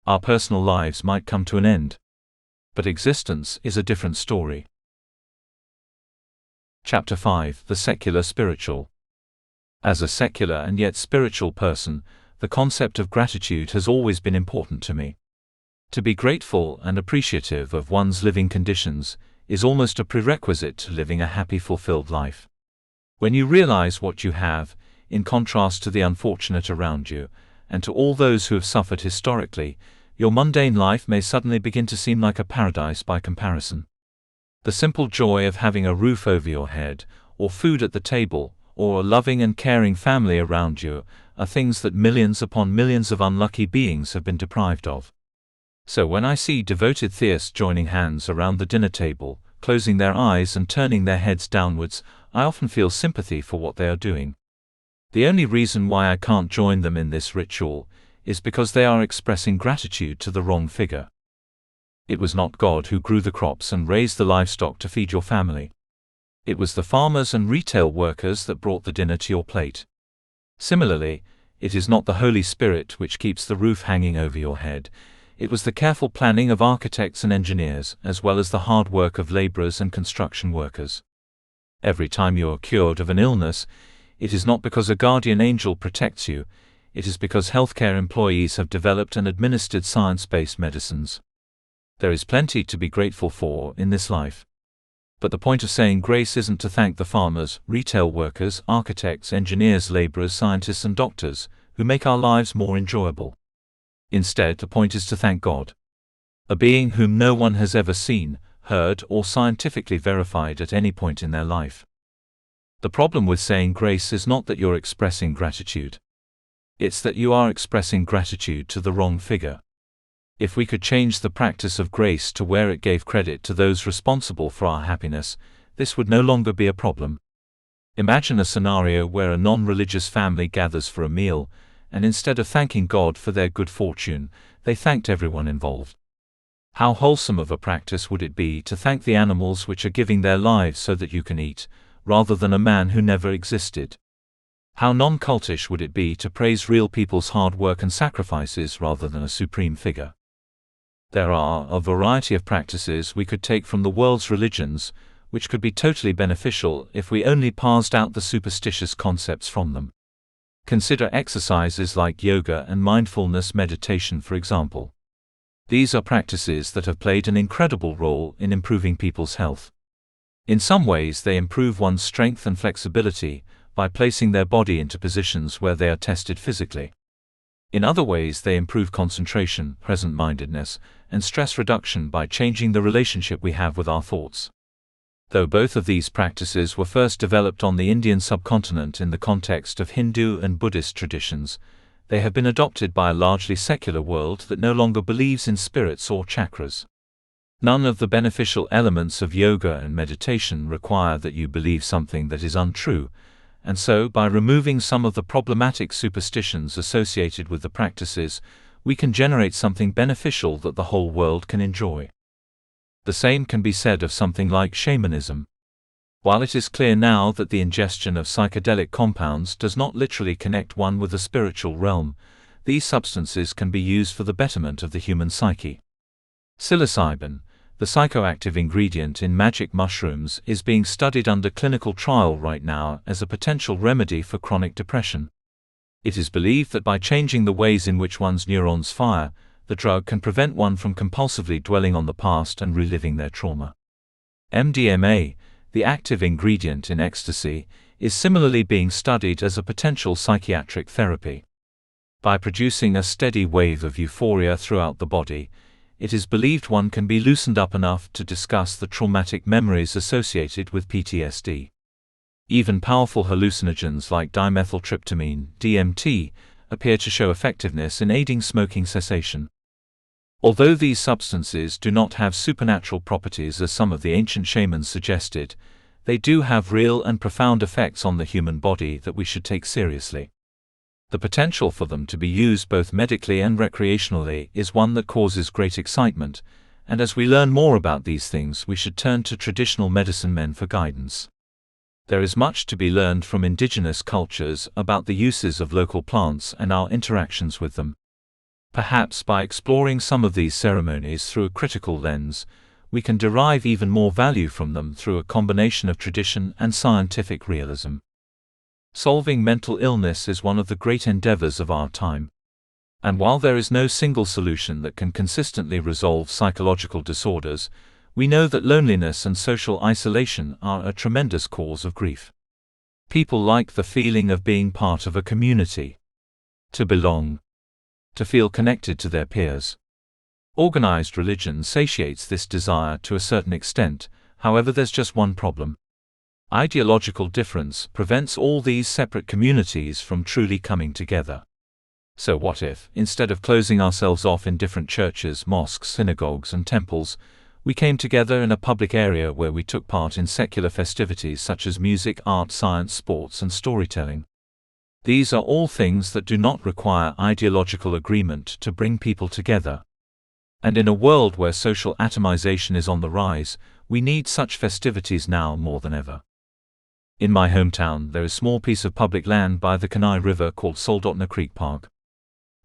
Our personal lives might come to an end. But existence is a different story. Chapter 5: The Secular Spiritual. As a secular and yet spiritual person, the concept of gratitude has always been important to me. To be grateful and appreciative of one's living conditions is almost a prerequisite to living a happy, fulfilled life. When you realize what you have, in contrast to the unfortunate around you, and to all those who have suffered historically, your mundane life may suddenly begin to seem like a paradise by comparison. The simple joy of having a roof over your head, or food at the table, or a loving and caring family around you, are things that millions upon millions of unlucky beings have been deprived of. So when I see devoted theists joining hands around the dinner table, closing their eyes and turning their heads downwards, I often feel sympathy for what they are doing. The only reason why I can't join them in this ritual is because they are expressing gratitude to the wrong figure. It was not God who grew the crops and raised the livestock to feed your family. It was the farmers and retail workers that brought the dinner to your plate. Similarly, it is not the Holy Spirit which keeps the roof hanging over your head. It was the careful planning of architects and engineers, as well as the hard work of laborers and construction workers. Every time you are cured of an illness, it is not because a guardian angel protects you, it is because healthcare employees have developed and administered science-based medicines. There is plenty to be grateful for in this life. But the point of saying grace isn't to thank the farmers, retail workers, architects, engineers, laborers, scientists and doctors, who make our lives more enjoyable. Instead, the point is to thank God, a being whom no one has ever seen, heard, or scientifically verified at any point in their life. The problem with saying grace is not that you're expressing gratitude. It's that you are expressing gratitude to the wrong figure. If we could change the practice of grace to where it gave credit to those responsible for our happiness, this would no longer be a problem. Imagine a scenario where a non-religious family gathers for a meal, and instead of thanking God for their good fortune, they thanked everyone involved. How wholesome of a practice would it be to thank the animals which are giving their lives so that you can eat, rather than a man who never existed? How non-cultish would it be to praise real people's hard work and sacrifices rather than a supreme figure? There are a variety of practices we could take from the world's religions, which could be totally beneficial if we only parsed out the superstitious concepts from them. Consider exercises like yoga and mindfulness meditation, for example. These are practices that have played an incredible role in improving people's health. In some ways, they improve one's strength and flexibility by placing their body into positions where they are tested physically. In other ways, they improve concentration, present-mindedness, and stress reduction by changing the relationship we have with our thoughts. Though both of these practices were first developed on the Indian subcontinent in the context of Hindu and Buddhist traditions, they have been adopted by a largely secular world that no longer believes in spirits or chakras. None of the beneficial elements of yoga and meditation require that you believe something that is untrue, and so by removing some of the problematic superstitions associated with the practices, we can generate something beneficial that the whole world can enjoy. The same can be said of something like shamanism. While it is clear now that the ingestion of psychedelic compounds does not literally connect one with the spiritual realm, these substances can be used for the betterment of the human psyche. Psilocybin, the psychoactive ingredient in magic mushrooms, is being studied under clinical trial right now as a potential remedy for chronic depression. It is believed that by changing the ways in which one's neurons fire, the drug can prevent one from compulsively dwelling on the past and reliving their trauma. MDMA, the active ingredient in ecstasy, is similarly being studied as a potential psychiatric therapy. By producing a steady wave of euphoria throughout the body, it is believed one can be loosened up enough to discuss the traumatic memories associated with PTSD. Even powerful hallucinogens like dimethyltryptamine, DMT, appear to show effectiveness in aiding smoking cessation. Although these substances do not have supernatural properties as some of the ancient shamans suggested, they do have real and profound effects on the human body that we should take seriously. The potential for them to be used both medically and recreationally is one that causes great excitement, and as we learn more about these things, we should turn to traditional medicine men for guidance. There is much to be learned from indigenous cultures about the uses of local plants and our interactions with them. Perhaps by exploring some of these ceremonies through a critical lens, we can derive even more value from them through a combination of tradition and scientific realism. Solving mental illness is one of the great endeavors of our time. And while there is no single solution that can consistently resolve psychological disorders, we know that loneliness and social isolation are a tremendous cause of grief. People like the feeling of being part of a community, to belong, to feel connected to their peers. Organized religion satiates this desire to a certain extent, however there's just one problem. Ideological difference prevents all these separate communities from truly coming together. So what if, instead of closing ourselves off in different churches, mosques, synagogues, and temples, we came together in a public area where we took part in secular festivities such as music, art, science, sports, and storytelling? These are all things that do not require ideological agreement to bring people together. And in a world where social atomization is on the rise, we need such festivities now more than ever. In my hometown, there is a small piece of public land by the Kenai River called Soldotna Creek Park.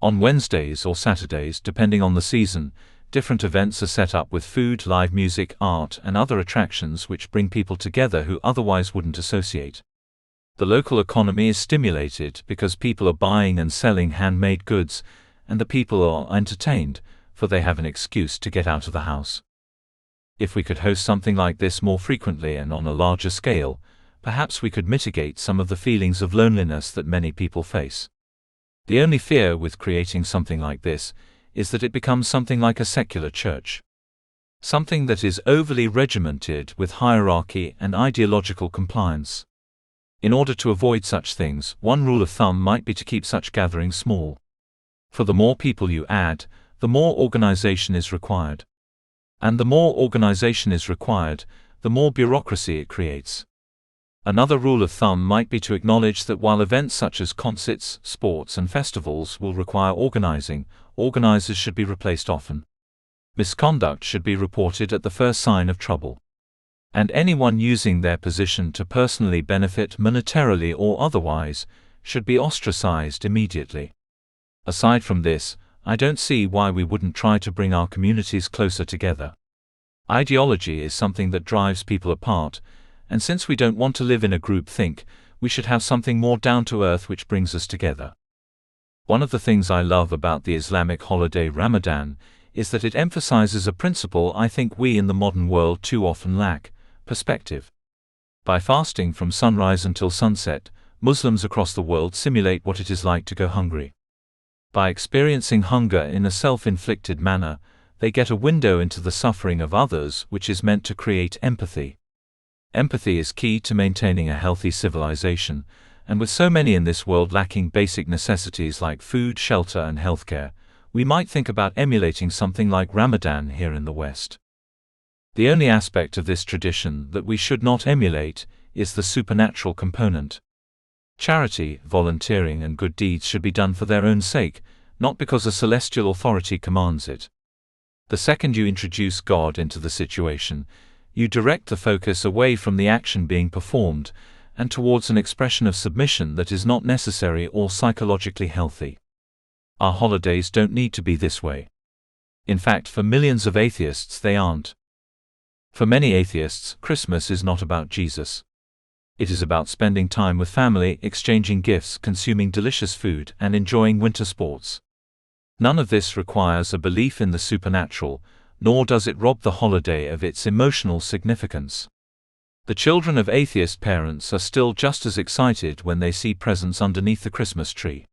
On Wednesdays or Saturdays, depending on the season, different events are set up with food, live music, art, and other attractions which bring people together who otherwise wouldn't associate. The local economy is stimulated because people are buying and selling handmade goods, and the people are entertained, for they have an excuse to get out of the house. If we could host something like this more frequently and on a larger scale, perhaps we could mitigate some of the feelings of loneliness that many people face. The only fear with creating something like this is that it becomes something like a secular church. Something that is overly regimented with hierarchy and ideological compliance. In order to avoid such things, one rule of thumb might be to keep such gatherings small. For the more people you add, the more organization is required. And the more organization is required, the more bureaucracy it creates. Another rule of thumb might be to acknowledge that while events such as concerts, sports, and festivals will require organizing, organizers should be replaced often. Misconduct should be reported at the first sign of trouble. And anyone using their position to personally benefit monetarily or otherwise should be ostracized immediately. Aside from this, I don't see why we wouldn't try to bring our communities closer together. Ideology is something that drives people apart, and since we don't want to live in a groupthink, we should have something more down to earth which brings us together. One of the things I love about the Islamic holiday Ramadan is that it emphasizes a principle I think we in the modern world too often lack: perspective. By fasting from sunrise until sunset, Muslims across the world simulate what it is like to go hungry. By experiencing hunger in a self-inflicted manner, they get a window into the suffering of others, which is meant to create empathy. Empathy is key to maintaining a healthy civilization, and with so many in this world lacking basic necessities like food, shelter, and healthcare, we might think about emulating something like Ramadan here in the West. The only aspect of this tradition that we should not emulate is the supernatural component. Charity, volunteering, and good deeds should be done for their own sake, not because a celestial authority commands it. The second you introduce God into the situation, you direct the focus away from the action being performed and towards an expression of submission that is not necessary or psychologically healthy. Our holidays don't need to be this way. In fact, for millions of atheists, they aren't. For many atheists, Christmas is not about Jesus. It is about spending time with family, exchanging gifts, consuming delicious food, and enjoying winter sports. None of this requires a belief in the supernatural, nor does it rob the holiday of its emotional significance. The children of atheist parents are still just as excited when they see presents underneath the Christmas tree.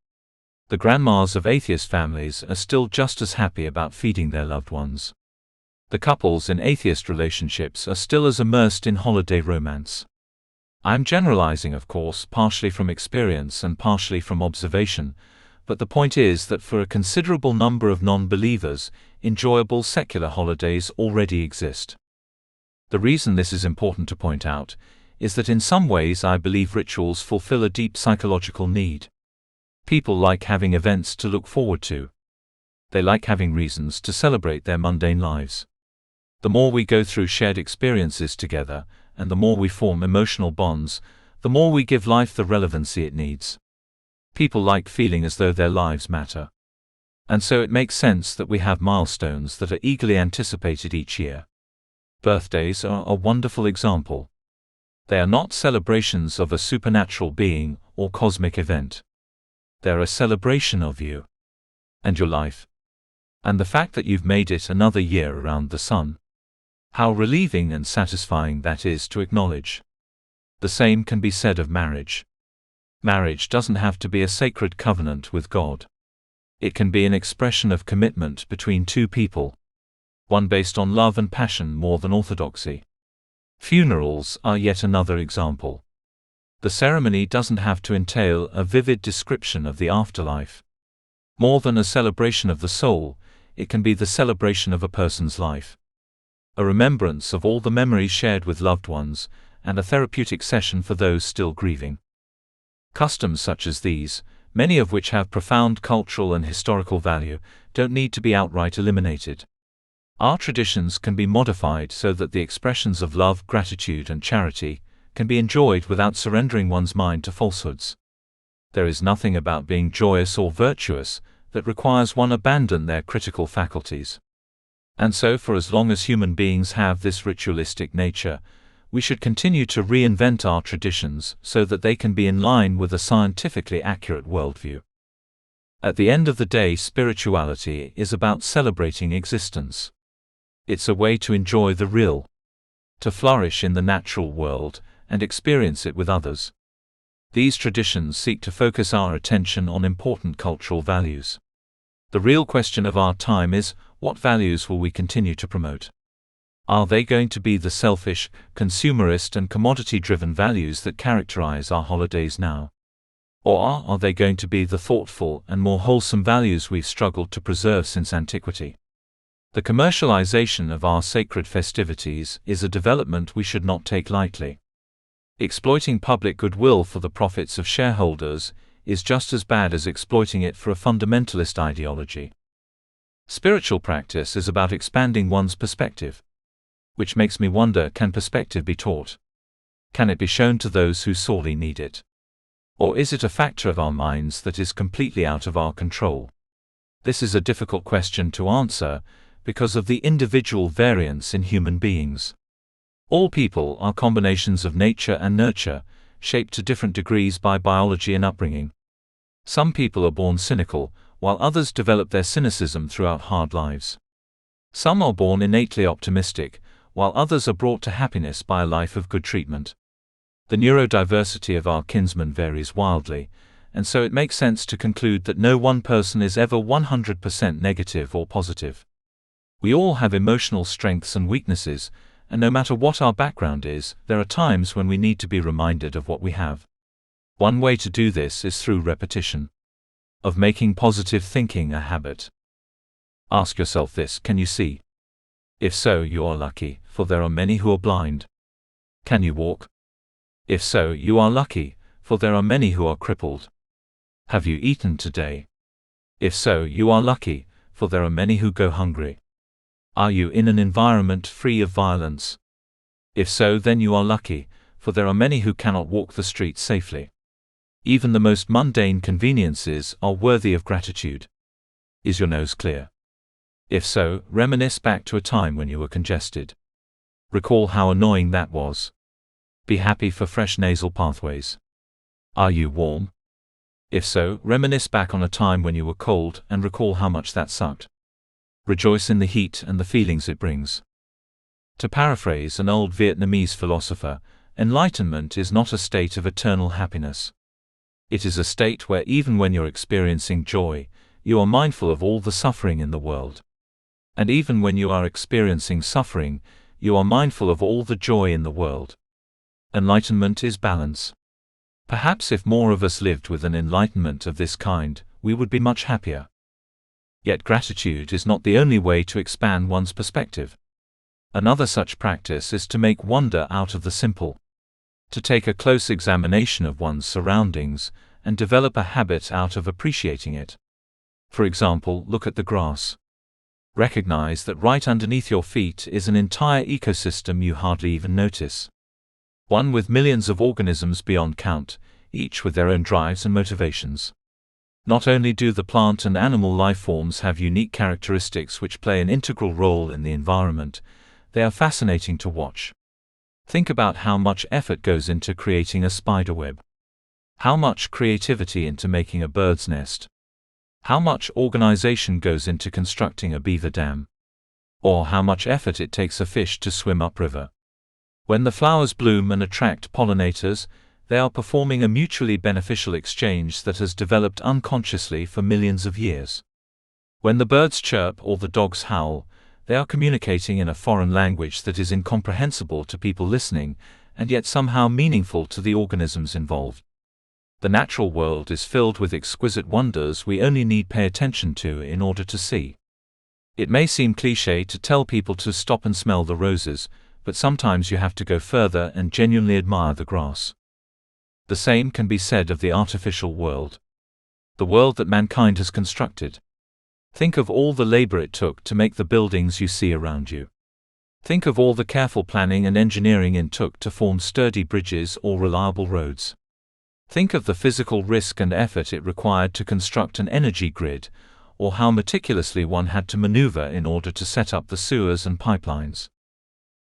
The grandmas of atheist families are still just as happy about feeding their loved ones. The couples in atheist relationships are still as immersed in holiday romance. I'm generalizing, of course, partially from experience and partially from observation, but the point is that for a considerable number of non-believers, enjoyable secular holidays already exist. The reason this is important to point out is that in some ways I believe rituals fulfill a deep psychological need. People like having events to look forward to. They like having reasons to celebrate their mundane lives. The more we go through shared experiences together, and the more we form emotional bonds, the more we give life the relevancy it needs. People like feeling as though their lives matter. And so it makes sense that we have milestones that are eagerly anticipated each year. Birthdays are a wonderful example. They are not celebrations of a supernatural being or cosmic event. They're a celebration of you and your life, and the fact that you've made it another year around the sun. How relieving and satisfying that is to acknowledge. The same can be said of marriage. Marriage doesn't have to be a sacred covenant with God. It can be an expression of commitment between two people, one based on love and passion more than orthodoxy. Funerals are yet another example. The ceremony doesn't have to entail a vivid description of the afterlife. More than a celebration of the soul, it can be the celebration of a person's life. A remembrance of all the memories shared with loved ones, and a therapeutic session for those still grieving. Customs such as these, many of which have profound cultural and historical value, don't need to be outright eliminated. Our traditions can be modified so that the expressions of love, gratitude, and charity can be enjoyed without surrendering one's mind to falsehoods. There is nothing about being joyous or virtuous that requires one abandon their critical faculties. And so, for as long as human beings have this ritualistic nature, we should continue to reinvent our traditions so that they can be in line with a scientifically accurate worldview. At the end of the day, spirituality is about celebrating existence. It's a way to enjoy the real, to flourish in the natural world, and experience it with others. These traditions seek to focus our attention on important cultural values. The real question of our time is, what values will we continue to promote? Are they going to be the selfish, consumerist and commodity-driven values that characterize our holidays now? Or are they going to be the thoughtful and more wholesome values we've struggled to preserve since antiquity? The commercialization of our sacred festivities is a development we should not take lightly. Exploiting public goodwill for the profits of shareholders is just as bad as exploiting it for a fundamentalist ideology. Spiritual practice is about expanding one's perspective. Which makes me wonder, can perspective be taught? Can it be shown to those who sorely need it? Or is it a factor of our minds that is completely out of our control? This is a difficult question to answer because of the individual variance in human beings. All people are combinations of nature and nurture, shaped to different degrees by biology and upbringing. Some people are born cynical, while others develop their cynicism throughout hard lives. Some are born innately optimistic, while others are brought to happiness by a life of good treatment. The neurodiversity of our kinsmen varies wildly, and so it makes sense to conclude that no one person is ever 100% negative or positive. We all have emotional strengths and weaknesses, and no matter what our background is, there are times when we need to be reminded of what we have. One way to do this is through repetition. Of making positive thinking a habit. Ask yourself this: can you see? If so, you are lucky, for there are many who are blind. Can you walk? If so, you are lucky, for there are many who are crippled. Have you eaten today? If so, you are lucky, for there are many who go hungry. Are you in an environment free of violence? If so, then you are lucky, for there are many who cannot walk the streets safely. Even the most mundane conveniences are worthy of gratitude. Is your nose clear? If so, reminisce back to a time when you were congested. Recall how annoying that was. Be happy for fresh nasal pathways. Are you warm? If so, reminisce back on a time when you were cold and recall how much that sucked. Rejoice in the heat and the feelings it brings. To paraphrase an old Vietnamese philosopher, enlightenment is not a state of eternal happiness. It is a state where even when you're experiencing joy, you are mindful of all the suffering in the world. And even when you are experiencing suffering, you are mindful of all the joy in the world. Enlightenment is balance. Perhaps if more of us lived with an enlightenment of this kind, we would be much happier. Yet gratitude is not the only way to expand one's perspective. Another such practice is to make wonder out of the simple. To take a close examination of one's surroundings and develop a habit out of appreciating it. For example, look at the grass. Recognize that right underneath your feet is an entire ecosystem you hardly even notice. One with millions of organisms beyond count, each with their own drives and motivations. Not only do the plant and animal life forms have unique characteristics which play an integral role in the environment, they are fascinating to watch. Think about how much effort goes into creating a spider web. How much creativity into making a bird's nest. How much organization goes into constructing a beaver dam. Or how much effort it takes a fish to swim upriver. When the flowers bloom and attract pollinators, they are performing a mutually beneficial exchange that has developed unconsciously for millions of years. When the birds chirp or the dogs howl, They are communicating in a foreign language that is incomprehensible to people listening, and yet somehow meaningful to the organisms involved. The natural world is filled with exquisite wonders we only need pay attention to in order to see. It may seem cliché to tell people to stop and smell the roses, but sometimes you have to go further and genuinely admire the grass. The same can be said of the artificial world. The world that mankind has constructed. Think of all the labor it took to make the buildings you see around you. Think of all the careful planning and engineering it took to form sturdy bridges or reliable roads. Think of the physical risk and effort it required to construct an energy grid, or how meticulously one had to maneuver in order to set up the sewers and pipelines.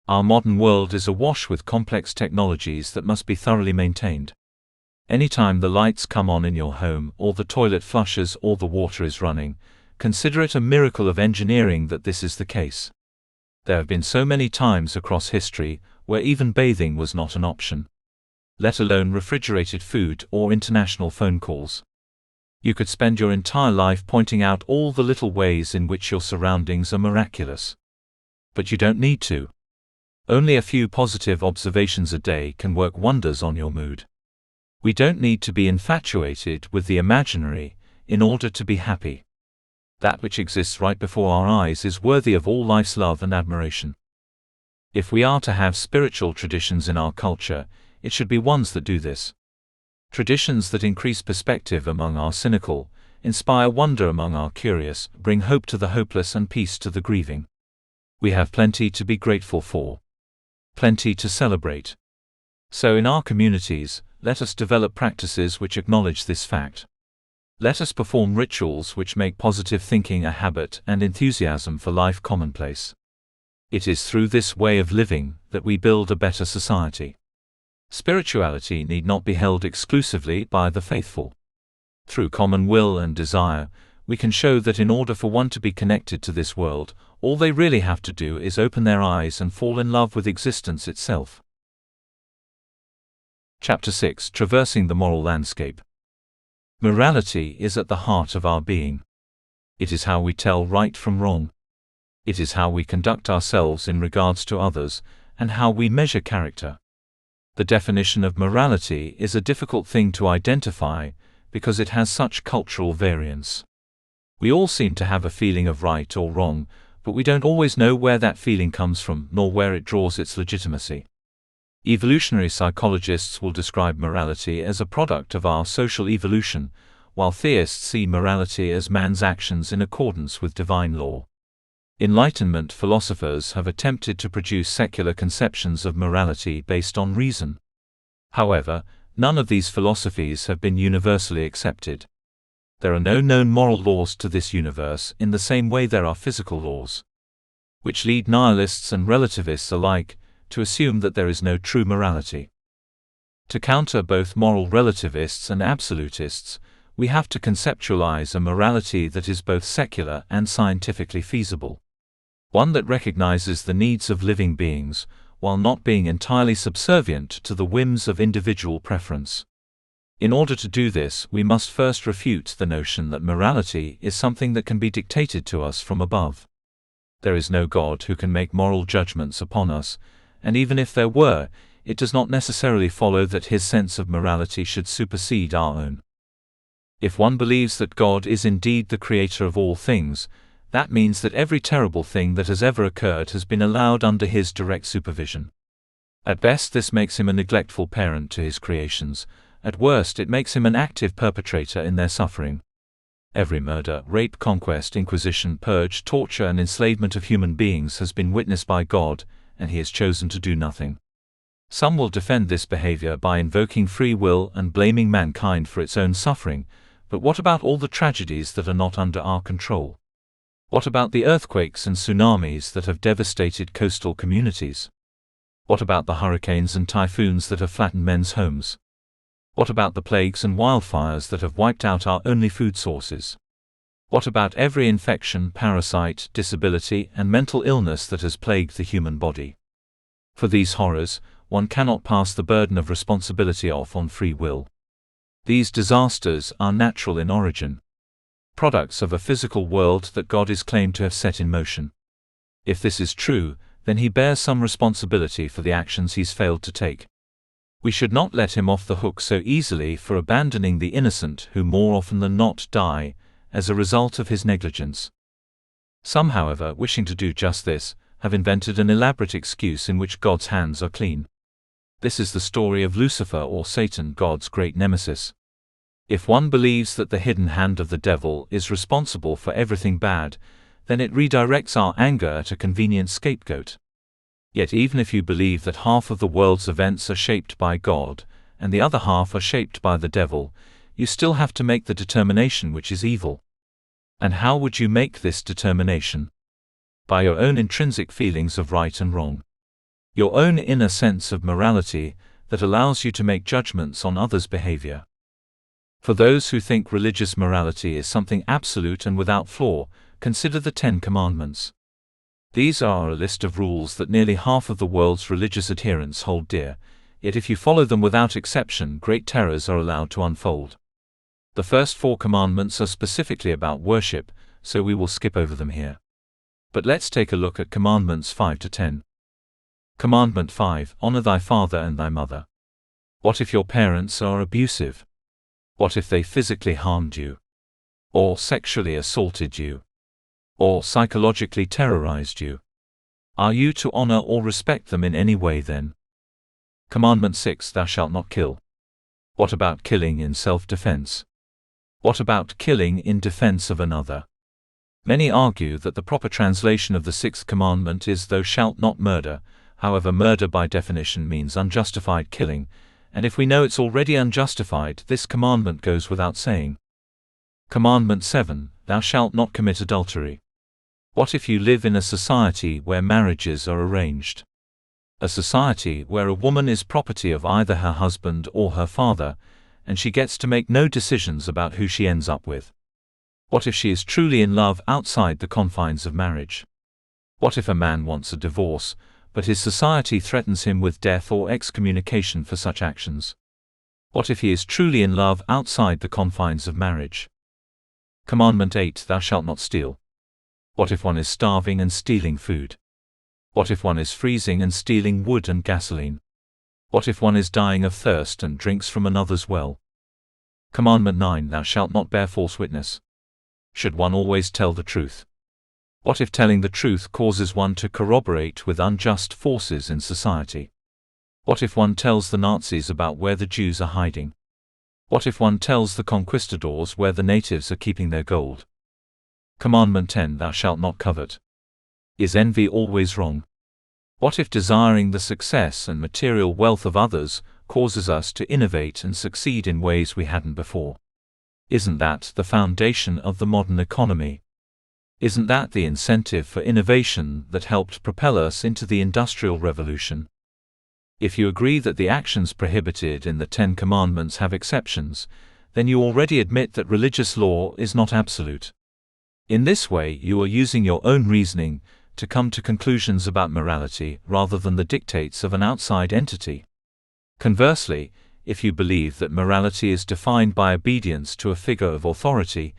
Our modern world is awash with complex technologies that must be thoroughly maintained. Anytime the lights come on in your home, or the toilet flushes, or the water is running, consider it a miracle of engineering that this is the case. There have been so many times across history where even bathing was not an option, let alone refrigerated food or international phone calls. You could spend your entire life pointing out all the little ways in which your surroundings are miraculous. But you don't need to. Only a few positive observations a day can work wonders on your mood. We don't need to be infatuated with the imaginary in order to be happy. That which exists right before our eyes is worthy of all life's love and admiration. If we are to have spiritual traditions in our culture, it should be ones that do this. Traditions that increase perspective among our cynical, inspire wonder among our curious, bring hope to the hopeless and peace to the grieving. We have plenty to be grateful for. Plenty to celebrate. So in our communities, let us develop practices which acknowledge this fact. Let us perform rituals which make positive thinking a habit and enthusiasm for life commonplace. It is through this way of living that we build a better society. Spirituality need not be held exclusively by the faithful. Through common will and desire, we can show that in order for one to be connected to this world, all they really have to do is open their eyes and fall in love with existence itself. Chapter 6: Traversing the Moral Landscape. Morality is at the heart of our being. It is how we tell right from wrong. It is how we conduct ourselves in regards to others, and how we measure character. The definition of morality is a difficult thing to identify because it has such cultural variance. We all seem to have a feeling of right or wrong, but we don't always know where that feeling comes from, nor where it draws its legitimacy. Evolutionary psychologists will describe morality as a product of our social evolution, while theists see morality as man's actions in accordance with divine law. Enlightenment philosophers have attempted to produce secular conceptions of morality based on reason. However, none of these philosophies have been universally accepted. There are no known moral laws to this universe in the same way there are physical laws, which lead nihilists and relativists alike to assume that there is no true morality. To counter both moral relativists and absolutists, we have to conceptualize a morality that is both secular and scientifically feasible. One that recognizes the needs of living beings, while not being entirely subservient to the whims of individual preference. In order to do this, we must first refute the notion that morality is something that can be dictated to us from above. There is no God who can make moral judgments upon us, and even if there were, it does not necessarily follow that his sense of morality should supersede our own. If one believes that God is indeed the creator of all things, that means that every terrible thing that has ever occurred has been allowed under his direct supervision. At best, this makes him a neglectful parent to his creations. At worst, it makes him an active perpetrator in their suffering. Every murder, rape, conquest, inquisition, purge, torture, and enslavement of human beings has been witnessed by God, and he has chosen to do nothing. Some will defend this behavior by invoking free will and blaming mankind for its own suffering, but what about all the tragedies that are not under our control? What about the earthquakes and tsunamis that have devastated coastal communities? What about the hurricanes and typhoons that have flattened men's homes? What about the plagues and wildfires that have wiped out our only food sources? What about every infection, parasite, disability, and mental illness that has plagued the human body? For these horrors, one cannot pass the burden of responsibility off on free will. These disasters are natural in origin, products of a physical world that God is claimed to have set in motion. If this is true, then he bears some responsibility for the actions he's failed to take. We should not let him off the hook so easily for abandoning the innocent who more often than not die as a result of his negligence. Some, however, wishing to do just this, have invented an elaborate excuse in which God's hands are clean. This is the story of Lucifer, or Satan, God's great nemesis. If one believes that the hidden hand of the devil is responsible for everything bad, then it redirects our anger at a convenient scapegoat. Yet even if you believe that half of the world's events are shaped by God, and the other half are shaped by the devil, you still have to make the determination which is evil. And how would you make this determination? By your own intrinsic feelings of right and wrong. Your own inner sense of morality that allows you to make judgments on others' behavior. For those who think religious morality is something absolute and without flaw, consider the 10 Commandments. These are a list of rules that nearly half of the world's religious adherents hold dear, yet if you follow them without exception, great terrors are allowed to unfold. The first 4 commandments are specifically about worship, so we will skip over them here. But let's take a look at Commandments 5 to 10. Commandment 5: Honor thy father and thy mother. What if your parents are abusive? What if they physically harmed you? Or sexually assaulted you? Or psychologically terrorized you? Are you to honor or respect them in any way then? Commandment 6: Thou shalt not kill. What about killing in self-defense? What about killing in defense of another? Many argue that the proper translation of the 6th commandment is thou shalt not murder. However, murder by definition means unjustified killing, and if we know it's already unjustified, this commandment goes without saying. Commandment 7: Thou shalt not commit adultery. What if you live in a society where marriages are arranged? A society where a woman is property of either her husband or her father, and she gets to make no decisions about who she ends up with. What if she is truly in love outside the confines of marriage? What if a man wants a divorce, but his society threatens him with death or excommunication for such actions? What if he is truly in love outside the confines of marriage? Commandment 8: Thou shalt not steal. What if one is starving and stealing food? What if one is freezing and stealing wood and gasoline? What if one is dying of thirst and drinks from another's well? Commandment 9: Thou shalt not bear false witness. Should one always tell the truth? What if telling the truth causes one to corroborate with unjust forces in society? What if one tells the Nazis about where the Jews are hiding? What if one tells the conquistadors where the natives are keeping their gold? Commandment 10: Thou shalt not covet. Is envy always wrong? What if desiring the success and material wealth of others causes us to innovate and succeed in ways we hadn't before? Isn't that the foundation of the modern economy? Isn't that the incentive for innovation that helped propel us into the Industrial Revolution? If you agree that the actions prohibited in the 10 Commandments have exceptions, then you already admit that religious law is not absolute. In this way, you are using your own reasoning to come to conclusions about morality rather than the dictates of an outside entity. Conversely, if you believe that morality is defined by obedience to a figure of authority,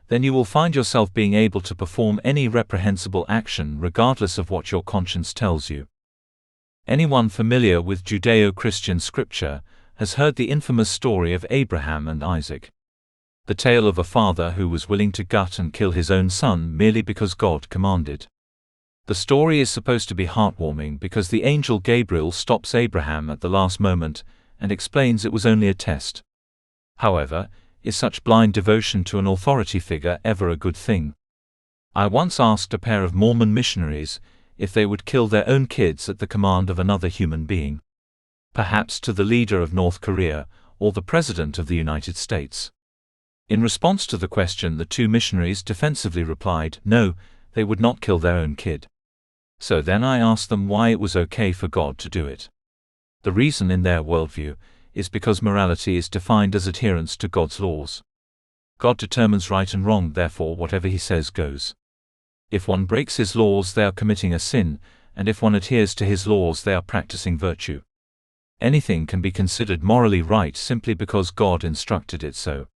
then you will find yourself being able to perform any reprehensible action regardless of what your conscience tells you. Anyone familiar with Judeo-Christian scripture has heard the infamous story of Abraham and Isaac. The tale of a father who was willing to gut and kill his own son merely because God commanded. The story is supposed to be heartwarming because the angel Gabriel stops Abraham at the last moment and explains it was only a test. However, is such blind devotion to an authority figure ever a good thing? I once asked a pair of Mormon missionaries if they would kill their own kids at the command of another human being. Perhaps to the leader of North Korea or the President of the United States. In response to the question, the 2 missionaries defensively replied, no, they would not kill their own kid. So then I asked them why it was okay for God to do it. The reason in their worldview is because morality is defined as adherence to God's laws. God determines right and wrong, therefore whatever He says goes. If one breaks His laws, they are committing a sin, and if one adheres to His laws, they are practicing virtue. Anything can be considered morally right simply because God instructed it so.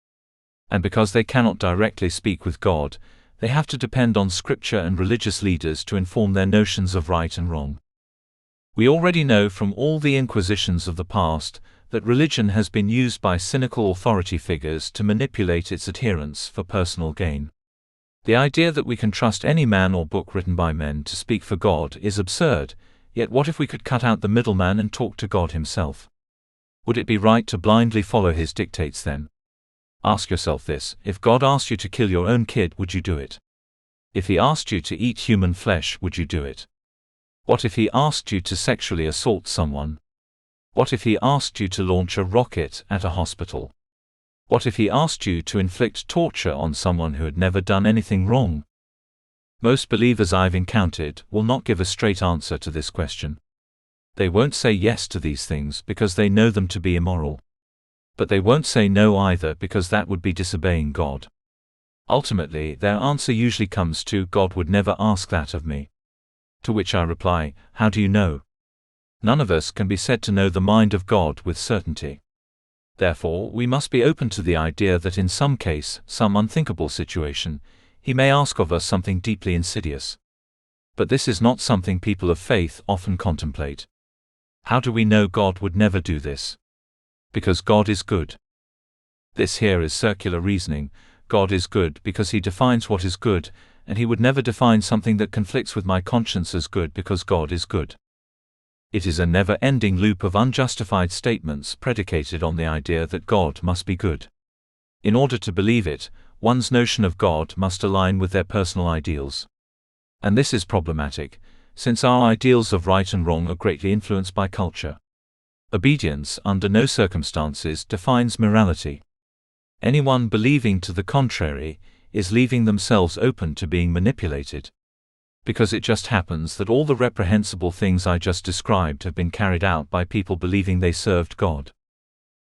And because they cannot directly speak with God, They have to depend on scripture and religious leaders to inform their notions of right and wrong. We already know from all the inquisitions of the past that religion has been used by cynical authority figures to manipulate its adherents for personal gain. The idea that we can trust any man or book written by men to speak for God is absurd, yet what if we could cut out the middleman and talk to God himself? Would it be right to blindly follow his dictates then? Ask yourself this: if God asked you to kill your own kid, would you do it? If he asked you to eat human flesh, would you do it? What if he asked you to sexually assault someone? What if he asked you to launch a rocket at a hospital? What if he asked you to inflict torture on someone who had never done anything wrong? Most believers I've encountered will not give a straight answer to this question. They won't say yes to these things because they know them to be immoral. But they won't say no either because that would be disobeying God. Ultimately, their answer usually comes to, God would never ask that of me. To which I reply, how do you know? None of us can be said to know the mind of God with certainty. Therefore, we must be open to the idea that in some case, some unthinkable situation, he may ask of us something deeply insidious. But this is not something people of faith often contemplate. How do we know God would never do this? Because God is good. This here is circular reasoning. God is good because he defines what is good, and he would never define something that conflicts with my conscience as good because God is good. It is a never-ending loop of unjustified statements predicated on the idea that God must be good. In order to believe it, one's notion of God must align with their personal ideals. And this is problematic, since our ideals of right and wrong are greatly influenced by culture. Obedience, under no circumstances, defines morality. Anyone believing to the contrary is leaving themselves open to being manipulated. Because it just happens that all the reprehensible things I just described have been carried out by people believing they served God.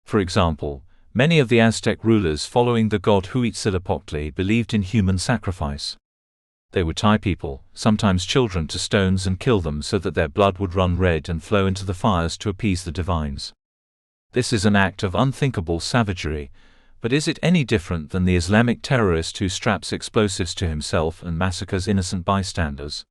For example, many of the Aztec rulers following the god Huitzilopochtli believed in human sacrifice. They would tie people, sometimes children, to stones and kill them so that their blood would run red and flow into the fires to appease the divines. This is an act of unthinkable savagery, but is it any different than the Islamic terrorist who straps explosives to himself and massacres innocent bystanders?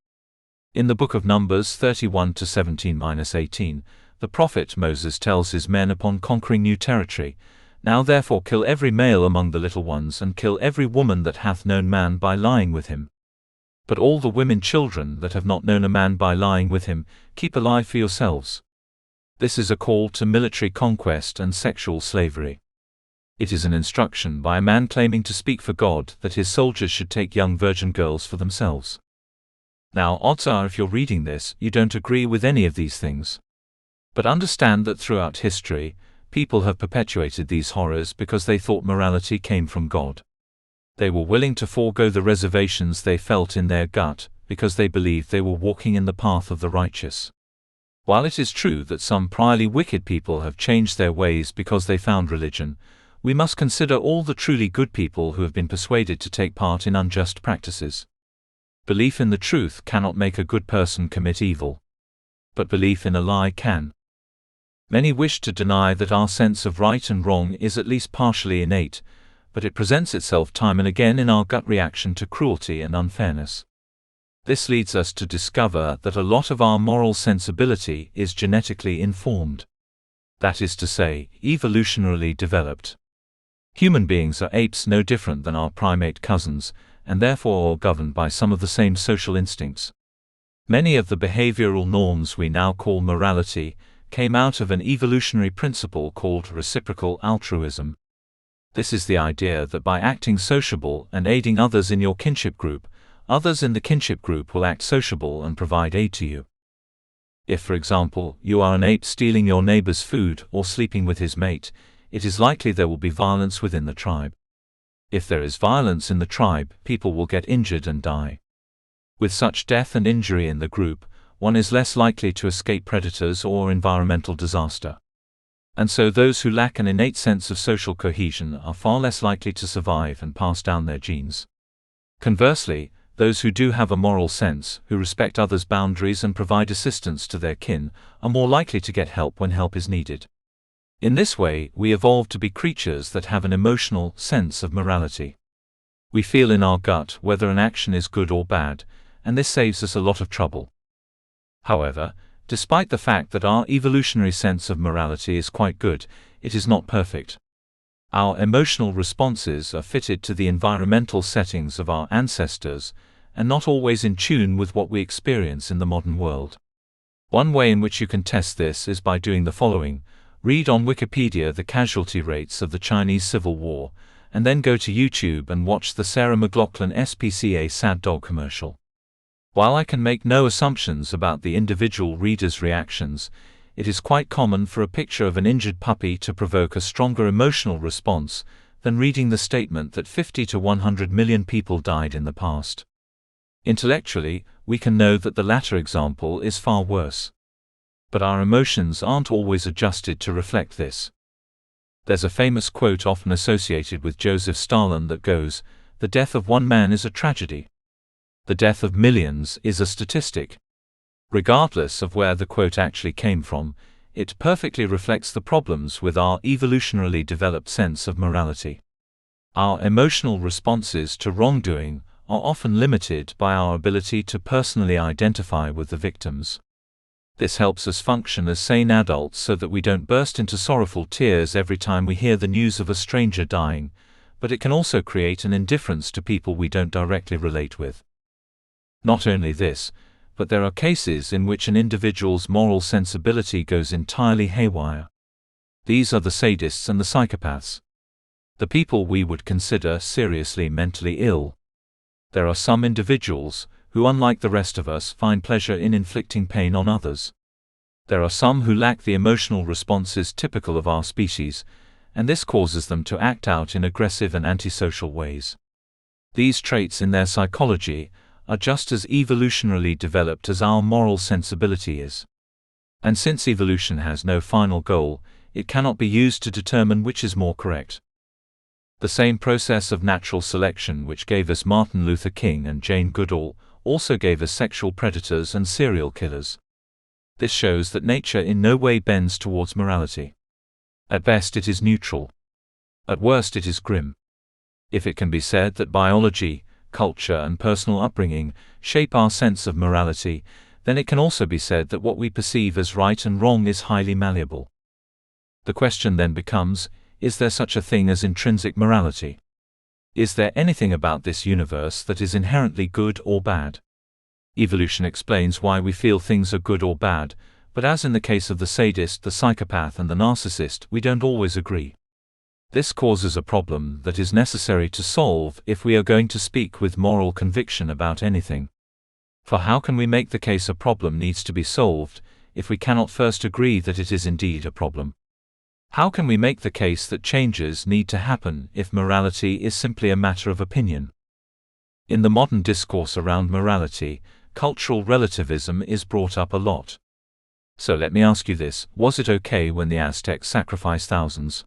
In the book of Numbers 31-17-18, the prophet Moses tells his men upon conquering new territory, "Now therefore kill every male among the little ones, and kill every woman that hath known man by lying with him. But all the women children that have not known a man by lying with him, keep alive for yourselves." This is a call to military conquest and sexual slavery. It is an instruction by a man claiming to speak for God that his soldiers should take young virgin girls for themselves. Now, odds are if you're reading this, you don't agree with any of these things. But understand that throughout history, people have perpetuated these horrors because they thought morality came from God. They were willing to forego the reservations they felt in their gut because they believed they were walking in the path of the righteous. While it is true that some priorly wicked people have changed their ways because they found religion, we must consider all the truly good people who have been persuaded to take part in unjust practices. Belief in the truth cannot make a good person commit evil. But belief in a lie can. Many wish to deny that our sense of right and wrong is at least partially innate, but it presents itself time and again in our gut reaction to cruelty and unfairness. This leads us to discover that a lot of our moral sensibility is genetically informed. That is to say, evolutionarily developed. Human beings are apes no different than our primate cousins, and therefore all governed by some of the same social instincts. Many of the behavioral norms we now call morality came out of an evolutionary principle called reciprocal altruism. This is the idea that by acting sociable and aiding others in your kinship group, others in the kinship group will act sociable and provide aid to you. If, for example, you are an ape stealing your neighbor's food or sleeping with his mate, it is likely there will be violence within the tribe. If there is violence in the tribe, people will get injured and die. With such death and injury in the group, one is less likely to escape predators or environmental disaster. And so those who lack an innate sense of social cohesion are far less likely to survive and pass down their genes. Conversely, those who do have a moral sense, who respect others' boundaries and provide assistance to their kin, are more likely to get help when help is needed. In this way, we evolved to be creatures that have an emotional sense of morality. We feel in our gut whether an action is good or bad, and this saves us a lot of trouble. However, despite the fact that our evolutionary sense of morality is quite good, it is not perfect. Our emotional responses are fitted to the environmental settings of our ancestors, and not always in tune with what we experience in the modern world. One way in which you can test this is by doing the following: read on Wikipedia the casualty rates of the Chinese Civil War, and then go to YouTube and watch the Sarah McLachlan SPCA Sad Dog commercial. While I can make no assumptions about the individual reader's reactions, it is quite common for a picture of an injured puppy to provoke a stronger emotional response than reading the statement that 50 to 100 million people died in the past. Intellectually, we can know that the latter example is far worse. But our emotions aren't always adjusted to reflect this. There's a famous quote often associated with Joseph Stalin that goes, "The death of one man is a tragedy. The death of millions is a statistic." Regardless of where the quote actually came from, it perfectly reflects the problems with our evolutionarily developed sense of morality. Our emotional responses to wrongdoing are often limited by our ability to personally identify with the victims. This helps us function as sane adults so that we don't burst into sorrowful tears every time we hear the news of a stranger dying, but it can also create an indifference to people we don't directly relate with. Not only this, but there are cases in which an individual's moral sensibility goes entirely haywire. These are the sadists and the psychopaths. The people we would consider seriously mentally ill. There are some individuals who, unlike the rest of us, find pleasure in inflicting pain on others. There are some who lack the emotional responses typical of our species, and this causes them to act out in aggressive and antisocial ways. These traits in their psychology are just as evolutionarily developed as our moral sensibility is. And since evolution has no final goal, it cannot be used to determine which is more correct. The same process of natural selection which gave us Martin Luther King and Jane Goodall also gave us sexual predators and serial killers. This shows that nature in no way bends towards morality. At best it is neutral. At worst it is grim. If it can be said that biology, culture and personal upbringing shape our sense of morality, then it can also be said that what we perceive as right and wrong is highly malleable. The question then becomes, is there such a thing as intrinsic morality? Is there anything about this universe that is inherently good or bad? Evolution explains why we feel things are good or bad, but as in the case of the sadist, the psychopath and the narcissist, we don't always agree. This causes a problem that is necessary to solve if we are going to speak with moral conviction about anything. For how can we make the case a problem needs to be solved, if we cannot first agree that it is indeed a problem? How can we make the case that changes need to happen if morality is simply a matter of opinion? In the modern discourse around morality, cultural relativism is brought up a lot. So let me ask you this: was it okay when the Aztecs sacrificed thousands?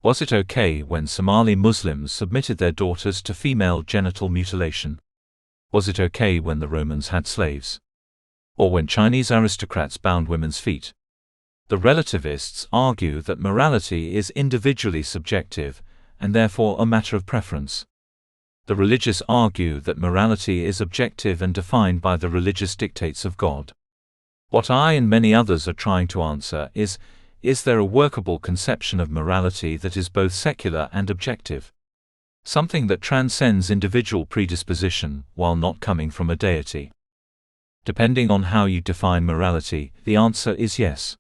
Was it okay when Somali Muslims submitted their daughters to female genital mutilation? Was it okay when the Romans had slaves? Or when Chinese aristocrats bound women's feet? The relativists argue that morality is individually subjective, and therefore a matter of preference. The religious argue that morality is objective and defined by the religious dictates of God. What I and many others are trying to answer is there a workable conception of morality that is both secular and objective? Something that transcends individual predisposition while not coming from a deity? Depending on how you define morality, the answer is yes.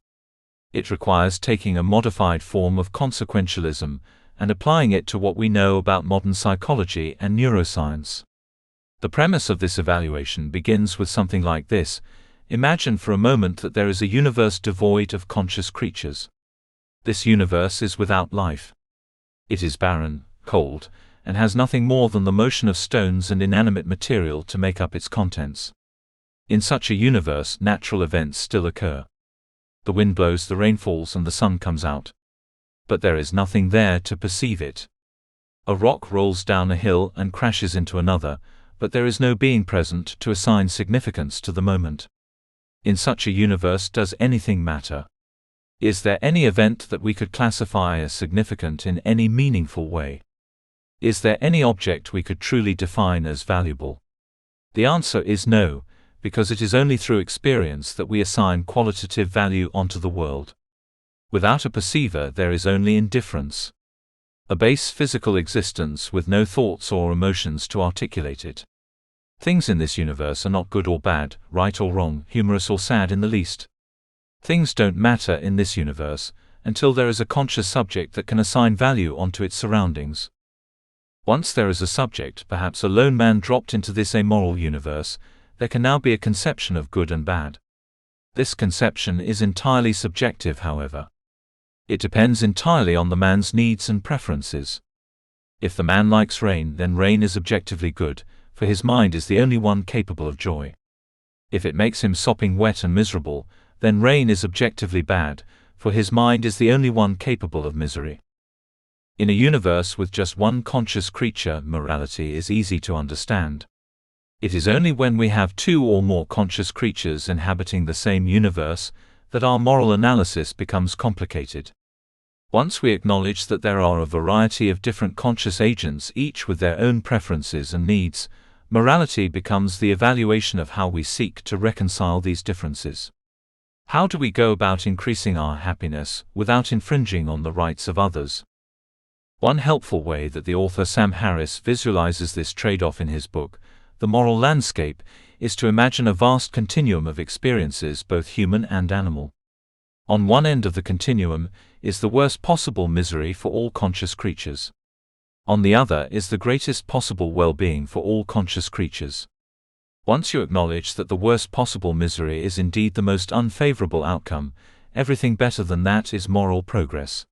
It requires taking a modified form of consequentialism and applying it to what we know about modern psychology and neuroscience. The premise of this evaluation begins with something like this: imagine for a moment that there is a universe devoid of conscious creatures. This universe is without life. It is barren, cold, and has nothing more than the motion of stones and inanimate material to make up its contents. In such a universe, natural events still occur. The wind blows, the rain falls, and the sun comes out. But there is nothing there to perceive it. A rock rolls down a hill and crashes into another, but there is no being present to assign significance to the moment. In such a universe, does anything matter? Is there any event that we could classify as significant in any meaningful way? Is there any object we could truly define as valuable? The answer is no, because it is only through experience that we assign qualitative value onto the world. Without a perceiver, there is only indifference. A base physical existence with no thoughts or emotions to articulate it. Things in this universe are not good or bad, right or wrong, humorous or sad in the least. Things don't matter in this universe until there is a conscious subject that can assign value onto its surroundings. Once there is a subject, perhaps a lone man dropped into this amoral universe, there can now be a conception of good and bad. This conception is entirely subjective, however. It depends entirely on the man's needs and preferences. If the man likes rain, then rain is objectively good, for his mind is the only one capable of joy. If it makes him sopping wet and miserable, then rain is objectively bad, for his mind is the only one capable of misery. In a universe with just one conscious creature, morality is easy to understand. It is only when we have two or more conscious creatures inhabiting the same universe that our moral analysis becomes complicated. Once we acknowledge that there are a variety of different conscious agents, each with their own preferences and needs, morality becomes the evaluation of how we seek to reconcile these differences. How do we go about increasing our happiness without infringing on the rights of others? One helpful way that the author Sam Harris visualizes this trade-off in his book, The Moral Landscape, is to imagine a vast continuum of experiences, both human and animal. On one end of the continuum is the worst possible misery for all conscious creatures. On the other is the greatest possible well-being for all conscious creatures. Once you acknowledge that the worst possible misery is indeed the most unfavorable outcome, everything better than that is moral progress.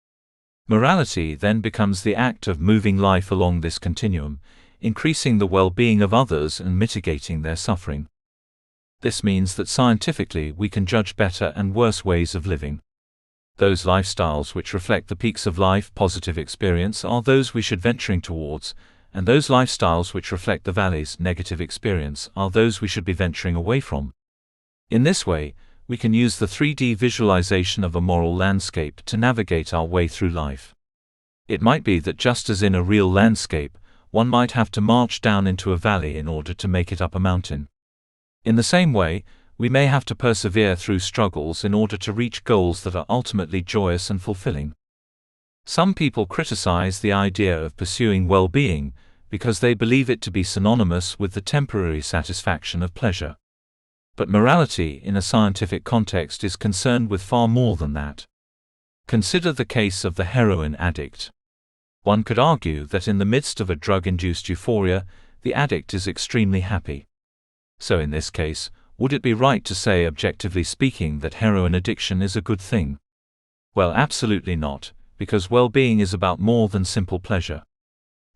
Morality then becomes the act of moving life along this continuum, increasing the well-being of others and mitigating their suffering. This means that scientifically we can judge better and worse ways of living. Those lifestyles which reflect the peaks of life positive experience are those we should venturing towards, and those lifestyles which reflect the valleys negative experience are those we should be venturing away from. In this way, we can use the 3D visualization of a moral landscape to navigate our way through life. It might be that just as in a real landscape, one might have to march down into a valley in order to make it up a mountain. In the same way, we may have to persevere through struggles in order to reach goals that are ultimately joyous and fulfilling. Some people criticize the idea of pursuing well-being because they believe it to be synonymous with the temporary satisfaction of pleasure. But morality in a scientific context is concerned with far more than that. Consider the case of the heroin addict. One could argue that in the midst of a drug-induced euphoria, the addict is extremely happy. So in this case, would it be right to say, objectively speaking, that heroin addiction is a good thing? Well, absolutely not, because well-being is about more than simple pleasure.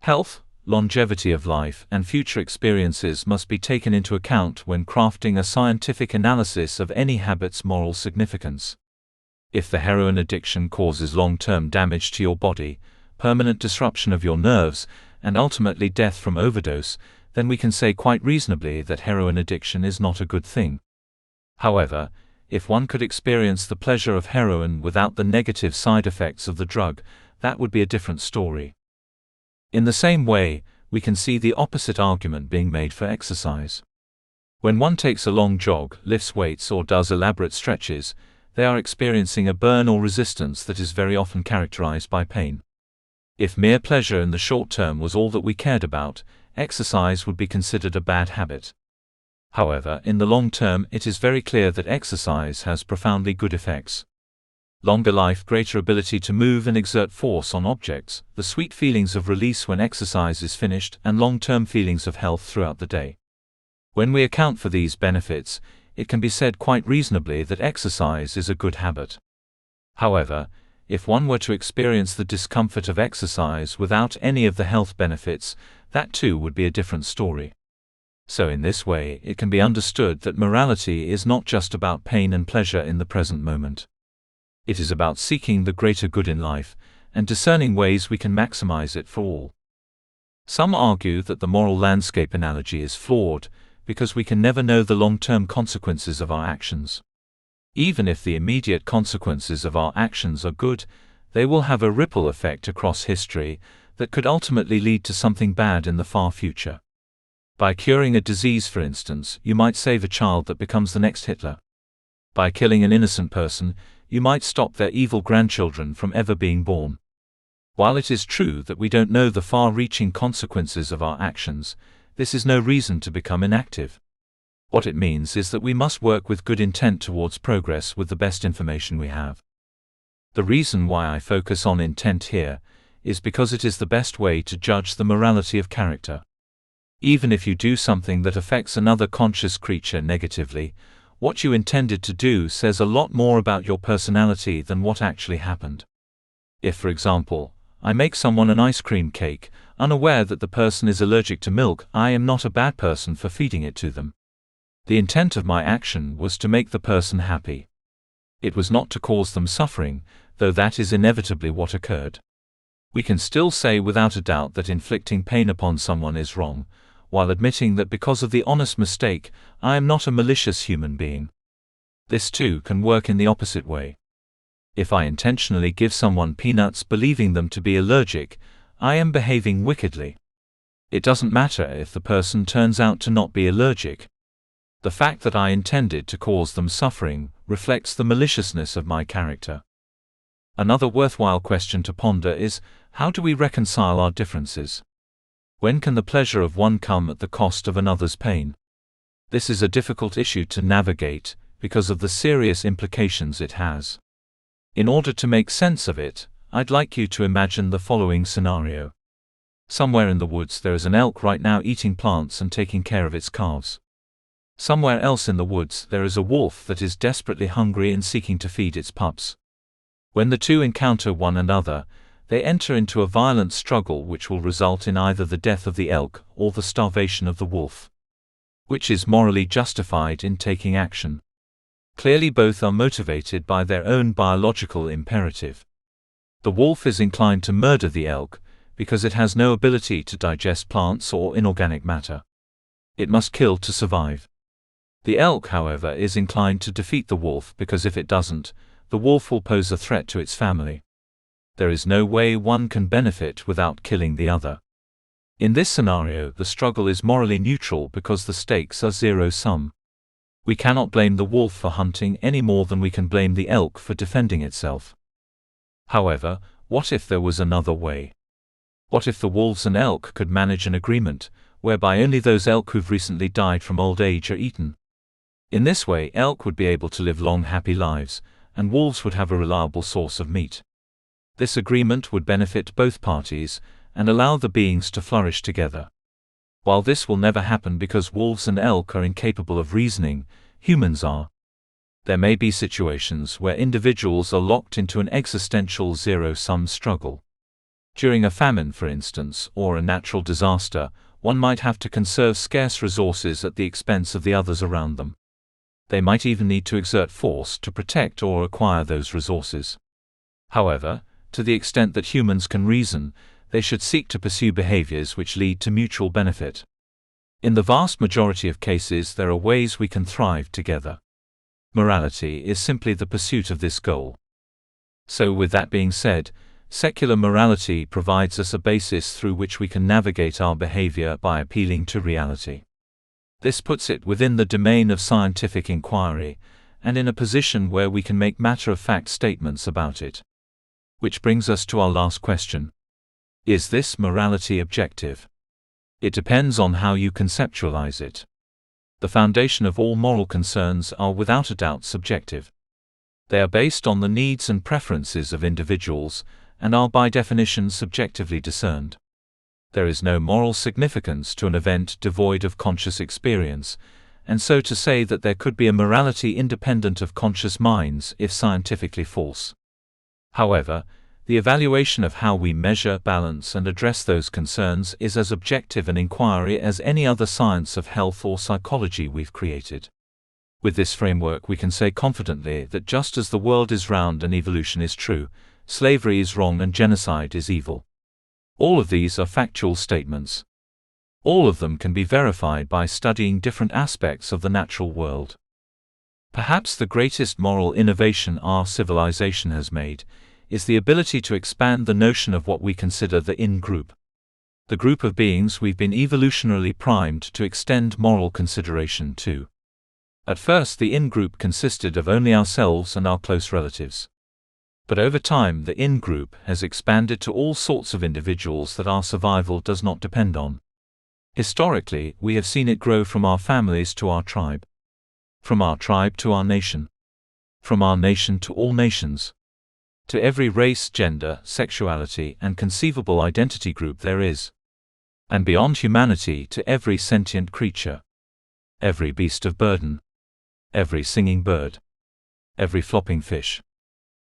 Health, longevity of life, and future experiences must be taken into account when crafting a scientific analysis of any habit's moral significance. If the heroin addiction causes long-term damage to your body, permanent disruption of your nerves, and ultimately death from overdose, then we can say quite reasonably that heroin addiction is not a good thing. However, if one could experience the pleasure of heroin without the negative side effects of the drug, that would be a different story. In the same way, we can see the opposite argument being made for exercise. When one takes a long jog, lifts weights, or does elaborate stretches, they are experiencing a burn or resistance that is very often characterized by pain. If mere pleasure in the short term was all that we cared about, exercise would be considered a bad habit. However, in the long term, it is very clear that exercise has profoundly good effects. Longer life, greater ability to move and exert force on objects, the sweet feelings of release when exercise is finished, and long-term feelings of health throughout the day. When we account for these benefits, it can be said quite reasonably that exercise is a good habit. However, if one were to experience the discomfort of exercise without any of the health benefits, that too would be a different story. So in this way, it can be understood that morality is not just about pain and pleasure in the present moment. It is about seeking the greater good in life, and discerning ways we can maximize it for all. Some argue that the moral landscape analogy is flawed, because we can never know the long-term consequences of our actions. Even if the immediate consequences of our actions are good, they will have a ripple effect across history that could ultimately lead to something bad in the far future. By curing a disease, for instance, you might save a child that becomes the next Hitler. By killing an innocent person, you might stop their evil grandchildren from ever being born. While it is true that we don't know the far-reaching consequences of our actions, this is no reason to become inactive. What it means is that we must work with good intent towards progress with the best information we have. The reason why I focus on intent here is because it is the best way to judge the morality of character. Even if you do something that affects another conscious creature negatively, what you intended to do says a lot more about your personality than what actually happened. If, for example, I make someone an ice cream cake, unaware that the person is allergic to milk, I am not a bad person for feeding it to them. The intent of my action was to make the person happy. It was not to cause them suffering, though that is inevitably what occurred. We can still say without a doubt that inflicting pain upon someone is wrong, while admitting that because of the honest mistake, I am not a malicious human being. This too can work in the opposite way. If I intentionally give someone peanuts believing them to be allergic, I am behaving wickedly. It doesn't matter if the person turns out to not be allergic. The fact that I intended to cause them suffering reflects the maliciousness of my character. Another worthwhile question to ponder is, how do we reconcile our differences? When can the pleasure of one come at the cost of another's pain? This is a difficult issue to navigate because of the serious implications it has. In order to make sense of it, I'd like you to imagine the following scenario. Somewhere in the woods there is an elk right now eating plants and taking care of its calves. Somewhere else in the woods there is a wolf that is desperately hungry and seeking to feed its pups. When the two encounter one another, they enter into a violent struggle which will result in either the death of the elk or the starvation of the wolf. Which is morally justified in taking action? Clearly both are motivated by their own biological imperative. The wolf is inclined to murder the elk because it has no ability to digest plants or inorganic matter. It must kill to survive. The elk, however, is inclined to defeat the wolf because if it doesn't, the wolf will pose a threat to its family. There is no way one can benefit without killing the other. In this scenario, the struggle is morally neutral because the stakes are zero-sum. We cannot blame the wolf for hunting any more than we can blame the elk for defending itself. However, what if there was another way? What if the wolves and elk could manage an agreement, whereby only those elk who've recently died from old age are eaten? In this way, elk would be able to live long, happy lives, and wolves would have a reliable source of meat. This agreement would benefit both parties and allow the beings to flourish together. While this will never happen because wolves and elk are incapable of reasoning, humans are. There may be situations where individuals are locked into an existential zero-sum struggle. During a famine, for instance, or a natural disaster, one might have to conserve scarce resources at the expense of the others around them. They might even need to exert force to protect or acquire those resources. However, to the extent that humans can reason, they should seek to pursue behaviors which lead to mutual benefit. In the vast majority of cases, there are ways we can thrive together. Morality is simply the pursuit of this goal. So with that being said, secular morality provides us a basis through which we can navigate our behavior by appealing to reality. This puts it within the domain of scientific inquiry, and in a position where we can make matter-of-fact statements about it. Which brings us to our last question. Is this morality objective? It depends on how you conceptualize it. The foundation of all moral concerns are without a doubt subjective. They are based on the needs and preferences of individuals, and are by definition subjectively discerned. There is no moral significance to an event devoid of conscious experience, and so to say that there could be a morality independent of conscious minds is scientifically false. However, the evaluation of how we measure, balance, and address those concerns is as objective an inquiry as any other science of health or psychology we've created. With this framework, we can say confidently that just as the world is round and evolution is true, slavery is wrong and genocide is evil. All of these are factual statements. All of them can be verified by studying different aspects of the natural world. Perhaps the greatest moral innovation our civilization has made is the ability to expand the notion of what we consider the in-group. The group of beings we've been evolutionarily primed to extend moral consideration to. At first, the in-group consisted of only ourselves and our close relatives. But over time, the in-group has expanded to all sorts of individuals that our survival does not depend on. Historically, we have seen it grow from our families to our tribe. From our tribe to our nation. From our nation to all nations. To every race, gender, sexuality, and conceivable identity group there is. And beyond humanity to every sentient creature. Every beast of burden. Every singing bird. Every flopping fish.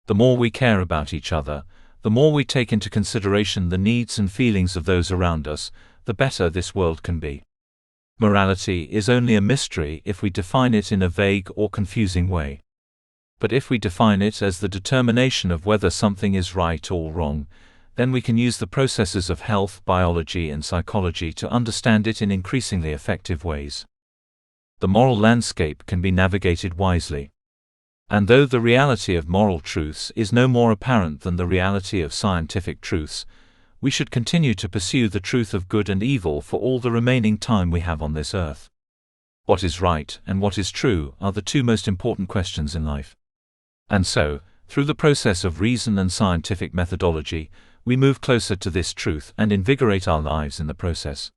The more we care about each other, the more we take into consideration the needs and feelings of those around us, the better this world can be. Morality is only a mystery if we define it in a vague or confusing way. But if we define it as the determination of whether something is right or wrong, then we can use the processes of health, biology, and psychology to understand it in increasingly effective ways. The moral landscape can be navigated wisely. And though the reality of moral truths is no more apparent than the reality of scientific truths, we should continue to pursue the truth of good and evil for all the remaining time we have on this earth. What is right and what is true are the two most important questions in life. And so, through the process of reason and scientific methodology, we move closer to this truth and invigorate our lives in the process.